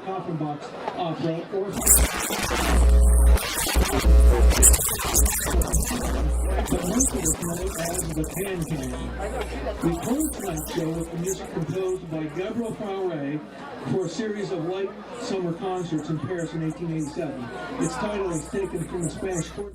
coffin box opera or but most of us know it as the Can-Can. We close tonight's show with the music composed by Gabriel Fauré for a series of light summer concerts in Paris in 1887. Its title is taken from the Spanish court.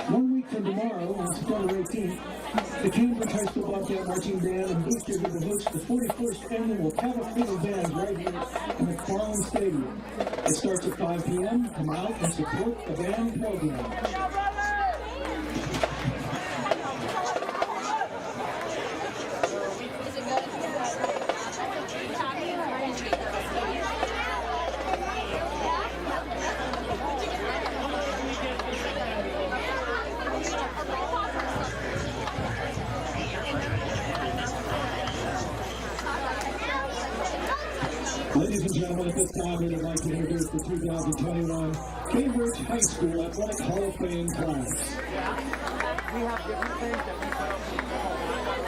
1 week from tomorrow, on September 18th, the Cambridge High School Bobcat Marching Band and Boosters will host the 41st annual Cabot Field Band right here in the McFarland Stadium. It starts at 5 p.m. Come out and support the band program. Ladies and gentlemen, at this time, we would like to introduce the 2021 Cambridge High School Athletic Hall of Fame class. We have different things that we put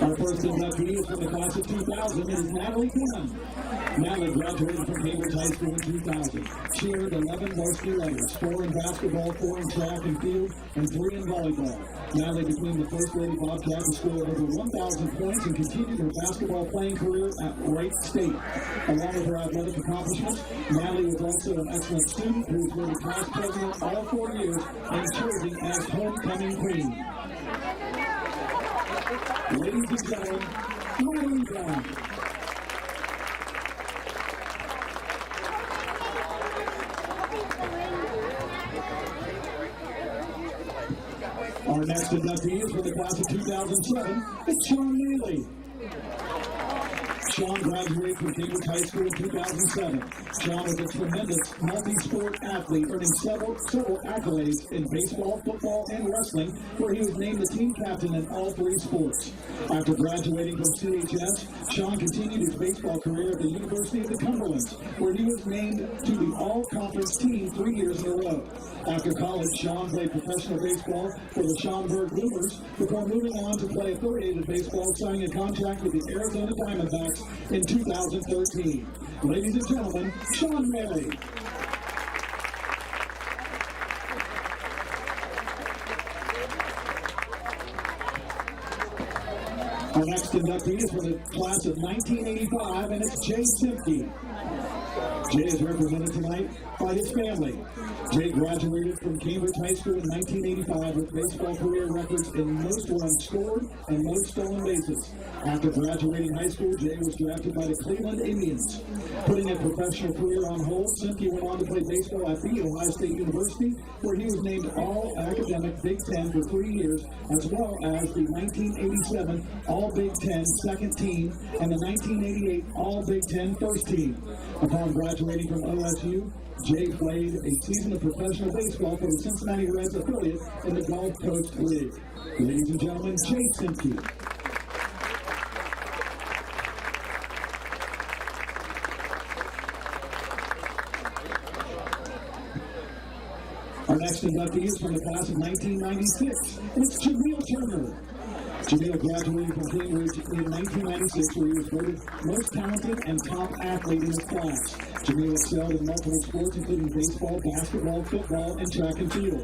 Our first inductee is from the class of 2000. It is Natalie Kim. Natalie graduated from Cambridge High School in 2000. She earned 11 varsity letters, 4 in basketball, 4 in track and field, and 3 in volleyball. Natalie became the first lady Bobcat to score over 1,000 points and continued her basketball playing career at Wright State. Along with her athletic accomplishments, Natalie was also an excellent student who was named class president all 4 years and serving as homecoming queen. Ladies and gentlemen, Natalie Brown. Our next inductee is from the class of 2007. It's Sean Neely. Sean graduated from Cambridge High School in 2007. Sean was a tremendous multi-sport athlete, earning several accolades in baseball, football, and wrestling, where he was named the team captain in all 3 sports. After graduating from CHS, Sean continued his baseball career at the University of the Cumberlands, where he was named to the all-conference team 3 years in a row. After college, Sean played professional baseball for the Schaumburg Boomers before moving on to play affiliated baseball, signing a contract with the Arizona Diamondbacks in 2013. Ladies and gentlemen, Sean Neely. Our next inductee is from the class of 1985, and it's Jay Simpke. Jay is represented tonight by his family. Jay graduated from Cambridge High School in 1985 with baseball career records in most runs scored and most stolen bases. After graduating high school, Jay was drafted by the Cleveland Indians. Putting a professional career on hold, Simpke went on to play baseball at The Ohio State University, where he was named All-Academic Big Ten for 3 years, as well as the 1987 All-Big Ten second team and the 1988 All-Big Ten first team. Upon graduating from OSU, Jay played a season of professional baseball for the Cincinnati Reds affiliate in the Gulf Coast League. Ladies and gentlemen, Jay Simpke. Our next inductee is from the class of 1996, and it's Jameel Turner. Jameel graduated from Cambridge in 1996, where he was voted most talented and top athlete in his class. Jameel excelled in multiple sports, including baseball, basketball, football, and track and field.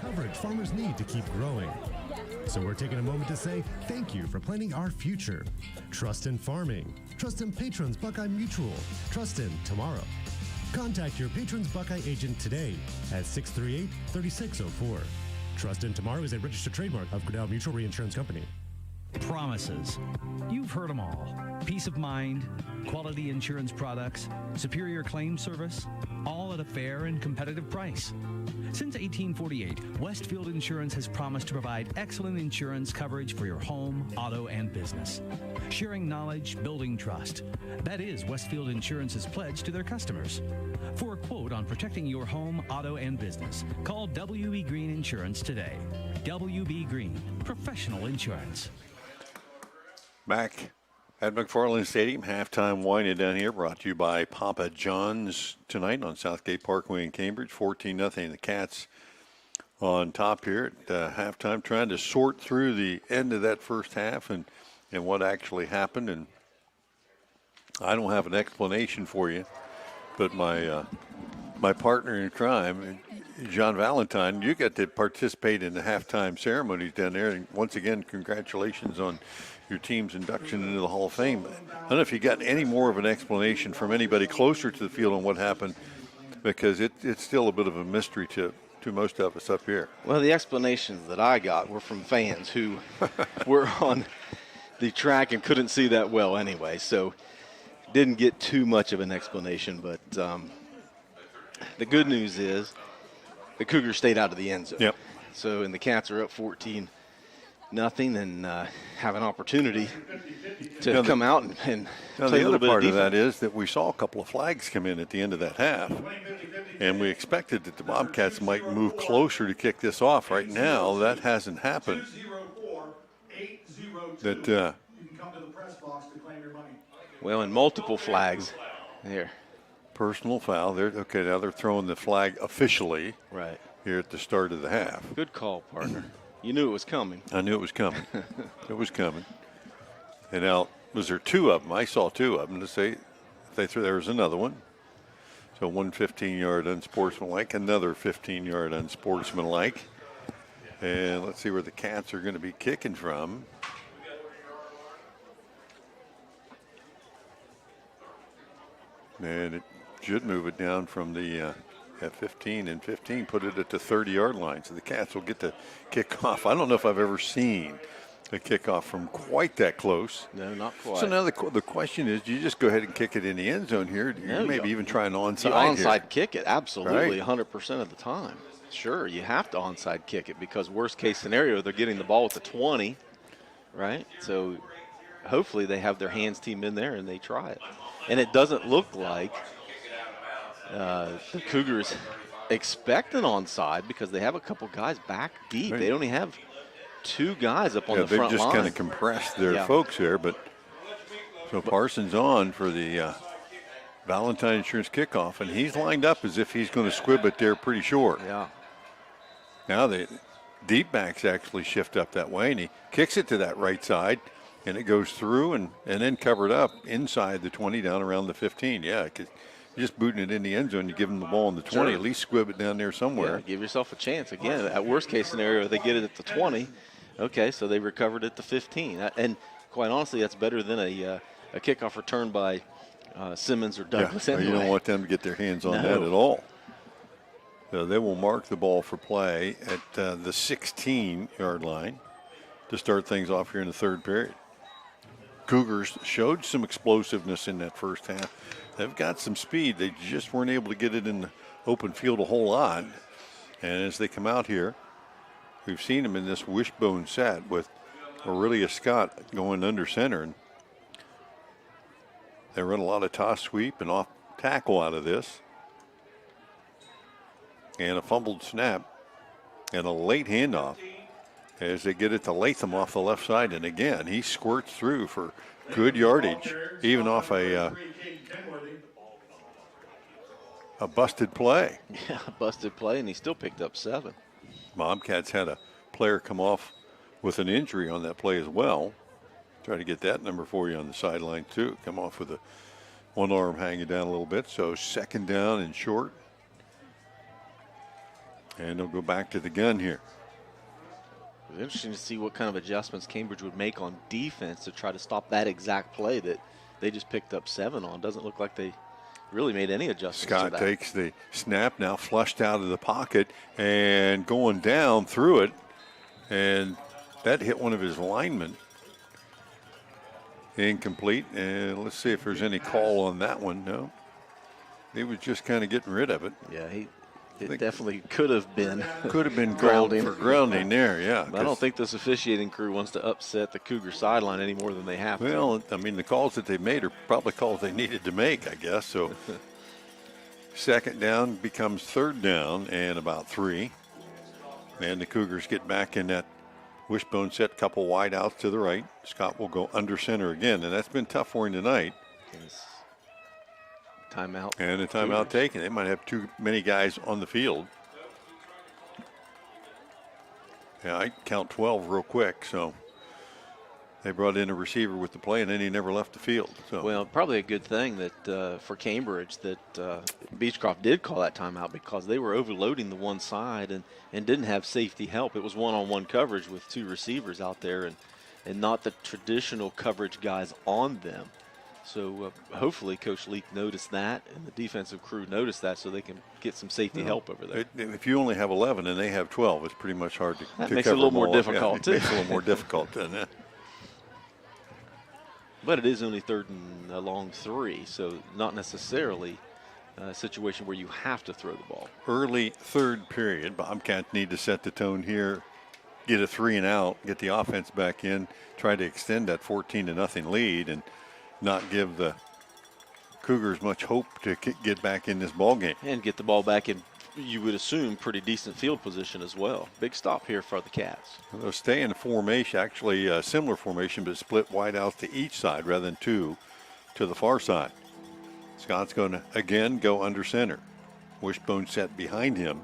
Coverage farmers need to keep growing. So we're taking a moment to say thank you for planning our future. Trust in farming. Trust in Patrons Buckeye Mutual. Trust in tomorrow. Contact your Patrons Buckeye agent today at 638-3604. Trust in Tomorrow is a registered trademark of Grinnell Mutual Reinsurance Company. Promises. You've heard them all. Peace of mind, quality insurance products, superior claim service, all at a fair and competitive price. Since 1848, Westfield Insurance has promised to provide excellent insurance coverage for your home, auto, and business. Sharing knowledge, building trust. That is Westfield Insurance's pledge to their customers. For a quote on protecting your home, auto, and business, call W.B. Green Insurance today. W.B. Green, professional insurance. Back at McFarland Stadium, halftime winding down here, brought to you by Papa John's tonight on Southgate Parkway in Cambridge. 14-0. The Cats on top here at halftime, trying to sort through the end of that first half and what actually happened. And I don't have an explanation for you, but my partner in crime, John Valentine, you got to participate in the halftime ceremonies down there. And once again, congratulations on your team's induction into the Hall of Fame. I don't know if you got any more of an explanation from anybody closer to the field on what happened, because it's still a bit of a mystery to most of us up here. Well, the explanations that I got were from fans who were on the track and couldn't see that well anyway, so didn't get too much of an explanation. But the good news is the Cougars stayed out of the end zone. Yep. So, and the Cats are up 14-0 and have an opportunity to come out and play the a little other bit part of of that defense. is that we saw a couple of flags come in at the end of that half, and we expected that the Bobcats might move closer to kick this off. Right now, that hasn't happened. Well, and multiple flags here. Personal foul. Now they're throwing the flag officially right here at the start of the half. Good call, partner. You knew it was coming. I knew it was coming. It was coming. And now, was there two of them? I saw two of them. To say there was another one. So one 15-yard unsportsmanlike, another 15-yard unsportsmanlike. And let's see where the Cats are going to be kicking from. And it should move it down from the at 15 and 15, put it at the 30-yard line. So the Cats will get to kick off. I don't know if I've ever seen a kickoff from quite that close. No, not quite. So now the question is, do you just go ahead and kick it in the end zone here? Do you maybe even try an onside you onside here? kick it, absolutely, Right. 100% of the time. Sure, you have to onside kick it because worst case scenario, they're getting the ball at the 20, right? So hopefully they have their hands team in there and they try it. And it doesn't look like the Cougars expect an onside because they have a couple guys back deep. Right. They only have two guys up on the front line. They just kind of compressed their folks there. But so Parsons on for the Valentine Insurance kickoff, and he's lined up as if he's going to squib it there pretty short. Yeah. Now the deep backs actually shift up that way, and he kicks it to that right side, and it goes through and then covered up inside the 20 down around the 15. Yeah, because you're just booting it in the end zone, you give them the ball in the 20, at least squib it down there somewhere. Yeah, give yourself a chance. Again, at worst case scenario, they get it at the 20. Okay, so they recovered at the 15. And quite honestly, that's better than a kickoff return by Simmons or Douglas anyway. You don't want them to get their hands on that at all. So they will mark the ball for play at the 16-yard line to start things off here in the third period. Cougars showed some explosiveness in that first half. They've got some speed. They just weren't able to get it in the open field a whole lot. And as they come out here, we've seen them in this wishbone set with Aurelia Scott going under center. And they run a lot of toss sweep and off tackle out of this. And a fumbled snap and a late handoff as they get it to Latham off the left side. And again, he squirts through for good yardage, even off a busted play. Yeah, busted play, and he still picked up 7. Bobcats had a player come off with an injury on that play as well. Try to get that number for you on the sideline too. Come off with one arm hanging down a little bit. So 2nd down and short. And they'll go back to the gun here. It was interesting to see what kind of adjustments Cambridge would make on defense to try to stop that exact play that they just picked up 7 on. Doesn't look like they really made any adjustments to Scott that. takes the snap, now flushed out of the pocket and going down through it. And that hit one of his linemen. Incomplete. And let's see if there's any call on that one. No. He was just kind of getting rid of it. Yeah, it definitely could have been. Could have been grounding. for grounding there, yeah. But I don't think this officiating crew wants to upset the Cougar sideline any more than they have to. Well, I mean, the calls that they made are probably calls they needed to make, I guess. So 2nd down becomes 3rd down and about 3. And the Cougars get back in that wishbone set, couple wide outs to the right. Scott will go under center again, and that's been tough for him tonight. Timeout. And a timeout taken. They might have too many guys on the field. Yeah, I count 12 real quick. So they brought in a receiver with the play, and then he never left the field. So. Well, probably a good thing that for Cambridge that Beechcroft did call that timeout because they were overloading the one side and didn't have safety help. It was one-on-one coverage with 2 receivers out there and not the traditional coverage guys on them. So hopefully Coach Leak noticed that and the defensive crew noticed that so they can get some safety help over there. If you only have 11 and they have 12, it's pretty much hard to That to makes it a cover little them more all. difficult, too. It makes it a little more difficult, doesn't it? But it is only 3rd and a long 3, so not necessarily a situation where you have to throw the ball. Early 3rd period. Bobcats need to set the tone here, get a 3 and out, get the offense back in, try to extend that 14-0 lead, and not give the Cougars much hope to get back in this ball game. And get the ball back in, you would assume, pretty decent field position as well. Big stop here for the Cats. They'll stay in formation, actually a similar formation, but split wide out to each side rather than 2 to the far side. Scott's going to, again, go under center. Wishbone set behind him.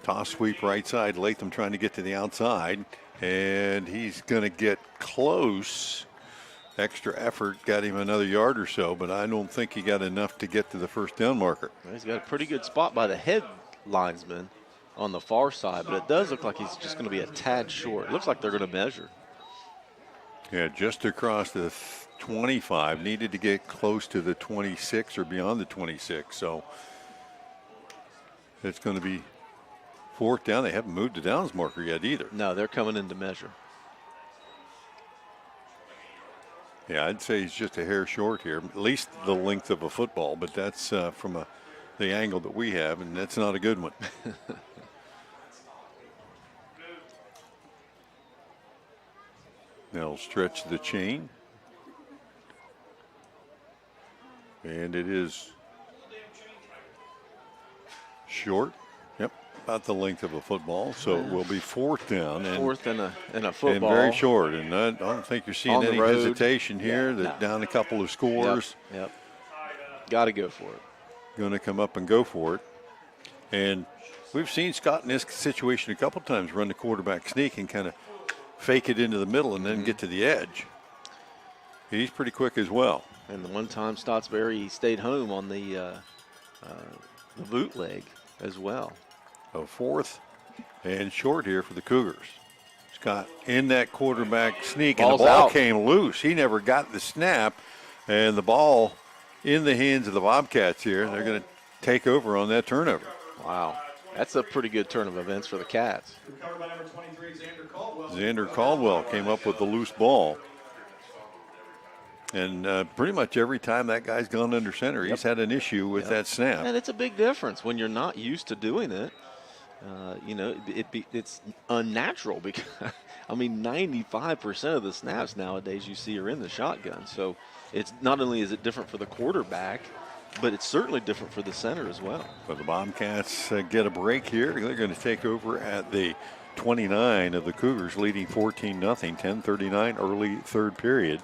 Toss sweep right side. Latham trying to get to the outside, and he's going to get close. Extra effort got him another yard or so, but I don't think he got enough to get to the 1st down marker. He's got a pretty good spot by the head linesman on the far side, but it does look like he's just going to be a tad short. It looks like they're going to measure. Yeah, just across the 25. Needed to get close to the 26 or beyond the 26. So it's going to be 4th down. They haven't moved the downs marker yet either. No, they're coming in to measure. Yeah, I'd say he's just a hair short here, at least the length of a football, but that's from the angle that we have, and that's not a good one. They'll stretch the chain. And it is short. Yep, about the length of a football. So it will be 4th down. And 4th and a football. And very short. And I don't think you're seeing any hesitation here. Yeah, That down a couple of scores. Yep. Got to go for it. Going to come up and go for it. And we've seen Scott in this situation a couple times run the quarterback sneak and kind of fake it into the middle and then get to the edge. He's pretty quick as well. And the one time Stottsbury stayed home on the bootleg as well. A 4th and short here for the Cougars. Scott in that quarterback sneak, and the ball came loose. He never got the snap, and the ball in the hands of the Bobcats here. They're going to take over on that turnover. Wow. That's a pretty good turn of events for the Cats. Recovered by number 23, Xander Caldwell. Xander Caldwell came up with the loose ball. And pretty much every time that guy's gone under center, he's had an issue with that snap. And it's a big difference when you're not used to doing it. You know, it's unnatural because, I mean, 95% of the snaps nowadays you see are in the shotgun. So it's not only is it different for the quarterback, but it's certainly different for the center as well. But the Bobcats get a break here. They're going to take over at the 29 of the Cougars, leading 14-0, 10:39 early third period.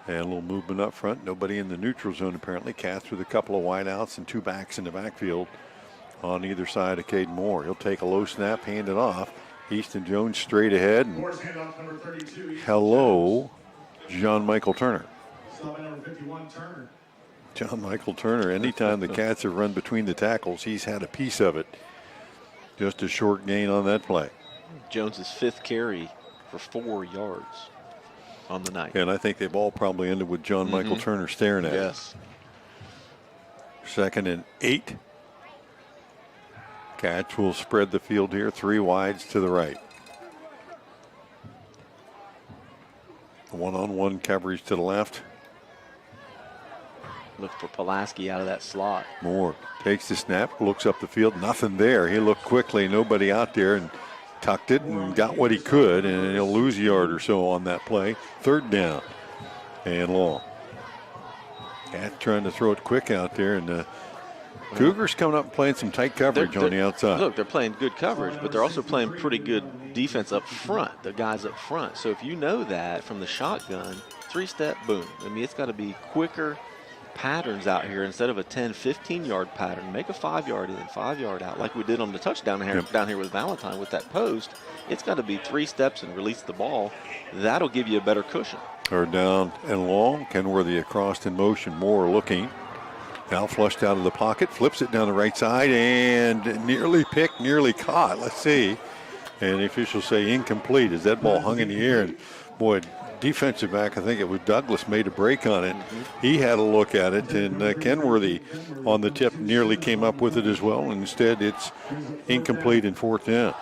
And a little movement up front. Nobody in the neutral zone apparently. Cats with a couple of wideouts and two backs in the backfield on either side of Caden Moore. He'll take a low snap, hand it off. Easton Jones straight ahead. And hello, John Michael Turner. John Michael Turner, anytime the Cats have run between the tackles, he's had a piece of it. Just a short gain on that play. Jones's 5th carry for 4 yards on the night. And I think they've all probably ended with John Michael Turner staring at it. Yes. 2nd and 8. Cats will spread the field here, 3 wides to the right. One-on-one coverage to the left. Look for Pulaski out of that slot. Moore takes the snap, looks up the field, nothing there. He looked quickly, nobody out there, and tucked it and got what he could, and he'll lose a yard or so on that play. 3rd down and long. Cat trying to throw it quick out there, and Cougars coming up and playing some tight coverage on the outside. Look, they're playing good coverage, but they're also playing pretty good defense up front, the guys up front. So if you know that from the shotgun, 3-step, boom. I mean, it's got to be quicker patterns out here instead of a 10, 15-yard pattern. Make a 5-yard in, 5-yard out, like we did on the touchdown down here with Valentine with that post. It's got to be 3 steps and release the ball. That'll give you a better cushion. 3rd down and long. Kenworthy across in motion. Moore looking. Now flushed out of the pocket, flips it down the right side, and nearly picked, nearly caught. Let's see. And the officials say incomplete as that ball hung in the air. And boy, defensive back, I think it was Douglas, made a break on it. He had a look at it, and Kenworthy on the tip nearly came up with it as well. And instead, it's incomplete in 4th down.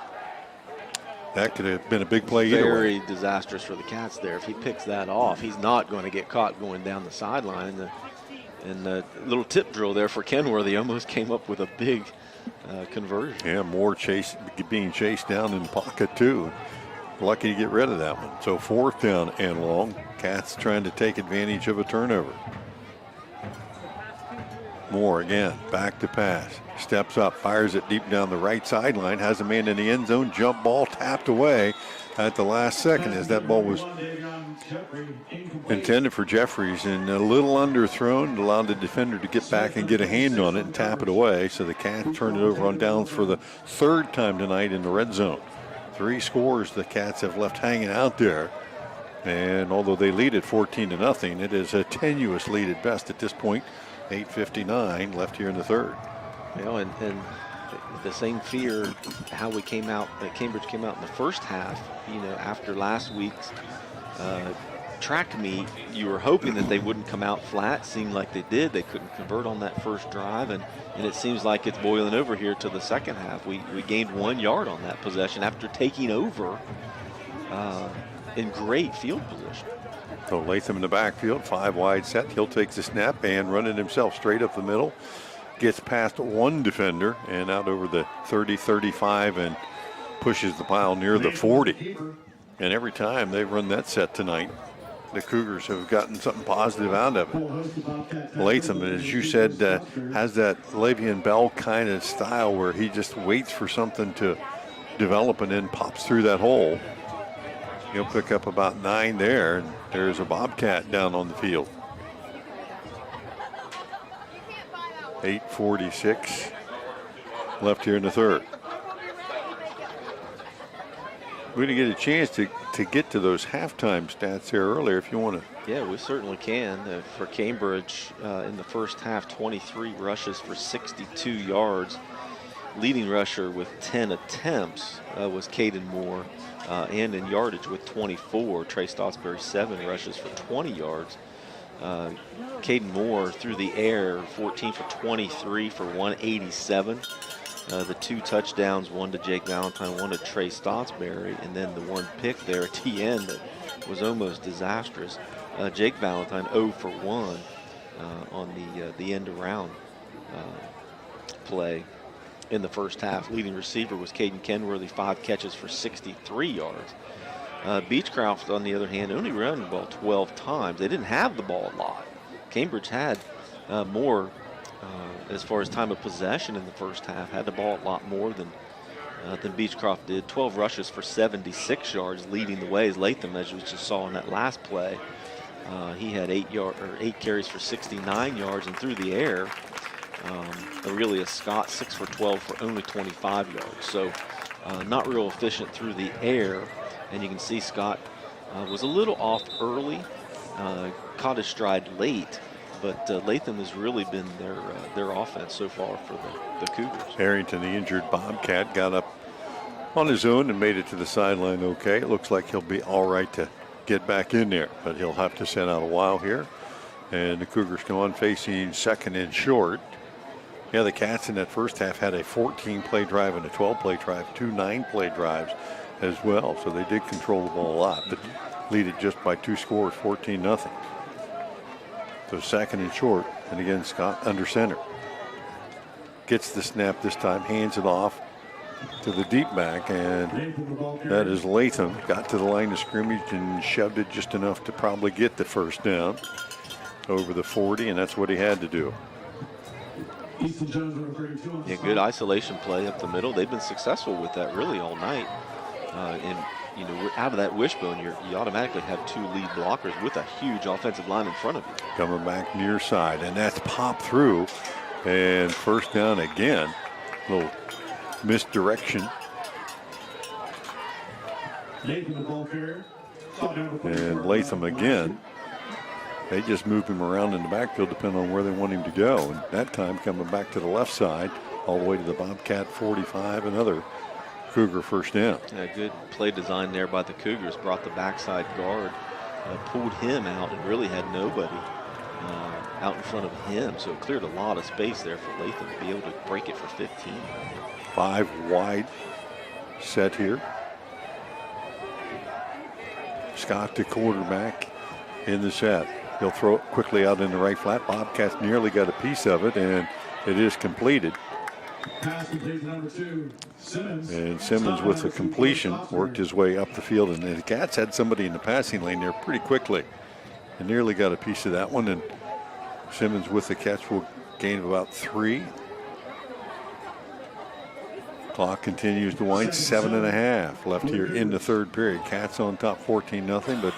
That could have been a big play either way. Very disastrous for the Cats there. If he picks that off, he's not going to get caught going down the sideline. And the little tip drill there for Kenworthy almost came up with a big conversion. Yeah, Moore being chased down in the pocket too. Lucky to get rid of that one. So 4th down and long. Cats trying to take advantage of a turnover. Moore again, back to pass. Steps up, fires it deep down the right sideline. Has a man in the end zone. Jump ball tapped away at the last second as that ball was intended for Jeffries and a little underthrown. Allowed the defender to get back and get a hand on it and tap it away. So the Cats turn it over on downs for the 3rd time tonight in the red zone. 3 scores the Cats have left hanging out there. And although they lead at 14-0, it is a tenuous lead at best at this point. 8:59 left here in the 3rd. You know, and the same fear how we came out, that Cambridge came out in the first half, you know, after last week's track meet, you were hoping that they wouldn't come out flat. Seemed like they did. They couldn't convert on that first drive, and it seems like it's boiling over here to the second half. We gained 1 yard on that possession after taking over in great field position. So Latham in the backfield, 5 wide set. He'll take the snap and run it himself straight up the middle. Gets past 1 defender and out over the 30, 35 and pushes the pile near the 40. And every time they've run that set tonight, the Cougars have gotten something positive out of it. Latham, as you said, has that Le'Veon Bell kind of style where he just waits for something to develop and then pops through that hole. He'll pick up about 9 there, and there's a Bobcat down on the field. 8:46 left here in the 3rd. We're going to get a chance to get to those halftime stats here earlier if you want to. Yeah, we certainly can. For Cambridge, in the first half, 23 rushes for 62 yards. Leading rusher with 10 attempts was Caden Moore, and in yardage with 24. Trey Stottsbury, 7 rushes for 20 yards. Caden Moore through the air, 14 for 23 for 187. The 2 touchdowns, 1 to Jake Valentine, 1 to Trey Stottsbury, and then the 1 pick there at the end that was almost disastrous. Jake Valentine 0 for 1 on the end around play in the first half. Leading receiver was Caden Kenworthy, 5 catches for 63 yards. Beechcroft, on the other hand, only ran the ball 12 times. They didn't have the ball a lot. Cambridge had more as far as time of possession in the first half. Had the ball a lot more than Beechcroft did. 12 rushes for 76 yards, leading the way. As Latham, as you just saw in that last play, he had 8 carries for 69 yards, and through the air, Aurelia Scott 6 for 12 for only 25 yards. So not real efficient through the air, and you can see Scott was a little off early, caught his stride late, but Latham has really been their offense so far for the Cougars. Harrington, the injured Bobcat, got up on his own and made it to the sideline okay. It looks like he'll be all right to get back in there, but he'll have to sit out a while here. And the Cougars come on facing second and short. Yeah, the Cats in that first half had a 14-play drive and a 12-play drive, 2 9-play drives as well. So they did control the ball a lot, but lead it just by 2 scores, 14-0. So second and short, and again, Scott under center. Gets the snap this time, hands it off to the deep back, and that is Latham. Got to the line of scrimmage and shoved it just enough to probably get the first down over the 40, and that's what he had to do. Yeah, good isolation play up the middle. They've been successful with that really all night. And you know, out of that wishbone, you automatically have 2 lead blockers with a huge offensive line in front of you. Coming back near side, and that's popped through, and first down again. Little misdirection. And Latham again. They just move him around in the backfield depending on where they want him to go. And that time coming back to the left side, all the way to the Bobcat 45, another Cougar first down. Yeah, good play design there by the Cougars. Brought the backside guard, pulled him out, and really had nobody out in front of him. So it cleared a lot of space there for Latham to be able to break it for 15. 5 wide set here. Scott, the quarterback, in the set. He'll throw it quickly out in the right flat. Bobcats nearly got a piece of it, and it is completed. And Simmons with the completion worked his way up the field, and the Cats had somebody in the passing lane there pretty quickly and nearly got a piece of that one. And Simmons with the catch will gain about 3. Clock continues to wind. 7.5 left here in the third period. Cats on top 14-0, but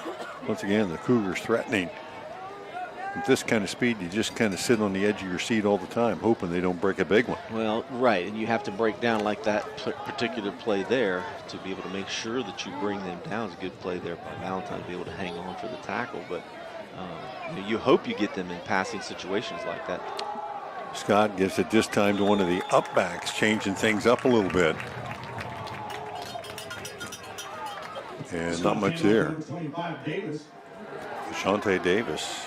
once again the Cougars threatening. With this kind of speed, you just kind of sit on the edge of your seat all the time, hoping they don't break a big one. Well, right, and you have to break down like that particular play there to be able to make sure that you bring them down. It's a good play there by Valentine to be able to hang on for the tackle, but you hope you get them in passing situations like that. Scott gives it this time to one of the up backs, changing things up a little bit. And not much there. Shante Davis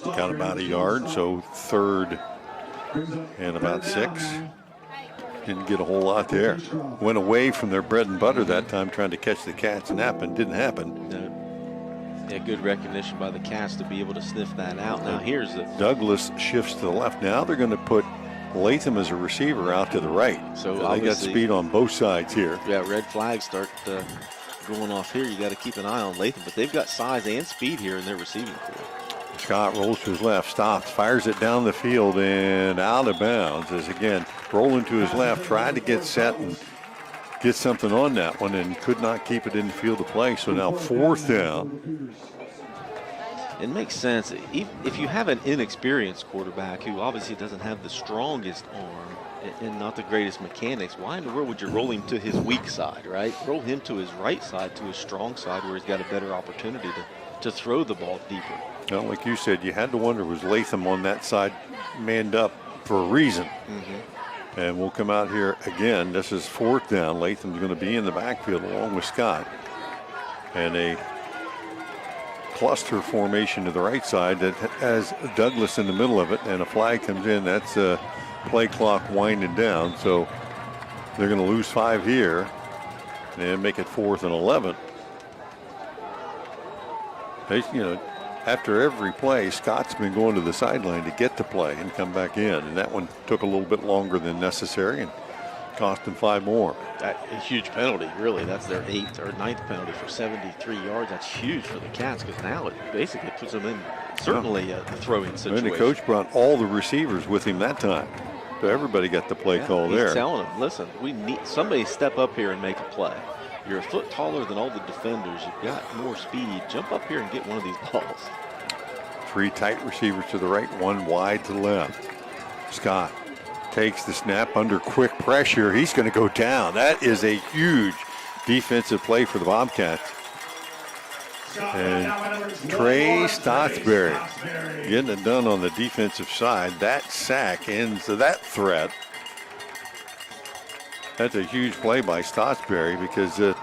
got about a yard, so third and about 6. Didn't get a whole lot there. Went away from their bread and butter that time, trying to catch the Cats nap, and didn't happen. Yeah, good recognition by the Cats to be able to sniff that out. Now here's the Douglas shifts to the left. Now they're going to put Latham as a receiver out to the right. So they got speed on both sides here. Yeah, red flags start going off here. You got to keep an eye on Latham, but they've got size and speed here in their receiving corps. Scott rolls to his left, stops, fires it down the field and out of bounds. As again, rolling to his left, tried to get set and get something on that one and could not keep it in the field of play. So now 4th down. It makes sense. If you have an inexperienced quarterback who obviously doesn't have the strongest arm and not the greatest mechanics, why in the world would you roll him to his weak side, right? Roll him to his right side, to his strong side, where he's got a better opportunity to throw the ball deeper. Well, like you said, you had to wonder, was Latham on that side manned up for a reason? Mm-hmm. And we'll come out here again. This is 4th down. Latham's going to be in the backfield along with Scott. And a cluster formation to the right side that has Douglas in the middle of it, and a flag comes in. That's a play clock winding down. So they're going to lose 5 here and make it 4th and 11. They, after every play, Scott's been going to the sideline to get the play and come back in. And that one took a little bit longer than necessary. And cost them 5 more. A huge penalty, really. That's their 8th or 9th penalty for 73 yards. That's huge for the Cats because now it basically puts them in certainly a throwing situation. And the coach brought all the receivers with him that time. So everybody got the play call there. He's telling them, listen, we need somebody step up here and make a play. You're a foot taller than all the defenders. You've got more speed. Jump up here and get one of these balls. 3 tight receivers to the right, 1 wide to the left. Scott takes the snap under quick pressure. He's going to go down. That is a huge defensive play for the Bobcats. And Trey Stotsberry getting it done on the defensive side. That sack ends that threat. That's a huge play by Stotsberry because it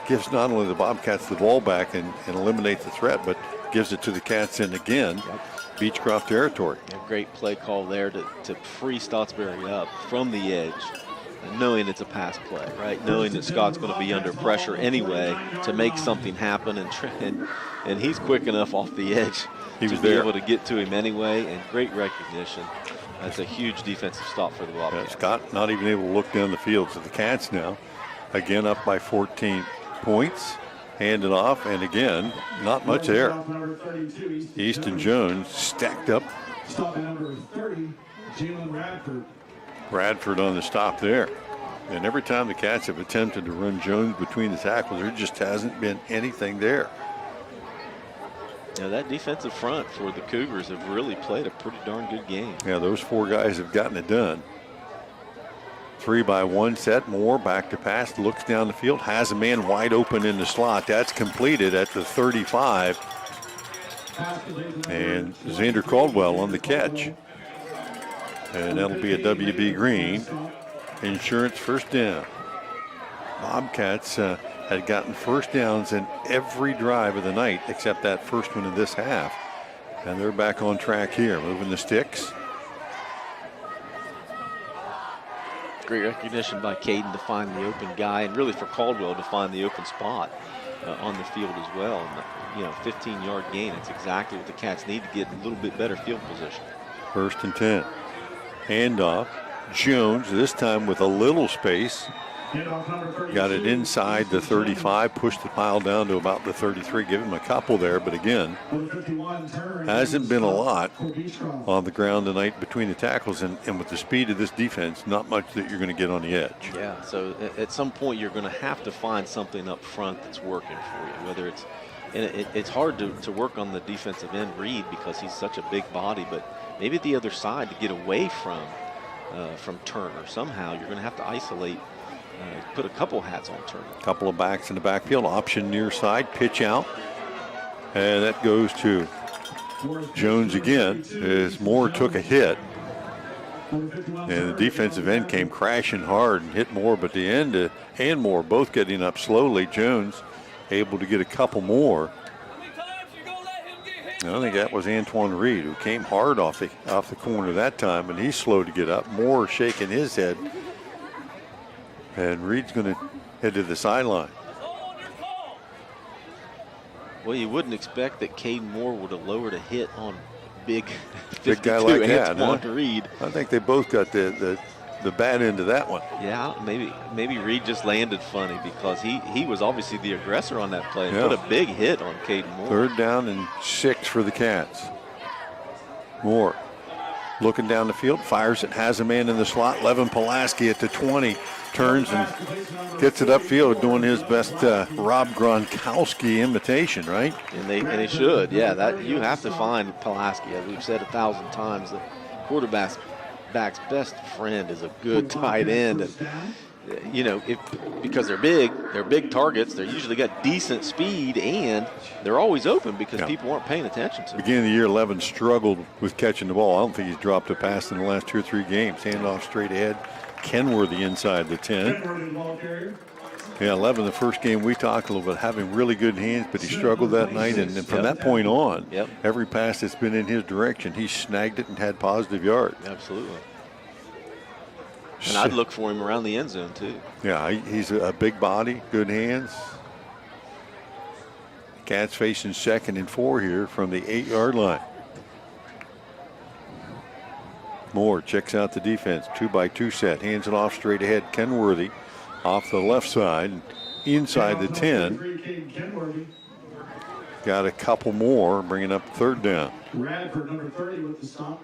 gives not only the Bobcats the ball back and eliminates the threat, but gives it to the Cats in again. Beechcroft territory. A great play call there to free Stotsberry up from the edge, knowing it's a pass play, right? Knowing that Scott's going to be under pressure anyway to make something happen, and he's quick enough off the edge to be able to get to him anyway, and great recognition. That's a huge defensive stop for the Bobcats. Yeah, Scott not even able to look down the field. So the Cats now, again up by 14 points. Hand it off, and again, not much there. Easton Jones stacked up. Bradford on the stop there. And every time the Cats have attempted to run Jones between the tackles, there just hasn't been anything there. Now that defensive front for the Cougars have really played a pretty darn good game. Yeah, those 4 guys have gotten it done. 3-by-1 set. Moore back to pass, looks down the field, has a man wide open in the slot. That's completed at the 35. And Xander Caldwell on the catch. And that'll be a WB Green. Insurance first down. Bobcats had gotten first downs in every drive of the night except that first one in this half. And they're back on track here, moving the sticks. Great recognition by Caden to find the open guy, and really for Caldwell to find the open spot on the field as well. And, 15-yard gain. It's exactly what the Cats need to get a little bit better field position. 1st and 10. Handoff. Jones, this time with a little space. Got it inside the 35, pushed the pile down to about the 33. Give him a couple there, but again, hasn't been a lot on the ground tonight between the tackles, and with the speed of this defense, not much that you're going to get on the edge. Yeah, so at some point you're going to have to find something up front that's working for you, whether it's, and it's hard to work on the defensive end, Reed, because he's such a big body, but maybe the other side to get away from Turner. Somehow you're going to have to isolate, put a couple hats on Turner. Couple of backs in the backfield, option near side, pitch out. And that goes to Jones again as Moore took a hit. And the defensive end came crashing hard and hit Moore, but the end and Moore both getting up slowly. Jones able to get a couple more. I think that was Antoine Reed who came hard off the corner that time, and he's slow to get up. Moore shaking his head. And Reed's going to head to the sideline. Well, you wouldn't expect that Caden Moore would have lowered a hit on big guy like that, Antoine Reed. I think they both got the bad end of that one. Yeah, maybe Reed just landed funny because he was obviously the aggressor on that play and put a big hit on Caden Moore. 3rd down and 6 for the Cats. Moore looking down the field, fires it, has a man in the slot. Levin Pulaski at the 20, turns and gets it upfield, doing his best Rob Gronkowski imitation, right? And they should, yeah. That you have to find Pulaski, as we've said 1,000 times. The quarterback's best friend is a good tight end, and because they're big targets. They usually got decent speed, and they're always open because people aren't paying attention to them. Beginning of the year, Levin struggled with catching the ball. I don't think he's dropped a pass in the last 2 or 3 games. Handoff straight ahead. Kenworthy inside the 10. Yeah, Levin, the first game we talked a little bit, having really good hands, but he struggled that night. And from that point on, every pass that's been in his direction, he snagged it and had positive yards. Absolutely. And I'd look for him around the end zone, too. Yeah, he's a big body, good hands. Cats facing 2nd and 4 here from the 8-yard line. Moore checks out the defense. 2-by-2 set. Hands it off straight ahead. Kenworthy off the left side. Inside the 10. Got a couple more, bringing up third down. Radford, number 30, with the stop.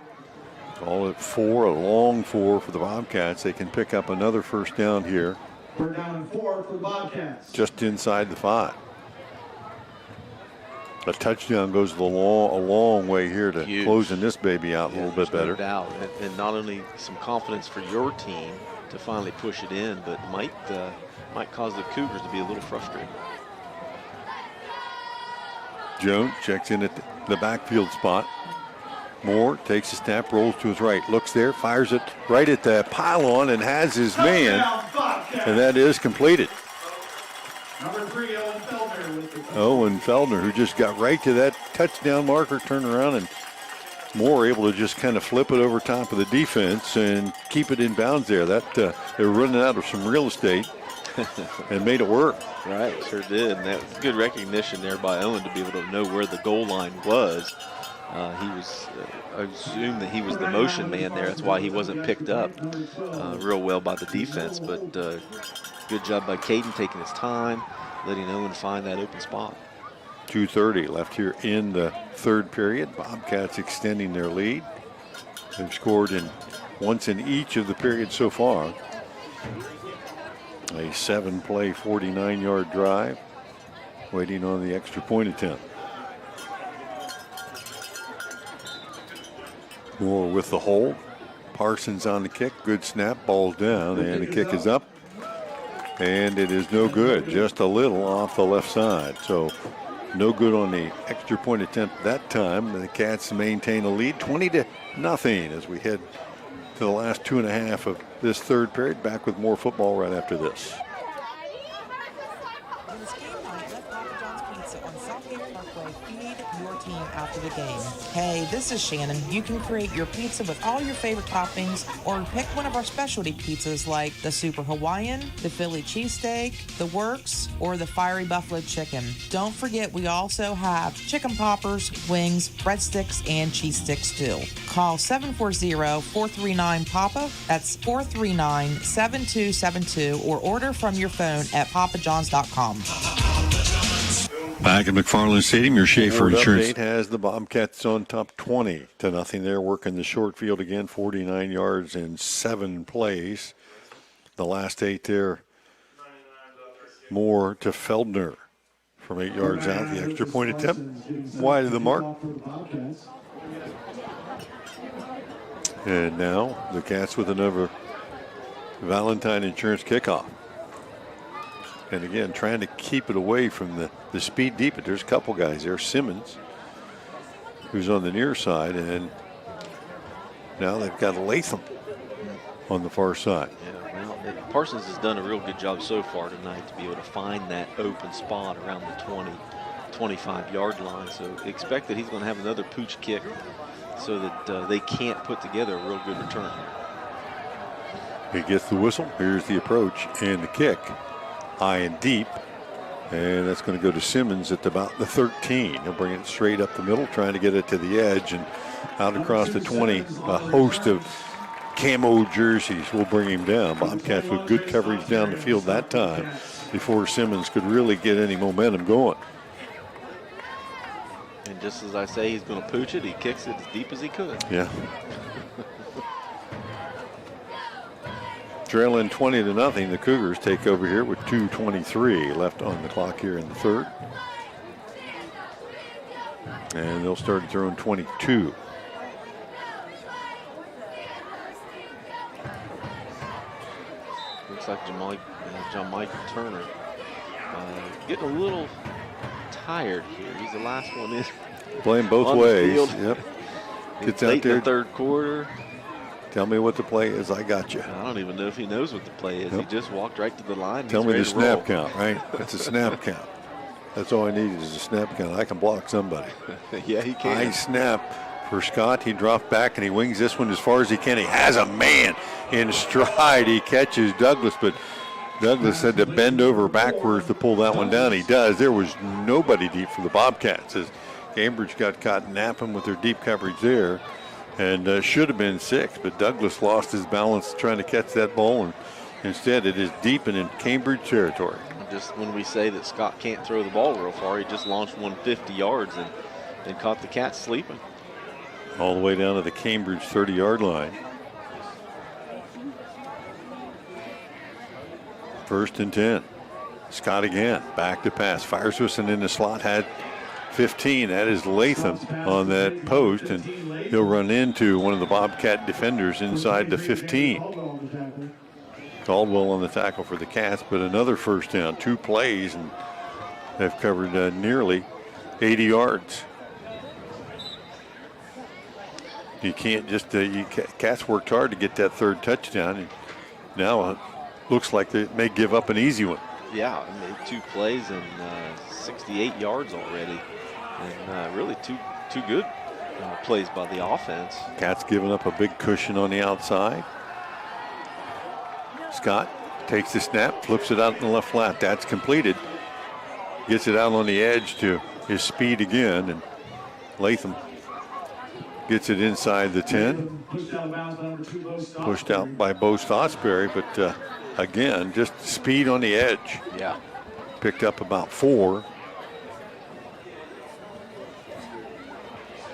All at 4, a long 4 for the Bobcats. They can pick up another first down here. Third down and 4 for the Bobcats. Just inside the 5. A touchdown goes a long way here to closing this baby out a little bit better. No doubt. And not only some confidence for your team to finally push it in, but might cause the Cougars to be a little frustrated. Jones checks in at the backfield spot. Moore takes a snap, rolls to his right, looks there, fires it right at the pylon and has his man, and that is completed. Number 3, Owen Feldner with the Owen Feldner, who just got right to that touchdown marker, turned around, and Moore able to just kind of flip it over top of the defense and keep it in bounds there. That they were running out of some real estate and made it work. Right, sure did. And that was good recognition there by Owen to be able to know where the goal line was. He was, I assume that he was the motion man there. That's why he wasn't picked up real well by the defense. But good job by Caden taking his time, letting Owen find that open spot. 2:30 left here in the third period. Bobcats extending their lead. They've scored once in each of the periods so far. A 7-play, 49-yard drive, waiting on the extra point attempt. Moore with the hold. Parsons on the kick. Good snap. Ball's down, and the kick is up. And it is no good. Just a little off the left side. So no good on the extra point attempt that time. The Cats maintain a lead, 20-0, as we head to the last 2.5 of this third period. Back with more football right after this. This game night, let Papa John's Pizza on Southgate Parkway feed your team after the game. Hey, this is Shannon. You can create your pizza with all your favorite toppings or pick one of our specialty pizzas like the Super Hawaiian, the Philly cheesesteak, the Works, or the Fiery Buffalo Chicken. Don't forget we also have chicken poppers, wings, breadsticks, and cheese sticks too. Call 740-439-PAPA. That's 439-7272, or order from your phone at papajohns.com. Back at McFarland Stadium, your Schaefer Insurance has the Bobcats on top 20-0 there, working the short field again, 49 yards in 7 plays. The last 8 there, Moore to Feldner from 8 yards out. The extra point attempt wide of the mark. And now the Cats with another Valentine Insurance kickoff. And again, trying to keep it away from the speed deep. But there's a couple guys there. Simmons, who's on the near side, and now they've got Latham on the far side. Yeah, well, Parsons has done a real good job so far tonight to be able to find that open spot around the 20-25-yard line. So expect that he's going to have another pooch kick so that they can't put together a real good return. He gets the whistle. Here's the approach and the kick. High and deep, and that's going to go to Simmons at about the 13. He'll bring it straight up the middle, trying to get it to the edge, and out across the 20. A host of camo jerseys will bring him down. Bobcats with good coverage down the field that time before Simmons could really get any momentum going. And just as I say, he's going to pooch it. He kicks it as deep as he could. Yeah. Trailing 20-0, the Cougars take over here with 2:23 left on the clock here in the third. And they'll start at their own 22. Looks like John Michael Turner getting a little tired here. He's the last one in. Playing both ways. Yep. Gets out there. In the third quarter. Tell me what the play is. I got you. I don't even know if he knows what the play is. Nope. He just walked right to the line. Tell me the snap count, right? It's a snap count. That's all I need is a snap count. I can block somebody. Yeah, he can. High snap for Scott. He dropped back and he wings this one as far as he can. He has a man in stride. He catches Douglas, but Douglas had to bend over backwards to pull that one down. He does. There was nobody deep for the Bobcats as Cambridge got caught napping with their deep coverage there. and should have been 6, but Douglas lost his balance trying to catch that ball, and instead it is deep and in Cambridge territory. Just when we say that Scott can't throw the ball real far, he just launched 150 yards and caught the Cats sleeping. All the way down to the Cambridge 30-yard line. 1st and 10. Scott again, back to pass. Fires with it in the slot, had 15. That is Latham on that post, and he'll run into one of the Bobcat defenders inside the 15. Caldwell on the tackle for the Cats, but another first down. 2 plays, and they've covered nearly 80 yards. You can't just, Cats worked hard to get that 3rd touchdown, and now it looks like they may give up an easy one. Yeah, I mean, 2 plays and 68 yards already, and really two good plays by the offense. Cats giving up a big cushion on the outside. Scott takes the snap, flips it out in the left flat. That's completed. Gets it out on the edge to his speed again, and Latham gets it inside the 10. Pushed out by Bo Stotsberry, but again, just speed on the edge. Yeah. Picked up about 4.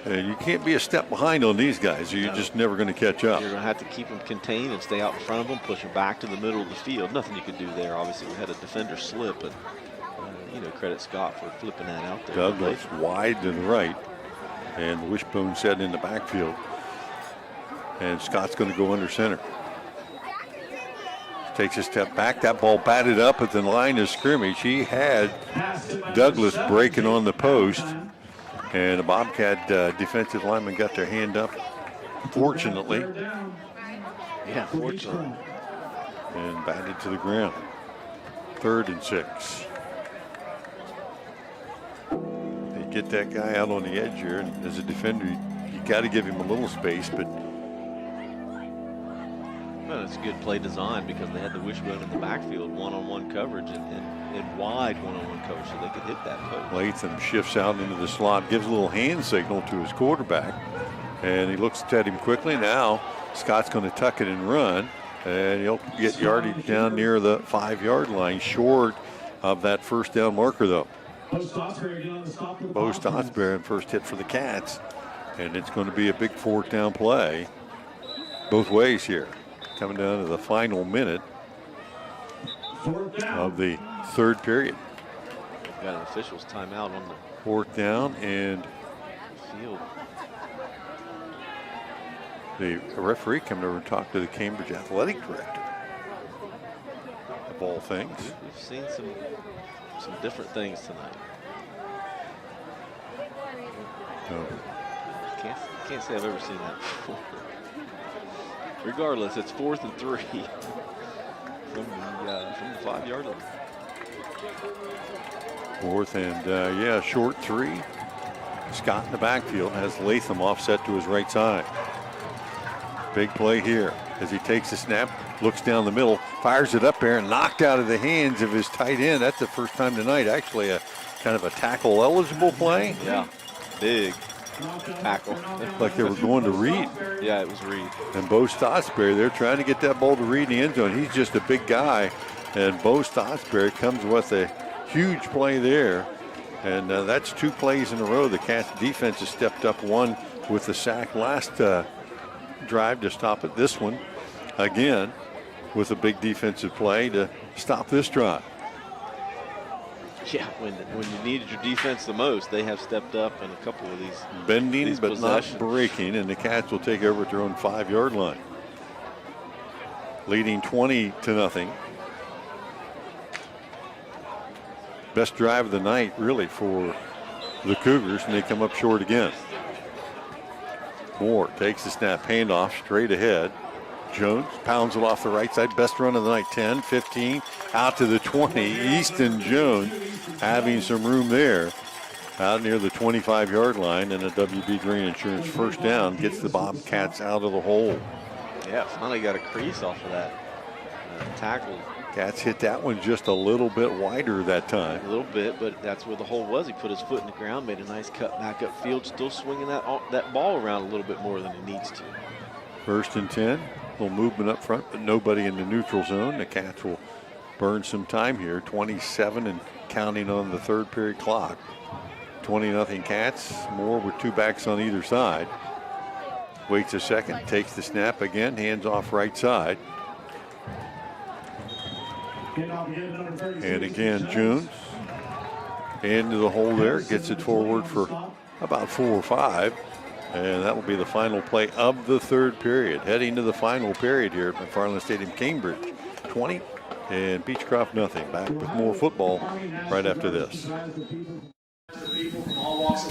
And you can't be a step behind on these guys, or you're just never going to catch up. You're going to have to keep them contained and stay out in front of them, push them back to the middle of the field. Nothing you could do there. Obviously, we had a defender slip, and credit Scott for flipping that out there. Douglas wide to the right, and the wishbone set in the backfield. And Scott's going to go under center. Takes a step back. That ball batted up at the line of scrimmage. He had Douglas breaking on the post, and the Bobcat defensive lineman got their hand up, fortunately. Yeah, fortunately. And batted to the ground. 3rd and 6. They get that guy out on the edge here, and as a defender, you got to give him a little space, but well, it's a good play design because they had the wishbone in the backfield, one-on-one coverage and wide one-on-one coverage so they could hit that post. Latham shifts out into the slot, gives a little hand signal to his quarterback, and he looks at him quickly. Now Scott's going to tuck it and run, and he'll get yardage down near the 5-yard line, short of that first down marker, though. Bo Stotsberry, first hit for the Cats, and it's going to be a big 4th down play both ways here. Coming down to the final minute of the 3rd period. We've got an official's timeout on the 4th down, and field. The referee coming over and talked to the Cambridge athletic director of all things. We've seen some different things tonight. Can't say I've ever seen that before. Regardless, it's 4th and 3 from the 5-yard line. 4th and short 3. Scott in the backfield has Latham offset to his right side. Big play here as he takes the snap, looks down the middle, fires it up there, and knocked out of the hands of his tight end. That's the first time tonight. Actually, a kind of a tackle eligible play. Yeah, big tackle. Like they were going to Reed. Yeah, it was Reed. And Bo Stotsberry, they're trying to get that ball to Reed in the end zone. He's just a big guy, and Bo Stotsberry comes with a huge play there. And that's 2 plays in a row. The Cats defense has stepped up, one with the sack last drive to stop it. This one, again, with a big defensive play to stop this drive. Yeah, when you needed your defense the most, they have stepped up in a couple of these bending these but possessions. Not breaking, and the Cats will take over at their own 5-yard line, leading 20-0. Best drive of the night, really, for the Cougars, and they come up short again. Moore takes the snap, handoff straight ahead. Jones pounds it off the right side. Best run of the night, 10, 15, out to the 20. Easton Jones having some room there out near the 25-yard line, and a WB Green Insurance first down gets the Bobcats out of the hole. Yeah, finally got a crease off of that tackle Cats hit that one just a little bit wider that time. A little bit, but that's where the hole was. He put his foot in the ground, made a nice cut back upfield, still swinging that ball around a little bit more than he needs to. 1st and 10. A little movement up front, but nobody in the neutral zone. The Cats will burn some time here. 27 and counting on the 3rd period clock. 20-0 Cats. Moore with 2 backs on either side. Waits a second, takes the snap again, hands off right side. And again, Jones into the hole there, gets it forward for about 4 or 5. And that will be the final play of the 3rd period. Heading to the final period here at McFarland Stadium, Cambridge. 20 and Beechcroft nothing. Back with more football right after this.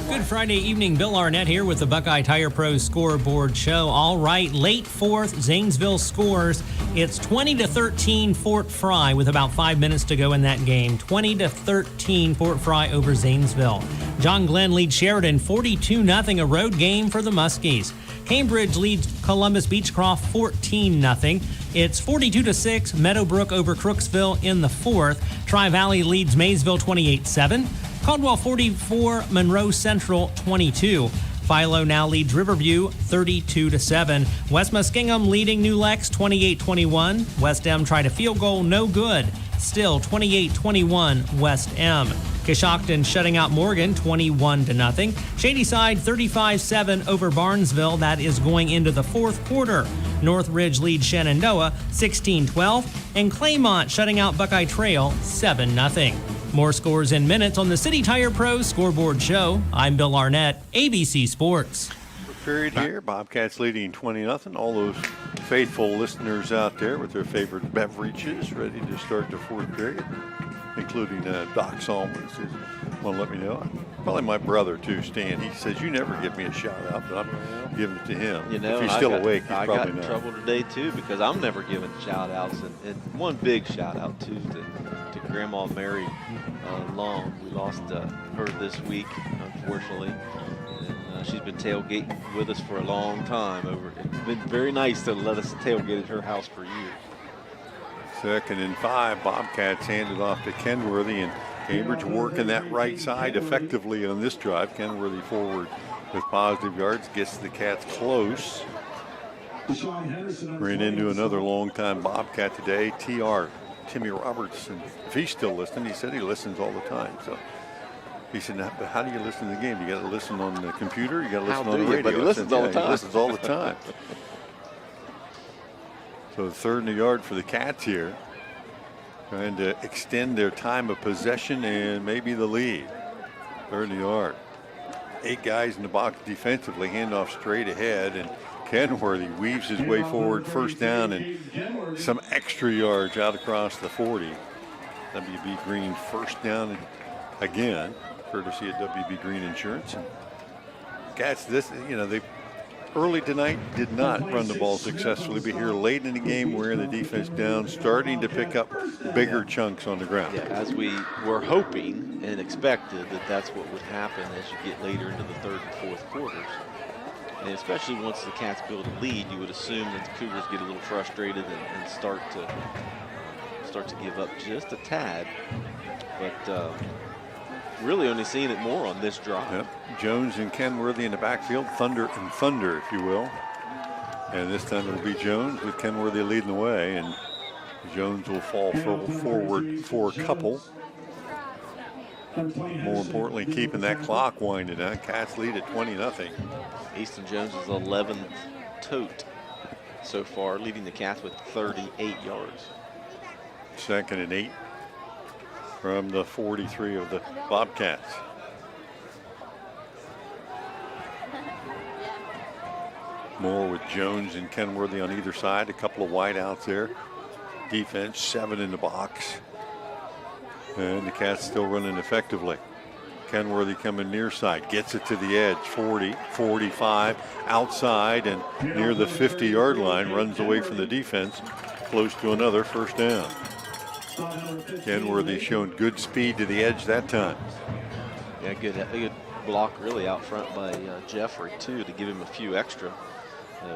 Good Friday evening. Bill Arnett here with the Buckeye Tire Pros scoreboard show. All right, late 4th, Zanesville scores. It's 20-13 Fort Fry with about 5 minutes to go in that game. 20-13 Fort Fry over Zanesville. John Glenn leads Sheridan 42-0, a road game for the Muskies. Cambridge leads Columbus Beechcroft 14-0. It's 42-6 Meadowbrook over Crooksville in the 4th. Tri-Valley leads Maysville 28-7. Caldwell 44, Monroe Central 22. Philo now leads Riverview 32-7. West Muskingum leading New Lex 28-21. West M tried a field goal, no good. Still 28-21 West M. Coshocton shutting out Morgan 21-0. Shadyside 35-7 over Barnesville. That is going into the 4th quarter. Northridge leads Shenandoah 16-12. And Claymont shutting out Buckeye Trail 7-0. More scores in minutes on the City Tire Pros scoreboard show. I'm Bill Arnett, ABC Sports. Period here. Bobcats leading 20-0. All those faithful listeners out there with their favorite beverages ready to start the 4th period, including Doc Solomons. Want to let me know? Probably my brother too, Stan. He says you never give me a shout out, but I'm giving it to him. You know, if he's still awake, he's probably I got in not. trouble today too because I'm never giving shout outs. And one big shout out too to Grandma Mary Long. We lost her this week, unfortunately. And she's been tailgating with us for a long time. It's been very nice to let us tailgate at her house for years. 2nd and 5. Bobcats handed off to Kenworthy, and Cambridge working that right side effectively on this drive. Kenworthy forward with positive yards, gets the Cats close. Ran into another long-time Bobcat today, TR, Timmy Robertson. If he's still listening, he said he listens all the time. So he said, how do you listen to the game? You got to listen on the computer, you got to listen on the radio. But he listens all the time. He listens all the time. So 3rd and a yard for the Cats here. Trying to extend their time of possession and maybe the lead. 3rd and a yard. 8 guys in the box defensively, handoff straight ahead, and Kenworthy weaves his way forward, 1st down and some extra yards out across the 40. WB Green 1st down again, courtesy of WB Green Insurance. And Cats, they early tonight did not run the ball successfully, but here late in the game, wearing the defense down, starting to pick up bigger chunks on the ground. Yeah, as we were hoping and expected that's what would happen as you get later into the 3rd and 4th quarters. And especially once the Cats build a lead, you would assume that the Cougars get a little frustrated and start to give up just a tad. But really only seeing it more on this drive. Yep. Jones and Kenworthy in the backfield, thunder, if you will. And this time it'll be Jones with Kenworthy leading the way, and Jones will fall forward for a couple. More importantly, keeping that clock winding down. Cats lead at 20-0. Easton Jones is 11th tote so far, leading the Cats with 38 yards. 2nd and 8 from the 43 of the Bobcats. Moore with Jones and Kenworthy on either side. A couple of wideouts there. Defense 7 in the box. And the Cats still running effectively. Kenworthy coming near side, gets it to the edge, 40, 45, outside and near the 50-yard line, runs away from the defense, close to another 1st down. Kenworthy showing good speed to the edge that time. Yeah, good block really out front by Jeffrey too to give him a few extra.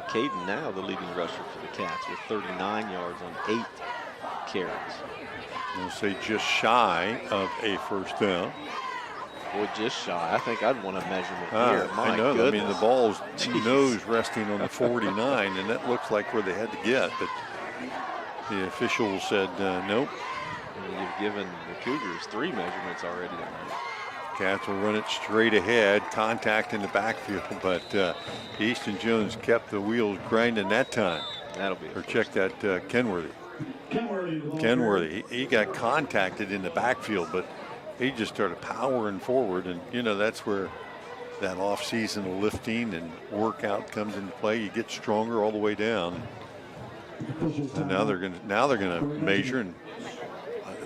Caden now the leading rusher for the Cats with 39 yards on 8 carries. We'll say just shy of a first down. Boy, just shy. I think I'd want a measurement here. My I know. goodness. I mean, the ball's nose resting on the 49, and that looks like where they had to get. But the official said nope. And you've given the Cougars 3 measurements already tonight. Cats will run it straight ahead, contact in the backfield, but Easton Jones kept the wheels grinding that time. That'll be. Or check that Kenworthy. Kenworthy, he got contacted in the backfield, but he just started powering forward, and you know that's where that off-season lifting and workout comes into play. You get stronger all the way down. And now they're gonna measure, and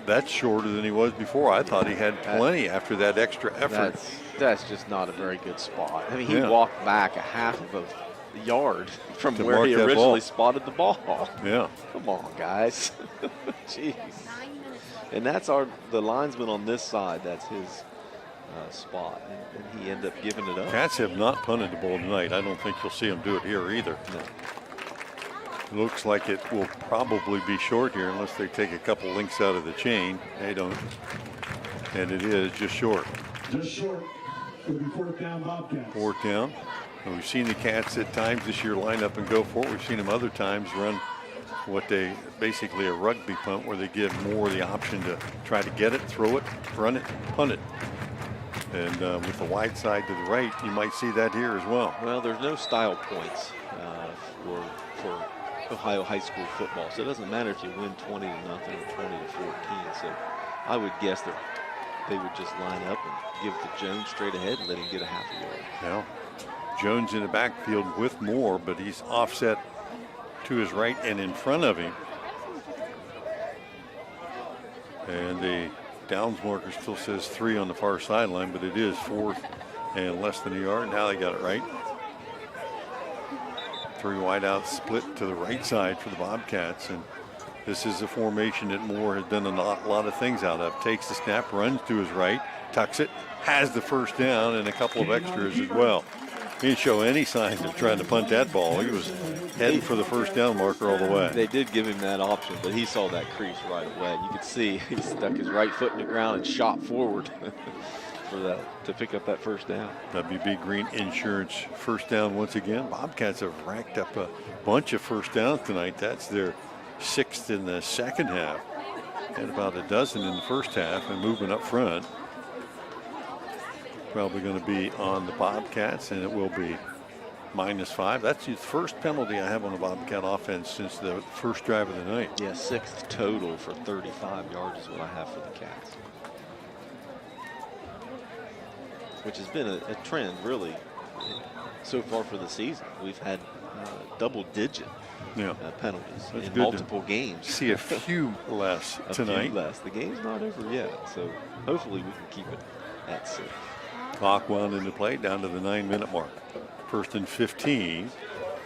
that's shorter than he was before. I thought he had plenty after that extra effort. That's just not a very good spot. I mean, he walked back a half of a yard from where he originally spotted the ball. Yeah. Come on, guys. Jeez. And that's the linesman on this side. That's his spot, and he ended up giving it up. Cats have not punted the ball tonight. I don't think you'll see them do it here either. No. It looks like it will probably be short here unless they take a couple links out of the chain. They don't. And it is just short. Just short. It'll be 4th down, Bobcats. 4th down. And we've seen the Cats at times this year line up and go for it. We've seen them other times run what they basically a rugby punt, where they give more the option to try to get it, throw it, run it, punt it. And with the wide side to the right, you might see that here as well. Well, there's no style points for Ohio high school football, so it doesn't matter if you win 20-0 or 20-14. So I would guess that they would just line up and give it to Jones straight ahead and let him get a half a yard. Now, Jones in the backfield with Moore, but he's offset to his right and in front of him. And the downs marker still says 3 on the far sideline, but it is 4th and less than a yard. Now they got it right. 3 wideouts split to the right side for the Bobcats, and this is a formation that Moore has done a lot of things out of. Takes the snap, runs to his right, tucks it, has the first down and a couple of extras as well. He didn't show any signs of trying to punt that ball. He was heading for the first down marker all the way. They did give him that option, but he saw that crease right away. You could see he stuck his right foot in the ground and shot forward to pick up that first down. WB Green Insurance first down once again. Bobcats have racked up a bunch of first downs tonight. That's their 6th in the second half. Had about a dozen in the first half, and moving up front. Probably going to be on the Bobcats, and it will be -5. That's the first penalty I have on the Bobcat offense since the first drive of the night. Yeah, 6th total for 35 yards is what I have for the Cats. Which has been a trend, really, so far for the season. We've had double-digit penalties in multiple games. See a few less tonight. Few less. The game's not over yet, so hopefully we can keep it at 6. Clock wound into play down to the 9-minute mark. 1st and 15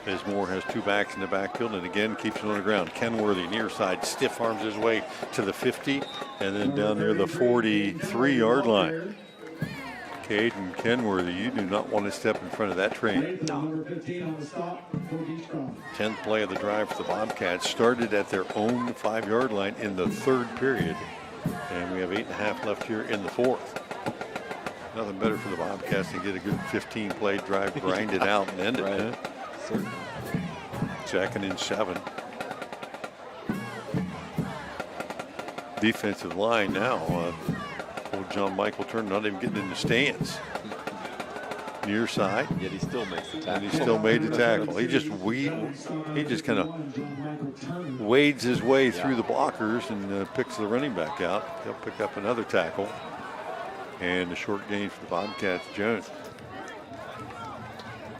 as Moore has 2 backs in the backfield and again keeps it on the ground. Kenworthy near side stiff arms his way to the 50 and then down near the 43-yard line. Caden Kenworthy, you do not want to step in front of that train. 10th play of the drive for the Bobcats. Started at their own 5-yard line in the 3rd period. And we have 8.5 left here in the 4th. Nothing better for the Bobcats to get a good 15-play drive, grind it out, and end it. Certainly. 2nd and 7. Defensive line now. Old John Michael Turner not even getting in the stance. Near side. Yet he still makes the tackle. And he still made the tackle. He just kind of wades his way through the blockers and picks the running back out. He'll pick up another tackle. And a short gain for the Bobcats. Jones.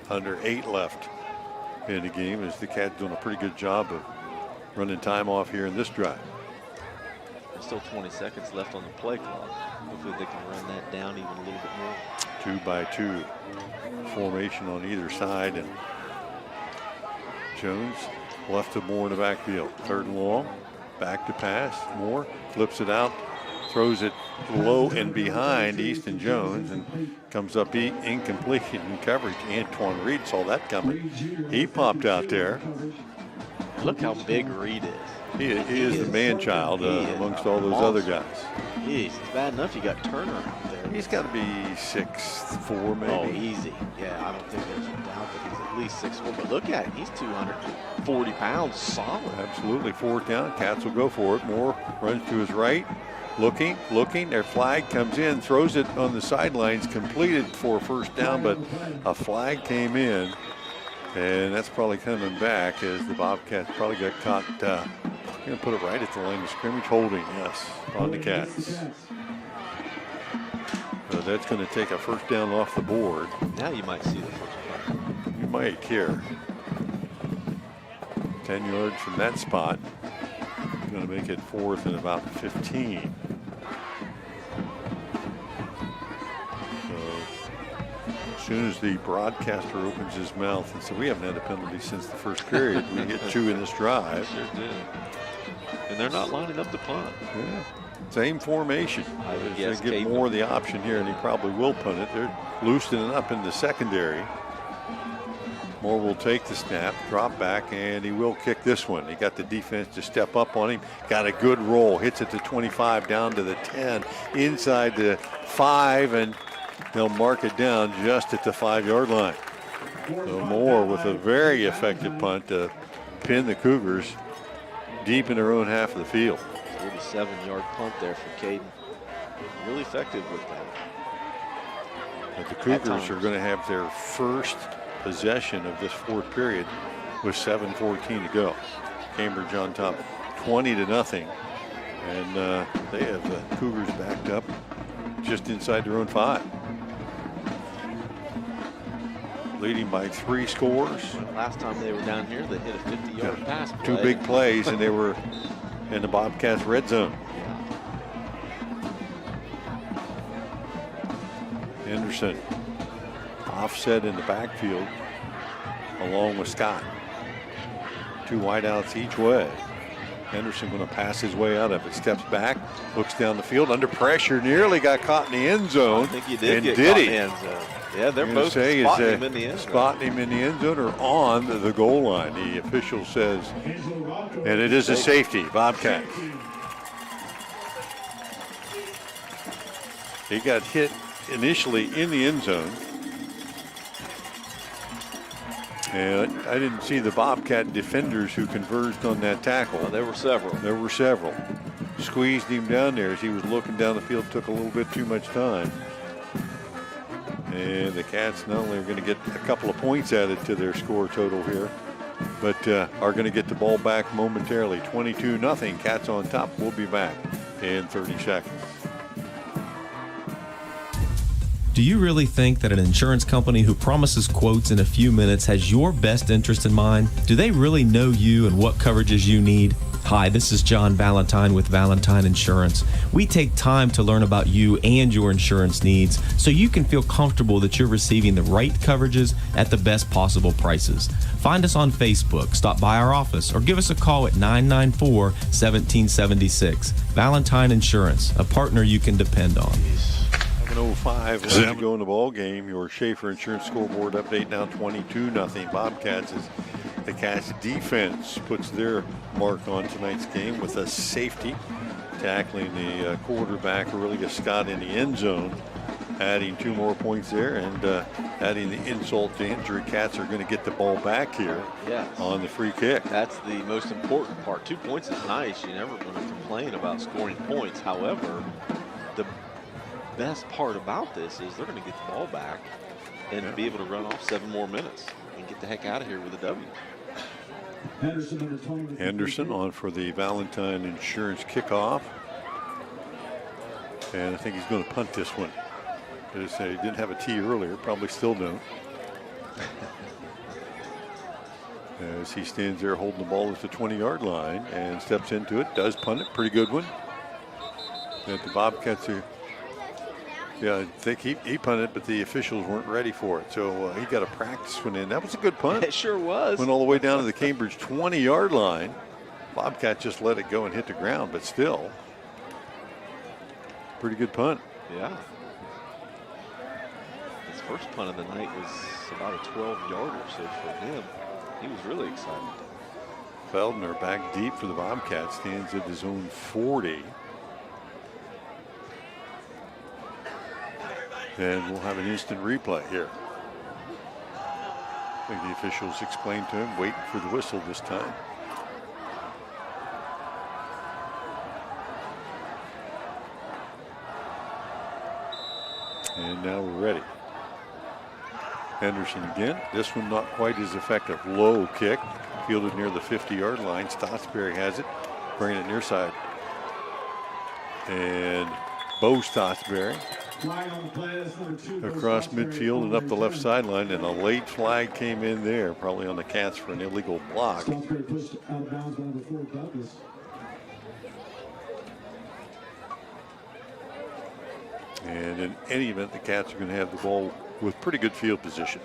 Under 8 left in the game as the Cats doing a pretty good job of running time off here in this drive. There's still 20 seconds left on the play clock. Hopefully they can run that down even a little bit more. 2-by-2 formation on either side, and Jones left to Moore in the backfield. 3rd and long, back to pass. Moore flips it out, throws it low and behind Easton Jones, and comes up incomplete in coverage. Antoine Reed saw that coming. He popped out there. Look how big Reed is. He is the man-child amongst all those other guys. Jeez, it's bad enough you got Turner out there. He's got to be 6'4", maybe. Oh, easy. Yeah, I don't think there's a doubt that he's at least 6'4". But look at him. He's 240 pounds solid. Absolutely. 4th down. Cats will go for it. Moore runs to his right. Looking. Their flag comes in, throws it on the sidelines, completed for 1st down, but a flag came in, and that's probably coming back as the Bobcats probably got caught. Going to put it right at the line of scrimmage, holding, yes, on the Cats. So that's going to take a 1st down off the board. Now you might see the 1st down. You might here. 10 yards from that spot. Going to make it 4th and about 15. As soon as the broadcaster opens his mouth and says, we haven't had a penalty since the 1st period. We hit 2 in this drive. Sure did. And they're not lining up to punt. Yeah. Same formation. I would They guess give Caden. Moore the option here, and he probably will punt it. They're loosening up in the secondary. Moore will take the snap, drop back, and he will kick this one. He got the defense to step up on him. Got a good roll. Hits it to 25, down to the 10, inside the 5, and they'll mark it down just at the 5-yard line. So Moore with a very effective punt to pin the Cougars deep in their own half of the field. 47-yard punt there for Caden. Really effective with that. But the Cougars are going to have their first possession of this 4th period with 7:14 to go. Cambridge on top 20-0, and they have the Cougars backed up just inside their own 5. Leading by 3 scores. Last time they were down here, they hit a 50-yard pass play. 2 big plays, and they were in the Bobcats red zone. Henderson offset in the backfield along with Scott. 2 wideouts each way. Henderson going to pass his way out of it. Steps back, looks down the field under pressure, nearly got caught in the end zone. I think he did get did caught he? in the end zone. Yeah, they're both say spotting him in the end zone. Spotting him in the end zone or on the goal line. The official says, and it is a safety, Bobcats. He got hit initially in the end zone. And I didn't see the Bobcat defenders who converged on that tackle. There were several. There were several. Squeezed him down there as he was looking down the field. Took a little bit too much time. And the Cats not only are going to get a couple of points added to their score total here, but are going to get the ball back momentarily. 22-0. Cats on top. We'll be back in 30 seconds. Do you really think that an insurance company who promises quotes in a few minutes has your best interest in mind? Do they really know you and what coverages you need? Hi, this is John Valentine with Valentine Insurance. We take time to learn about you and your insurance needs so you can feel comfortable that you're receiving the right coverages at the best possible prices. Find us on Facebook, stop by our office, or give us a call at 994-1776. Valentine Insurance, a partner you can depend on. 7:05 left to go in the ball game. Your Schaefer Insurance scoreboard update now 22-0. Bobcats as the Cats defense puts their mark on tonight's game with a safety tackling the quarterback, Aurelia Scott, in the end zone, adding 2 more points there and adding the insult to injury. Cats are going to get the ball back here on the free kick. That's the most important part. 2 points is nice. You're never going to complain about scoring points. However, the best part about this is they're going to get the ball back and be able to run off 7 more minutes and get the heck out of here with a W. Henderson on for the Valentine Insurance kickoff. And I think he's going to punt this one. He didn't have a T earlier, probably still don't. As he stands there holding the ball at the 20-yard line and steps into it, does punt it, pretty good one. And the Bobcats are, I think he punted, but the officials weren't ready for it. So he got a practice one in. That was a good punt. It sure was. Went all the way down to the Cambridge 20-yard line. Bobcat just let it go and hit the ground, but still, pretty good punt. Yeah. His first punt of the night was about a 12-yarder, so for him, he was really excited. Feldner back deep for the Bobcats, stands at his own 40. And we'll have an instant replay here. I think the officials explained to him, waiting for the whistle this time. And now we're ready. Henderson again. This one not quite as effective. Low kick, fielded near the 50-yard line. Stotsberry has it, bringing it near side. And Bo Stotsberry across midfield and up the left sideline, and a late flag came in there, probably on the Cats for an illegal block. Stotsberry pushed out of bounds by number 4, Douglas. And in any event, the Cats are going to have the ball with pretty good field position.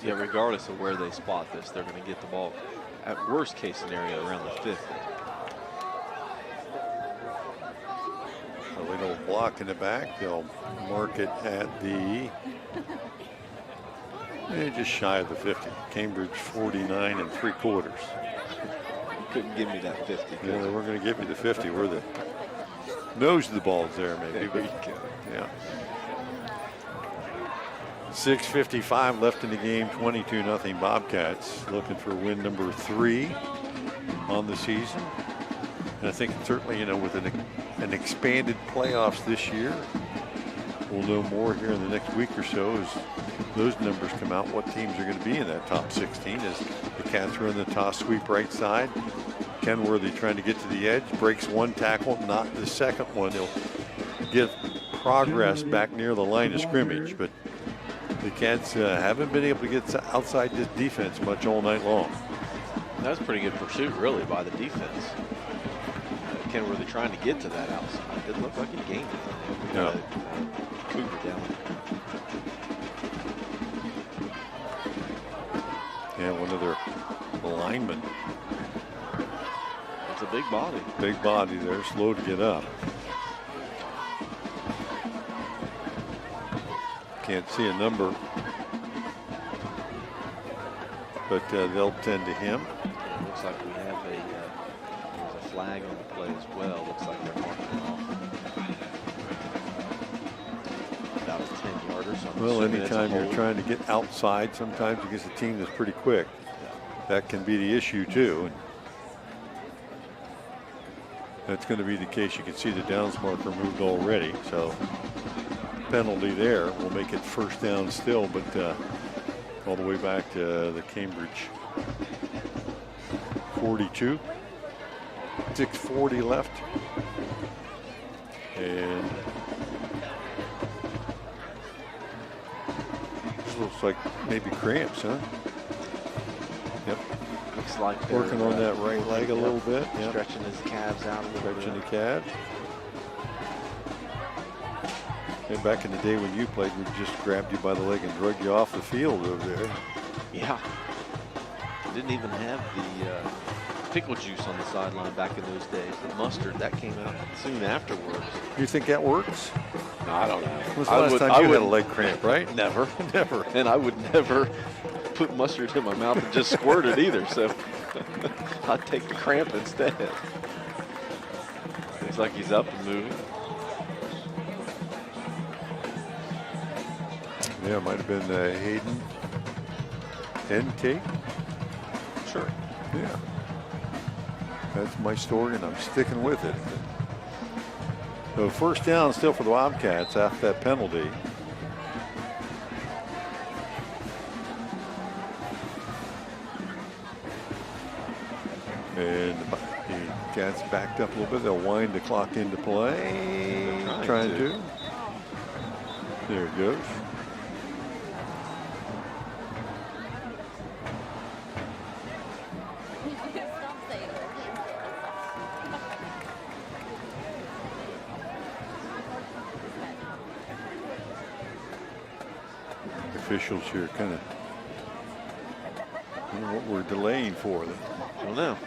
Yeah, regardless of where they spot this, they're going to get the ball, at worst case scenario, around the 50. A little block in the back. They'll mark it at the just shy of the 50. Cambridge 49 3/4. You couldn't give me that 50. Yeah, we're going to give you the 50. We're the nose of the ball's there, maybe. There you go. Yeah. 6:55 left in the game. 22-0 Bobcats looking for win number 3 on the season. And I think certainly, with an expanded playoffs this year, we'll know more here in the next week or so as those numbers come out, what teams are going to be in that top 16 as the Cats are in the toss sweep right side. Kenworthy trying to get to the edge, breaks one tackle, not the second one. He'll get progress back near the line of scrimmage, but the Cats haven't been able to get outside this defense much all night long. That was a pretty good pursuit, really, by the defense. Kenworthy trying to get to that outside. Didn't look like he gained it. No. Cougar down. Yeah, one of their linemen. It's a big body. Big body there, slow to get up. Can't see a number, but they'll tend to him. It looks like we have there's a flag on the play as well. Looks like they're marking off about a 10-yarder. So well, anytime you're trying to get outside, sometimes against a team that's pretty quick, that can be the issue too. And that's going to be the case. You can see the downs marker moved already, so penalty there will make it first down still, but all the way back to the Cambridge 42. 6:40 left. And this looks like maybe cramps, huh? Yep. Looks like working on that right leg a little bit. Yep. Stretching his calves out a little bit. Stretching the calves. And back in the day when you played, we just grabbed you by the leg and drug you off the field over there. Yeah. Didn't even have the pickle juice on the sideline back in those days. The mustard, that came out soon afterwards. You think that works? No, I don't know. When's the last time you had a leg cramp, right? Never. Never. And I would never put mustard in my mouth and just squirt it either. So I'd take the cramp instead. Looks like he's up and moving. Yeah, it might have been Hayden NK. Sure. Yeah. That's my story, and I'm sticking with it. So first down still for the Bobcats after that penalty. And the Cats backed up a little bit. They'll wind the clock into play. Trying to. There it goes. Officials here kind of what we're delaying for them. I don't know.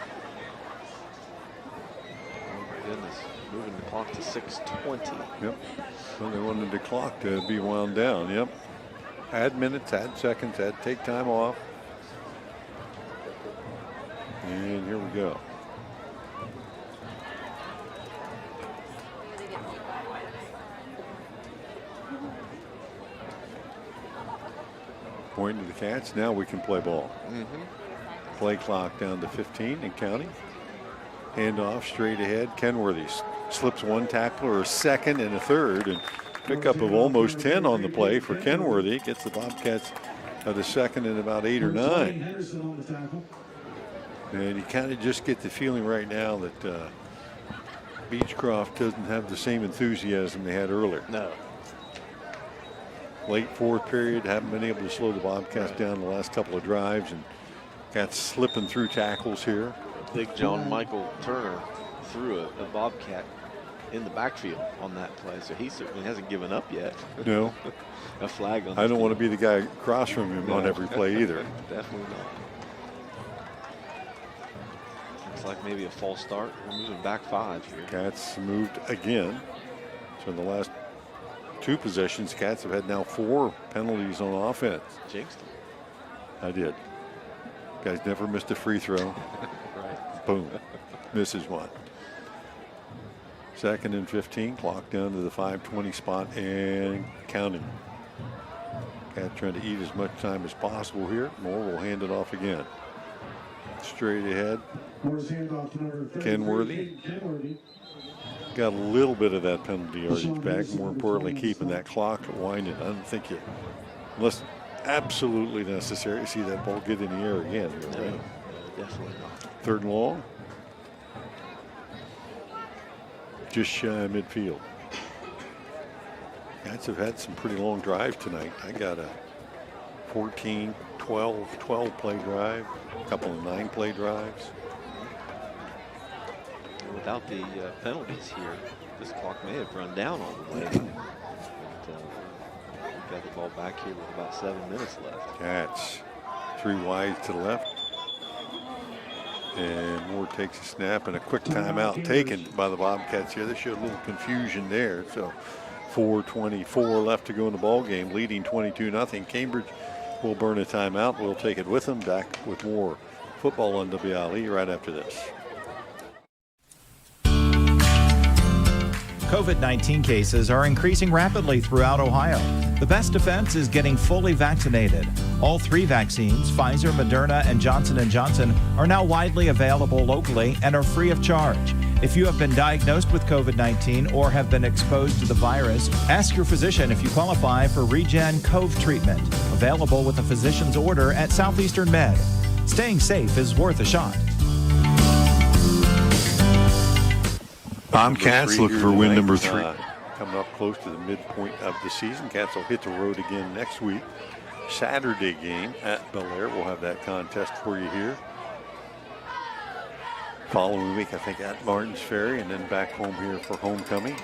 Oh my goodness, moving the clock to 6:20. Yep. Well, they wanted the clock to be wound down. Yep. Add minutes, add seconds, take time off. And here we go. Pointing to the Cats. Now we can play ball. Play clock down to 15 and counting. Handoff straight ahead. Kenworthy slips one tackler, a second and a third, and pickup of almost 10 on the play for Kenworthy. Gets the Bobcats at a second and about 8 or 9. And you kind of just get the feeling right now that Beechcroft doesn't have the same enthusiasm they had earlier. No. Late fourth period, haven't been able to slow the Bobcats down the last couple of drives, and got slipping through tackles here. Big John Michael Turner threw a Bobcat in the backfield on that play, so he certainly hasn't given up yet. No. A flag on I don't want to be the guy across from him on every play either. Definitely not. Looks like maybe a false start. We're moving back 5 here. Cats moved again. So in the last 2 possessions, Cats have had now 4 penalties on offense. Jinxed them. I did. Guys never missed a free throw. Right. Boom. Misses one. 2nd and 15. Clock down to the 5:20 spot and counting. Cats trying to eat as much time as possible here. Moore will hand it off again. Straight ahead. Kenworthy. Got a little bit of that penalty yardage back. More importantly, keeping that clock winding. I don't think you, unless absolutely necessary, see that ball get in the air again. No, Right? definitely not. 3rd and long. Just shy of midfield. Cats have had some pretty long drives tonight. I got a 14, 12 play drive, a couple of 9 play drives. Without the penalties here, this clock may have run down all the way. But we've got the ball back here with about 7 minutes left. Cats 3 wide to the left. And Moore takes a snap and a quick timeout taken by the Bobcats here. They showed a little confusion there. So 4:24 left to go in the ball game, leading 22-0. Cambridge will burn a timeout. We'll take it with them. Back with more football on WILE right after this. COVID-19 cases are increasing rapidly throughout Ohio. The best defense is getting fully vaccinated. All 3 vaccines, Pfizer, Moderna, and Johnson & Johnson, are now widely available locally and are free of charge. If you have been diagnosed with COVID-19 or have been exposed to the virus, ask your physician if you qualify for Regen Cove treatment, available with a physician's order at Southeastern Med. Staying safe is worth a shot. Bobcats looking for win number 3. Coming up close to the midpoint of the season. Cats will hit the road again next week. Saturday game at Bel Air. We'll have that contest for you here. Following week, I think, at Martins Ferry, and then back home here for homecoming.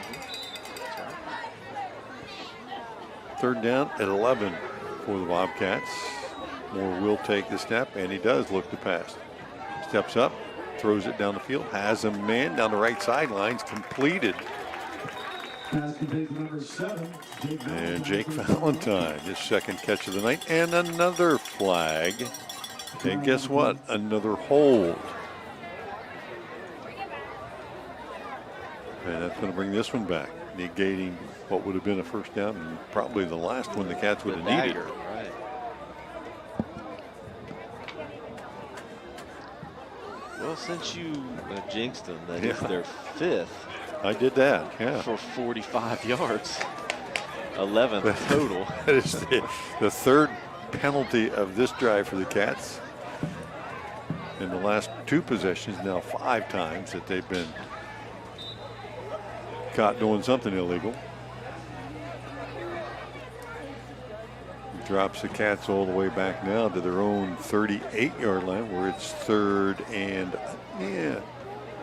3rd down at 11 for the Bobcats. Moore will take the snap, and he does look to pass. Steps up. Throws it down the field, has a man down the right sidelines, completed. And Jake Valentine, his 2nd catch of the night, and another flag. And guess what? Another hold. And that's going to bring this one back, negating what would have been a first down and probably the last one the Cats would have needed. Right. Well, since you jinxed them, that is their 5th. I did that, yeah. For 45 yards. 11th total. That is the 3rd penalty of this drive for the Cats. In the last 2 possessions, now 5 times that they've been caught doing something illegal. Drops the Cats all the way back now to their own 38-yard line, where it's 3rd and,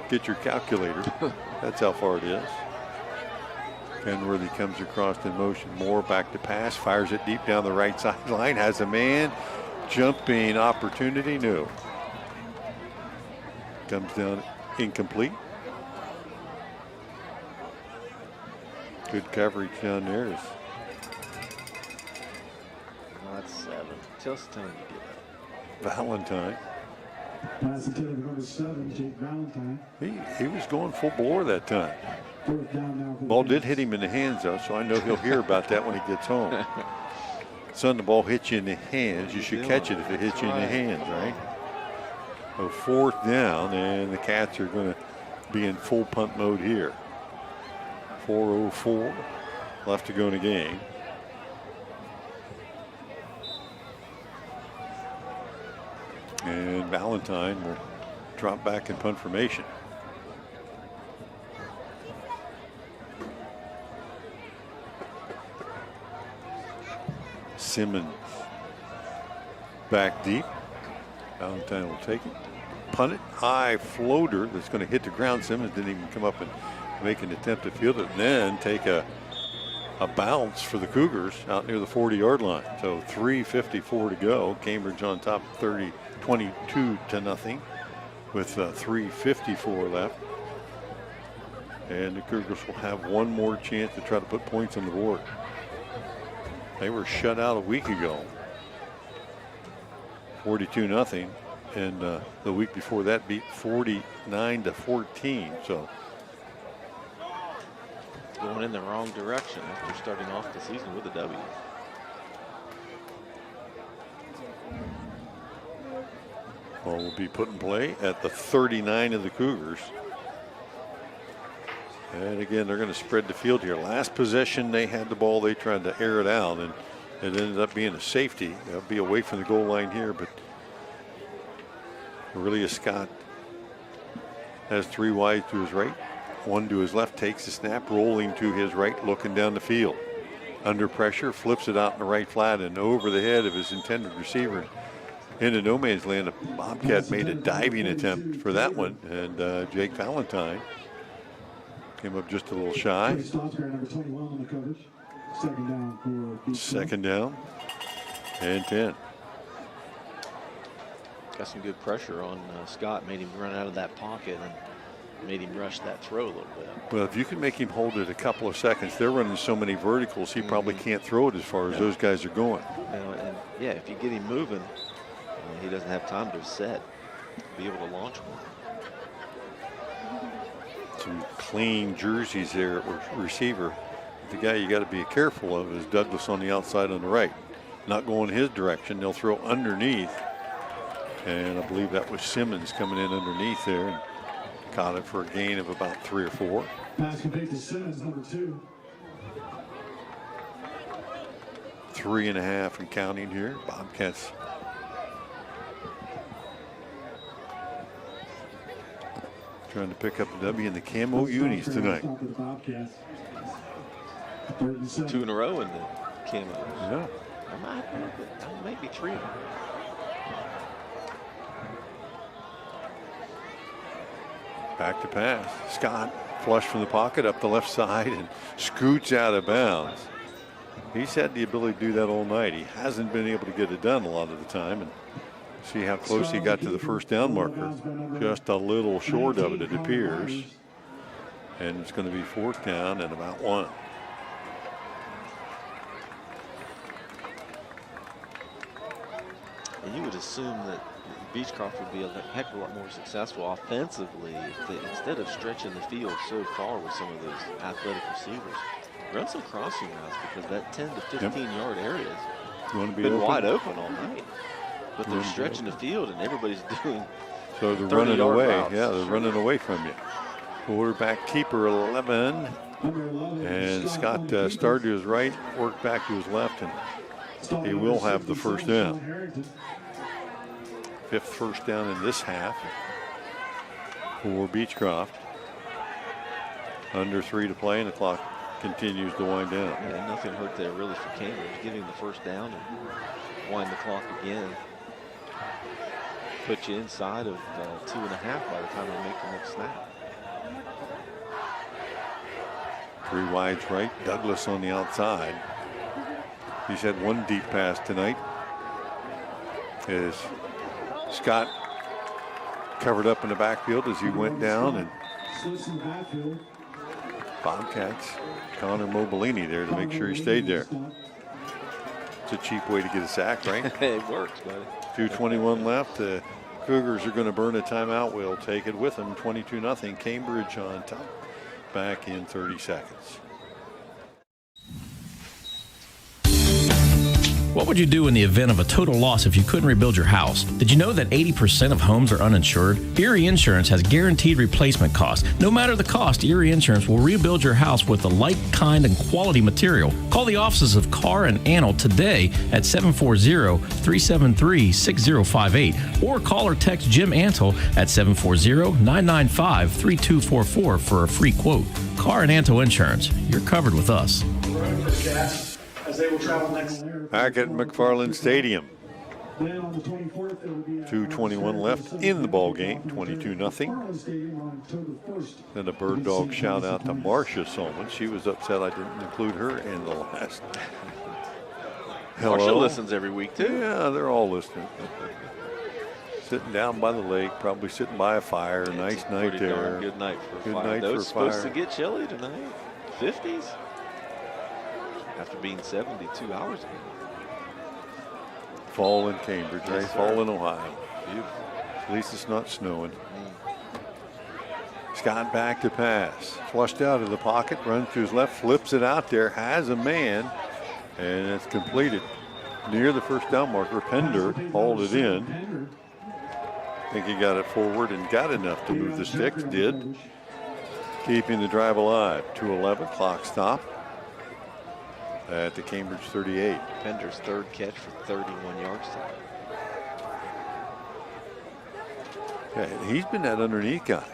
get your calculator. That's how far it is. Kenworthy comes across in motion. Moore back to pass, fires it deep down the right sideline, has a man. Jumping opportunity, no. Comes down incomplete. Good coverage down there. That's 7. Just time to get up. Valentine Pass intended for number 7, Jake Valentine. He was going full bore that time. Fourth down now for the Ball did Kings. hit him in the hands, though, so I know he'll hear about that when he gets home. Son, the ball hits you in the hands. You should catch it if it hits you in the hands, right? So fourth down, and the Cats are going to be in full punt mode here. 4:04 left to go in the game. And Valentine will drop back in punt formation. Simmons back deep. Valentine will take it. Punt it. High floater that's going to hit the ground. Simmons didn't even come up and make an attempt to field it, and then take a bounce for the Cougars out near the 40-yard line. So 3:54 to go. Cambridge on top 22-0 with 3:54 left. And the Cougars will have one more chance to try to put points on the board. They were shut out a week ago, 42-0, and the week before that beat 49-14. So going in the wrong direction after starting off the season with a W. ball will be put in play at the 39 of the Cougars. And again, they're going to spread the field here. Last possession, they had the ball. They tried to air it out, and it ended up being a safety. They'll be away from the goal line here, but Aurelia Scott has three wide to his right, one to his left, takes the snap, rolling to his right, looking down the field. Under pressure, flips it out in the right flat and over the head of his intended receiver. Into no man's land. A Bobcat made a diving attempt for that one, and Jake Valentine came up just a little shy. Second down and 10. Got some good pressure on Scott, made him run out of that pocket and made him rush that throw a little bit. Well, if you can make him hold it a couple of seconds, they're running so many verticals, he probably can't throw it as far as those guys are going. And yeah, if you get him moving, he doesn't have time to set, be able to launch one. Some clean jerseys there at receiver. The guy you got to be careful of is Douglas on the outside on the right. Not going his direction. They'll throw underneath. And I believe that was Simmons coming in underneath there and caught it for a gain of about 3 or 4. Pass complete to Simmons, number 2. 3.5 and counting here. Bobcats trying to pick up a W in the camo unis tonight. 2 in a row in the camo. Yeah. I might be 3. Back to pass. Scott flush from the pocket up the left side and scoots out of bounds. He's had the ability to do that all night. He hasn't been able to get it done a lot of the time. And see how close he got to the first down marker. Just a little short of it appears. And it's going to be 4th down and about 1. And you would assume that Beechcroft would be a heck of a lot more successful offensively if they, instead of stretching the field so far with some of those athletic receivers, run some crossing routes, because that 10 to 15 yard area has been wide open all night. But they're stretching the field and everybody's doing. So they're running away. Routes. Yeah, they're running away from you. Quarterback keeper 11. And Scott started to his right, worked back to his left, and he will have the first down. 5th first down in this half for Beechcroft. Under 3 to play, and the clock continues to wind down. Yeah, nothing hurt there really for Cambridge. Giving the first down and wind the clock again. Put you inside of 2.5 by the time they make the next snap. 3 wides right. Douglas on the outside. He's had one deep pass tonight. As Scott covered up in the backfield as he went down, and Bobcats, Connor Mobilini there to make sure he stayed there. It's a cheap way to get a sack, right? It works, buddy. 2:21 left. Cougars are going to burn a timeout. We'll take it with them. 22-0. Cambridge on top. Back in 30 seconds. What would you do in the event of a total loss if you couldn't rebuild your house? Did you know that 80% of homes are uninsured? Erie Insurance has guaranteed replacement costs. No matter the cost, Erie Insurance will rebuild your house with the like, kind, and quality material. Call the offices of Carr and Antle today at 740-373-6058 or call or text Jim Antle at 740-995-3244 for a free quote. Carr and Antle Insurance. You're covered with us. As they will travel next. Back at McFarland Stadium. 2:21 left in the ball game. 22-0. Then a bird dog shout out to Marcia Solman. She was upset I didn't include her in the last. Hello. Marcia listens every week too. Yeah, they're all listening. Sitting down by the lake, probably sitting by a fire. It's nice a night pretty there. darn good night for a Good fire. night Though for it's supposed fire. to get chilly tonight. 50s. After being 72 hours ago. Fall in Cambridge, Yes, right? sir. Fall in Ohio. Beautiful. At least it's not snowing. Scott back to pass. Flushed out of the pocket, runs to his left, flips it out there, has a man, and it's completed. Near the first down marker, Pender hauled it in. I think he got it forward and got enough to move the sticks, did. Keeping the drive alive. 2:11, clock stop at the Cambridge 38. Pender's third catch for 31 yards today. Yeah, he's been that underneath guy.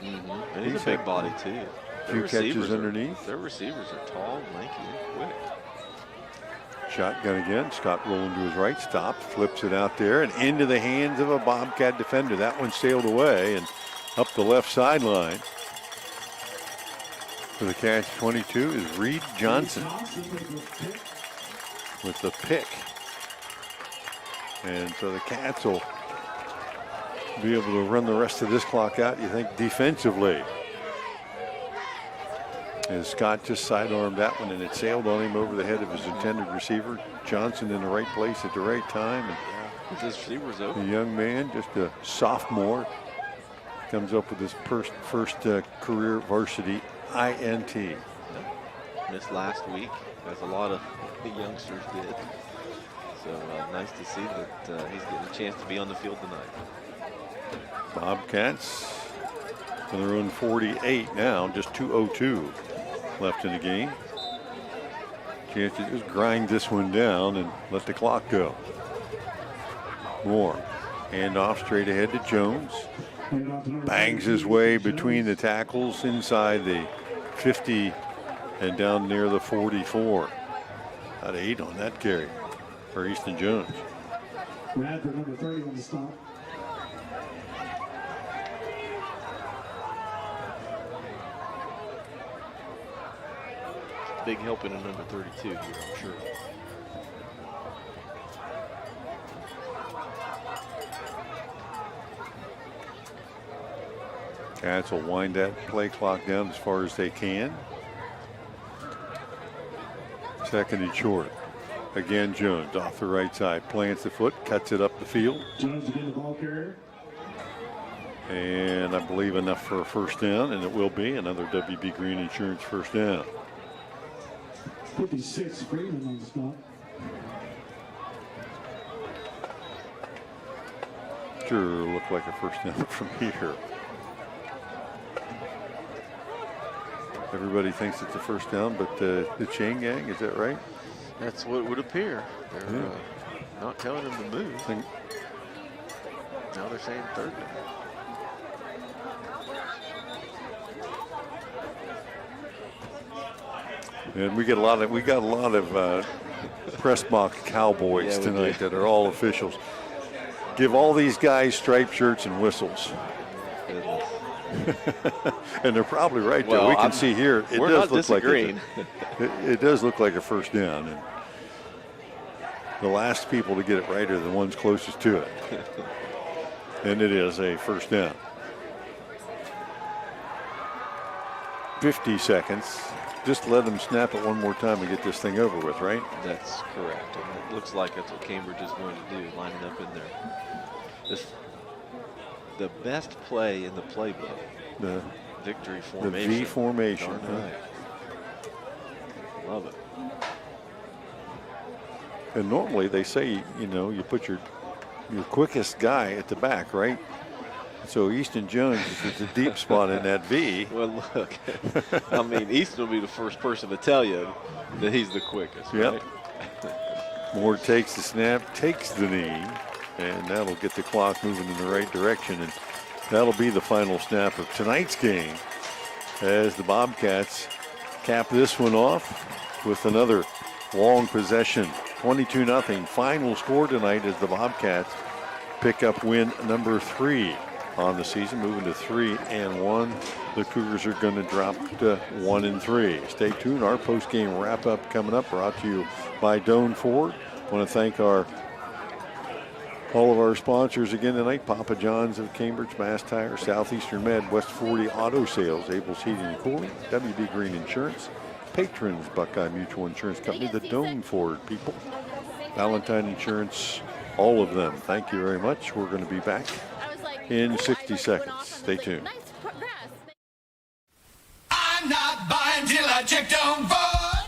And he's a big body too. Few catches underneath. Their receivers are tall, lanky, and quick. Shotgun again. Scott rolling to his right, stops, flips it out there and into the hands of a Bobcat defender. That one sailed away and up the left sideline. For the catch 22 is Reed Johnson with the pick. And so the Cats will be able to run the rest of this clock out, you think, defensively. As Scott just sidearmed that one and it sailed on him over the head of his intended receiver. Johnson in the right place at the right time. And his receivers open. the young man, just a sophomore, comes up with his first career varsity INT. Missed last week, as a lot of the youngsters did. So nice to see that he's getting a chance to be on the field tonight. Bobcats on their own 48 now, just 2:02 left in the game. Chance to just grind this one down and let the clock go. Moore, hand off straight ahead to Jones. Bangs his way between the tackles inside the 50 and down near the 44. About 8 on that carry for Easton Jones. Radford, number 30 on the stop. Big helping in number 32 here, I'm sure. Cats will wind that play clock down as far as they can. Second and short. Again, Jones off the right side, plants the foot, cuts it up the field. Jones again, the ball carrier. And I believe enough for a first down, and it will be another WB Green Insurance first down. 56, Freeman on the stop. Sure looked like a first down from here. Everybody thinks it's a first down, but the chain gang, is that right? That's what it would appear. They're not telling him to move. Now they're saying third down. And we got a lot of press box cowboys tonight that are all officials. Give all these guys striped shirts and whistles. And they're probably right there. Well, we can see here. It we're does not look disagreeing. it does look like a first down. And the last people to get it right are the ones closest to it. And it is a first down. 50 seconds. Just let them snap it one more time and get this thing over with, right? That's correct. And it looks like that's what Cambridge is going to do, lining up in there. the best play in the playbook. The victory formation. The V formation. Right. Love it. And normally they say, you put your quickest guy at the back, right? So Easton Jones is the deep spot in that V. Well, look, I mean, Easton will be the first person to tell you that he's the quickest, yep. right? Moore takes the snap, takes the knee, and that'll get the clock moving in the right direction. And that'll be the final snap of tonight's game as the Bobcats cap this one off with another long possession. 22-0 final score tonight as the Bobcats pick up win number 3 on the season, moving to 3-1. The Cougars are going to drop to 1-3. Stay tuned. Our post-game wrap-up coming up, brought to you by Doan Ford. I want to thank all of our sponsors again tonight: Papa John's of Cambridge, Mass Tire, Southeastern Med, West 40 Auto Sales, Abel's Heating and Cooling, WB Green Insurance, Patrons, Buckeye Mutual Insurance Company, the Doan Ford people, Valentine Insurance, all of them. Thank you very much. We're going to be back in 60 seconds. Stay tuned. I'm not buying till I check Doan Ford.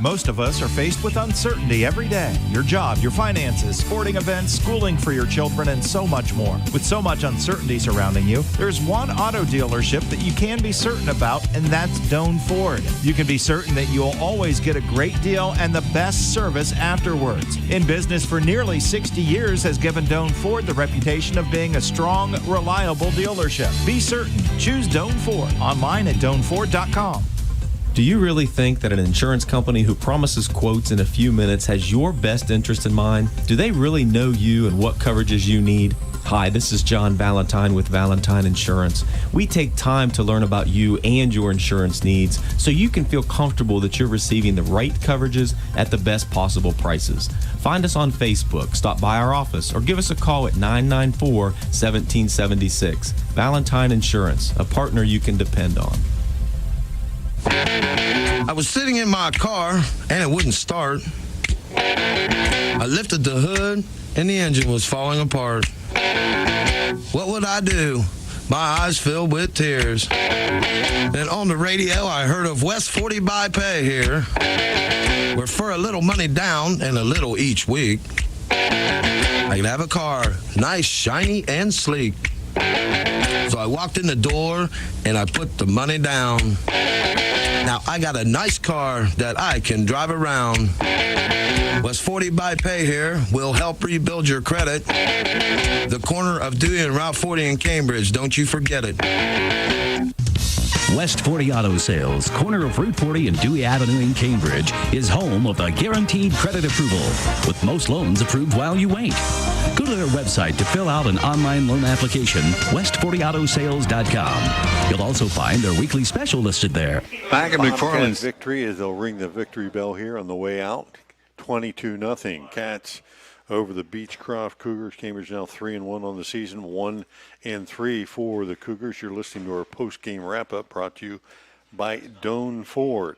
Most of us are faced with uncertainty every day. Your job, your finances, sporting events, schooling for your children, and so much more. With so much uncertainty surrounding you, there's one auto dealership that you can be certain about, and that's Doan Ford. You can be certain that you'll always get a great deal and the best service afterwards. In business for nearly 60 years has given Doan Ford the reputation of being a strong, reliable dealership. Be certain. Choose Doan Ford. Online at DoanFord.com. Do you really think that an insurance company who promises quotes in a few minutes has your best interest in mind? Do they really know you and what coverages you need? Hi, this is John Valentine with Valentine Insurance. We take time to learn about you and your insurance needs so you can feel comfortable that you're receiving the right coverages at the best possible prices. Find us on Facebook, stop by our office, or give us a call at 994-1776. Valentine Insurance, a partner you can depend on. I was sitting in my car and it wouldn't start. I lifted the hood and the engine was falling apart. What would I do? My eyes filled with tears. Then on the radio I heard of West 40 by Pay here, where for a little money down and a little each week, I could have a car, nice, shiny, and sleek. So I walked in the door and I put the money down. Now I got a nice car that I can drive around. West 40 by Pay here will help rebuild your credit. The corner of Dewey and Route 40 in Cambridge, don't you forget it. West 40 Auto Sales, corner of Route 40 and Dewey Avenue in Cambridge, is home of the guaranteed credit approval, with most loans approved while you wait. Go to their website to fill out an online loan application, west40autosales.com. You'll also find their weekly special listed there. Back at McFarland's victory as they'll ring the victory bell here on the way out. 22-0. Cats over the Beechcroft Cougars. Cambridge now 3-1 on the season, 1-3 for the Cougars. You're listening to our post-game wrap-up brought to you by Doan Ford.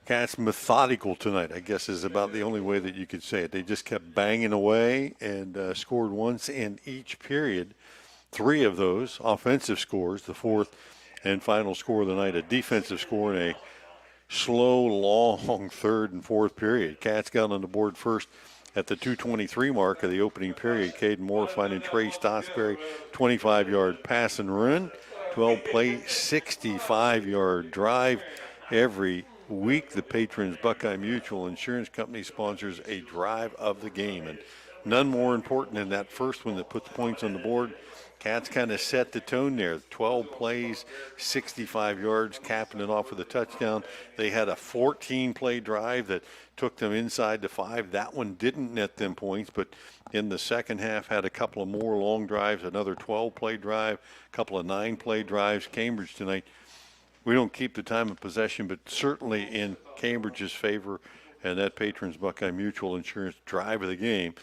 Cats methodical tonight, I guess, is about the only way that you could say it. They just kept banging away and scored once in each period. 3 of those offensive scores, the fourth and final score of the night, a defensive score and a slow, long third and fourth period. Cats got on the board first at the 2:23 mark of the opening period. Caden Moore finding Trey Stotsberry, 25-yard pass and run, 12-play, 65-yard drive. Every week, the patrons Buckeye Mutual Insurance Company sponsors a drive of the game, and none more important than that first one that puts points on the board. Cats kind of set the tone there. 12 plays, 65 yards, capping it off with a touchdown. They had a 14-play drive that took them inside the 5. That one didn't net them points, but in the second half had a couple of more long drives, another 12-play drive, a couple of 9-play drives. Cambridge tonight, we don't keep the time of possession, but certainly in Cambridge's favor, and that patrons Buckeye Mutual Insurance drive of the game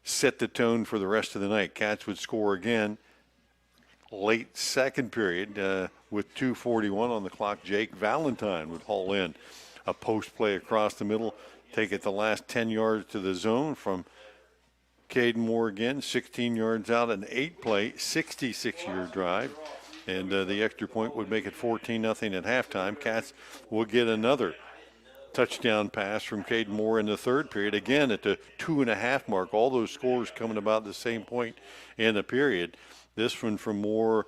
set the tone for the rest of the night. Cats would score again late second period with 2:41 on the clock. Jake Valentine would haul in a post play across the middle, take it the last 10 yards to the zone from Caden Moore again, 16 yards out, an 8-play, 66-yard drive. And the extra point would make it 14-0 at halftime. Cats will get another touchdown pass from Caden Moore in the third period. Again, at the 2.5 mark, all those scores coming about the same point in the period. This one from Moore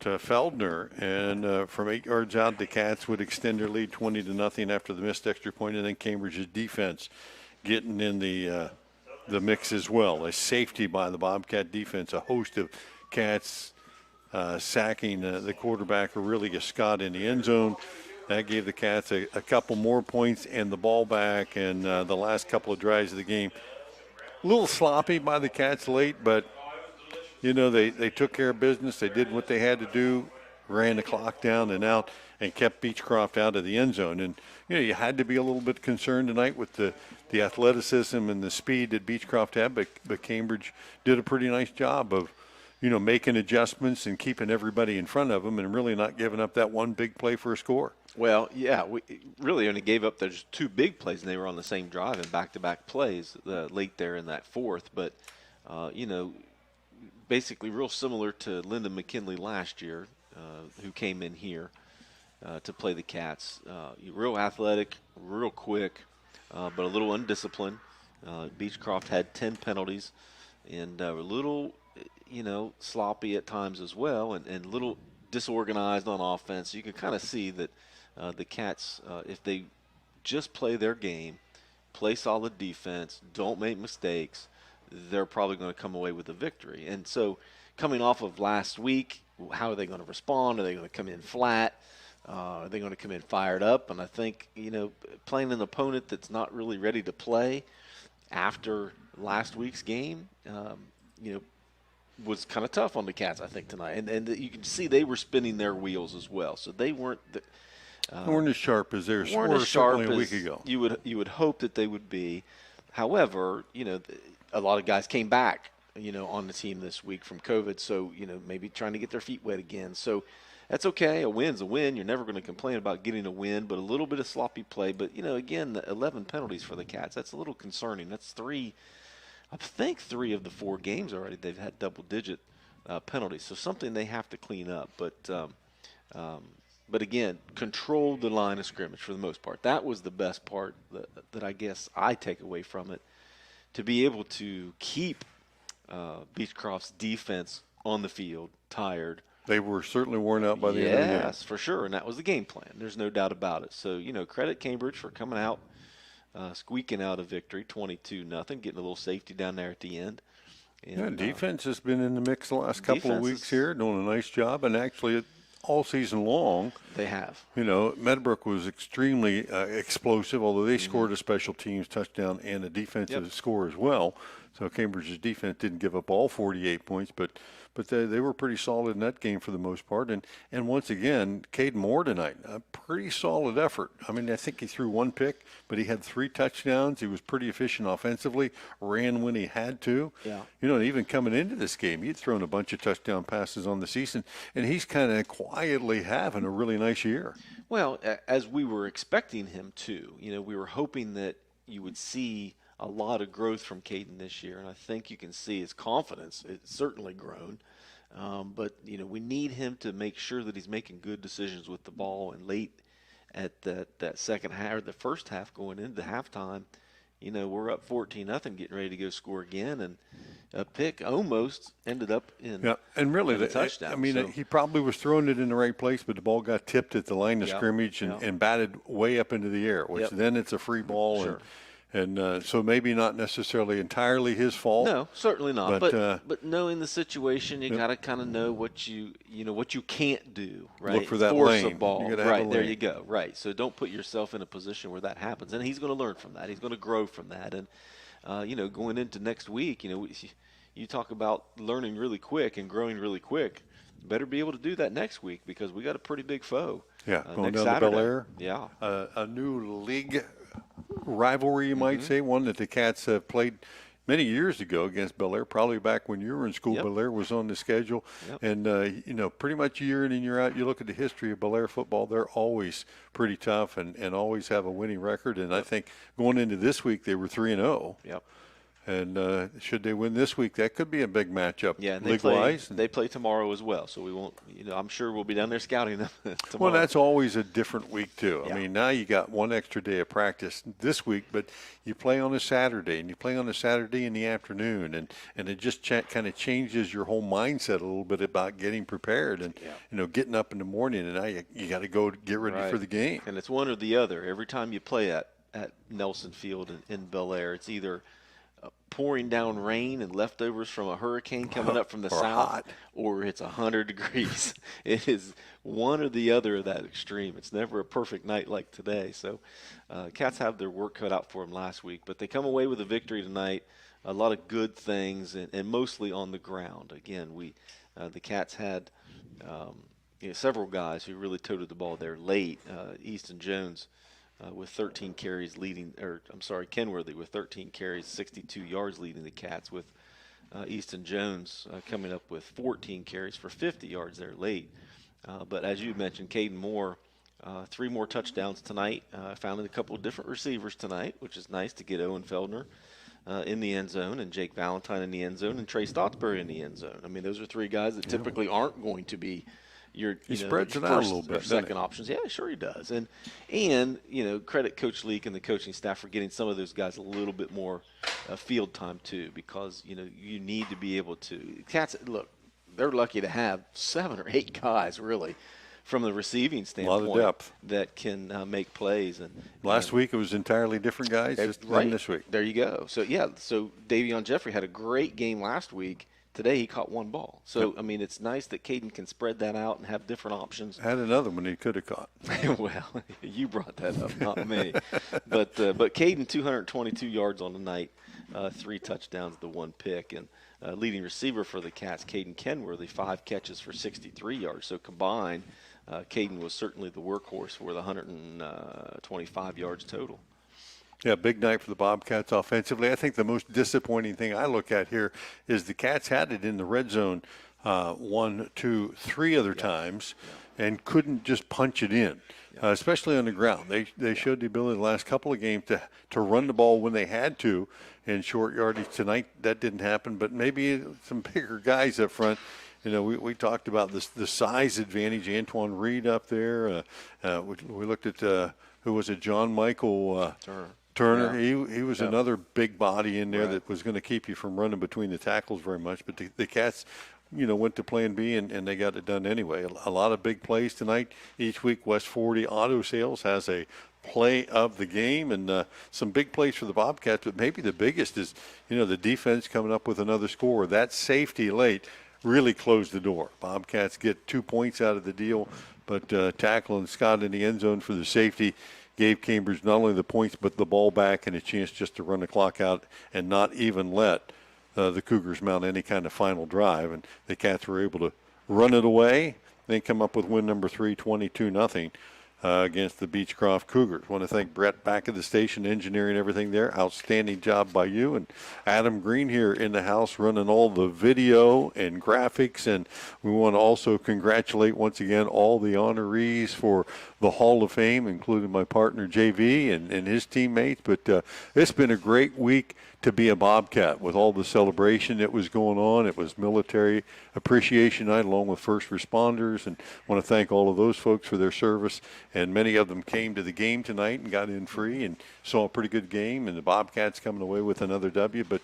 to Feldner, and from 8 yards out, the Cats would extend their lead 20-0 after the missed extra point, and then Cambridge's defense getting in the mix as well. A safety by the Bobcat defense, a host of Cats sacking the quarterback, Aurelia Scott, in the end zone. That gave the Cats a couple more points and the ball back, and the last couple of drives of the game. A little sloppy by the Cats late, but, you know, they took care of business. They did what they had to do, ran the clock down and out, and kept Beechcroft out of the end zone. And, you know, you had to be a little bit concerned tonight with the athleticism and the speed that Beechcroft had, but Cambridge did a pretty nice job of, you know, making adjustments and keeping everybody in front of them and really not giving up that one big play for a score. Well, yeah, we really only gave up those 2 big plays, and they were on the same drive in back-to-back plays late there in that fourth. But, you know, basically real similar to Lyndon McKinley last year, who came in here to play the Cats. Real athletic, real quick, but a little undisciplined. Beechcroft had 10 penalties and a little, you know, sloppy at times as well, and a little disorganized on offense. You can kind of see that the Cats, if they just play their game, play solid defense, don't make mistakes, they're probably going to come away with a victory. And so coming off of last week, how are they going to respond? Are they going to come in flat? Are they going to come in fired up? And I think, you know, playing an opponent that's not really ready to play after last week's game, you know, was kind of tough on the Cats, I think, tonight. And you can see they were spinning their wheels as well. So they weren't weren't as sharp as they were certainly a week ago. You would hope that they would be. However, you know, a lot of guys came back, you know, on the team this week from COVID. So, you know, maybe trying to get their feet wet again. So that's okay. A win's a win. You're never going to complain about getting a win, but a little bit of sloppy play. But, you know, again, the 11 penalties for the Cats, that's a little concerning. That's 3 of the 4 games already they've had double-digit penalties. So something they have to clean up. But again, control the line of scrimmage for the most part. That was the best part that I guess I take away from it, to be able to keep Beechcroft's defense on the field, tired. They were certainly worn out by the end of the game. Yes, for sure, and that was the game plan. There's no doubt about it. So, you know, credit Cambridge for coming out, squeaking out a victory, 22-0, getting a little safety down there at the end. And, defense has been in the mix the last couple of weeks here, doing a nice job, and actually all season long. They have. You know, Meadowbrook was extremely explosive, although they scored a special teams touchdown and a defensive score as well. So Cambridge's defense didn't give up all 48 points, but they were pretty solid in that game for the most part. And once again, Caden Moore tonight, a pretty solid effort. I mean, I think he threw 1 pick, but he had 3 touchdowns. He was pretty efficient offensively, ran when he had to. Yeah. You know, and even coming into this game, he'd thrown a bunch of touchdown passes on the season, and he's kind of quietly having a really nice year. Well, as we were expecting him to, you know, we were hoping that you would see a lot of growth from Caden this year, and I think you can see his confidence. It's certainly grown. But, you know, we need him to make sure that he's making good decisions with the ball. And late at that second half, or the first half going into halftime, you know, we're up 14-0, getting ready to go score again. And a pick almost ended up in and really, a touchdown. I mean, he probably was throwing it in the right place, but the ball got tipped at the line of scrimmage and batted way up into the air, which then it's a free ball. Sure. And so maybe not necessarily entirely his fault. No, certainly not. But knowing the situation, you got to kind of know what you can't do, right? Look for that Force lane. a ball. You Right, there you go. Right. So don't put yourself in a position where that happens. And he's going to learn from that. He's going to grow from that. And, you know, going into next week, you know, you talk about learning really quick and growing really quick. Better be able to do that next week because we got a pretty big foe. Yeah, going next down Saturday. to Bel Air. Yeah. A new league rivalry, you might say, one that the Cats have played many years ago against Bel Air, probably back when you were in school. Bel Air was on the schedule. And, you know, pretty much year in and year out, you look at the history of Bel Air football, they're always pretty tough and always have a winning record. And I think going into this week, they were 3-0. Yep. And should they win this week, that could be a big matchup. Yeah, and they play tomorrow as well. So we won't, I'm sure we'll be down there scouting them tomorrow. Well, that's always a different week, too. Yeah. I mean, now you got one extra day of practice this week, but you play on a Saturday, and you play on a Saturday in the afternoon, and it just kind of changes your whole mindset a little bit about getting prepared and, getting up in the morning, and now you got to go get ready for the game. And it's one or the other. Every time you play at Nelson Field in Bel Air, it's either pouring down rain and leftovers from a hurricane coming up from the south, or it's 100 degrees. It is one or the other of that extreme. It's never a perfect night like today. So Cats have their work cut out for them last week, but they come away with a victory tonight. A lot of good things, and mostly on the ground. Again, the Cats had several guys who really toted the ball there late. Easton Jones with 13 carries Kenworthy with 13 carries, 62 yards leading the Cats, with Easton Jones coming up with 14 carries for 50 yards there late. But as you mentioned, Caden Moore, 3 more touchdowns tonight. Found a couple of different receivers tonight, which is nice to get Owen Feldner in the end zone, and Jake Valentine in the end zone, and Trey Stottsbury in the end zone. I mean, those are 3 guys that typically aren't going to be he spreads it out a little bit, second options. Yeah, sure he does. And credit Coach Leak and the coaching staff for getting some of those guys a little bit more field time too, because you need to be able to. Cats, look, they're lucky to have 7 or 8 guys really from the receiving standpoint, a lot of depth, that can make plays. And last week it was entirely different guys than this week. There you go. So Davion Jeffrey had a great game last week. Today he caught 1 ball. So, I mean, it's nice that Caden can spread that out and have different options. Had another one he could have caught. Well, you brought that up, not me. But Caden, 222 yards on the night, 3 touchdowns to 1 pick. And leading receiver for the Cats, Caden Kenworthy, 5 catches for 63 yards. So combined, Caden was certainly the workhorse with 125 yards total. Yeah, big night for the Bobcats offensively. I think the most disappointing thing I look at here is the Cats had it in the red zone 1, 2, 3 other times and couldn't just punch it in, especially on the ground. They showed the ability the last couple of games to run the ball when they had to in short yardage. Tonight that didn't happen, but maybe some bigger guys up front. We talked about the size advantage. Antoine Reed up there. We looked at, who was it, John Michael Turner. Yeah. He was another big body in there that was going to keep you from running between the tackles very much. But the Cats, went to plan B, and they got it done anyway. A lot of big plays tonight. Each week, West 40 Auto Sales has a play of the game, and some big plays for the Bobcats. But maybe the biggest is, the defense coming up with another score. That safety late really closed the door. Bobcats get 2 points out of the deal, but tackling Scott in the end zone for the safety gave Cambridge not only the points but the ball back and a chance just to run the clock out and not even let the Cougars mount any kind of final drive. And the Cats were able to run it away, then come up with win number 3, 22-0. Against the Beechcroft Cougars. Want to thank Brett back at the station, engineering everything there. Outstanding job by you. And Adam Green here in the house running all the video and graphics. And we want to also congratulate once again all the honorees for the Hall of Fame, including my partner JV and his teammates. But it's been a great week to be a Bobcat with all the celebration that was going on. It was Military Appreciation Night along with first responders, and I want to thank all of those folks for their service. And many of them came to the game tonight and got in free and saw a pretty good game, and the Bobcats coming away with another W. But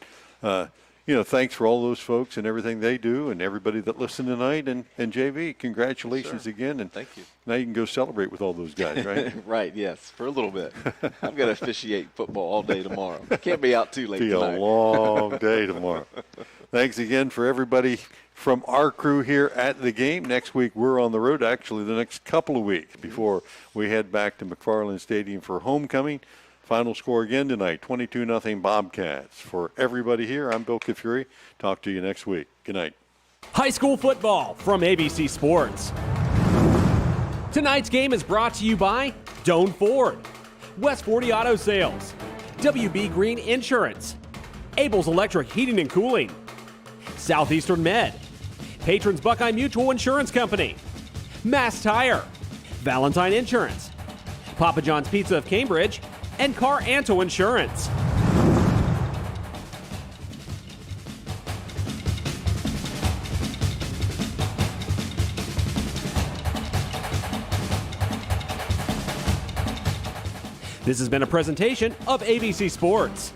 thanks for all those folks and everything they do and everybody that listened tonight. And JV, congratulations again. And thank you. Now you can go celebrate with all those guys, right? Right, yes, for a little bit. I'm going to officiate football all day tomorrow. Can't be out too late tonight. Be a long day tomorrow. Thanks again for everybody from our crew here at the game. Next week we're on the road, actually the next couple of weeks before we head back to McFarland Stadium for homecoming. Final score again tonight, 22-0 Bobcats. For everybody here, I'm Bill Kafuri. Talk to you next week. Good night. High school football from ABC Sports. Tonight's game is brought to you by Doan Ford, West 40 Auto Sales, WB Green Insurance, Abel's Electric Heating and Cooling, Southeastern Med, Patrons Buckeye Mutual Insurance Company, Mass Tire, Valentine Insurance, Papa John's Pizza of Cambridge, and Car Anto Insurance. This has been a presentation of ABC Sports.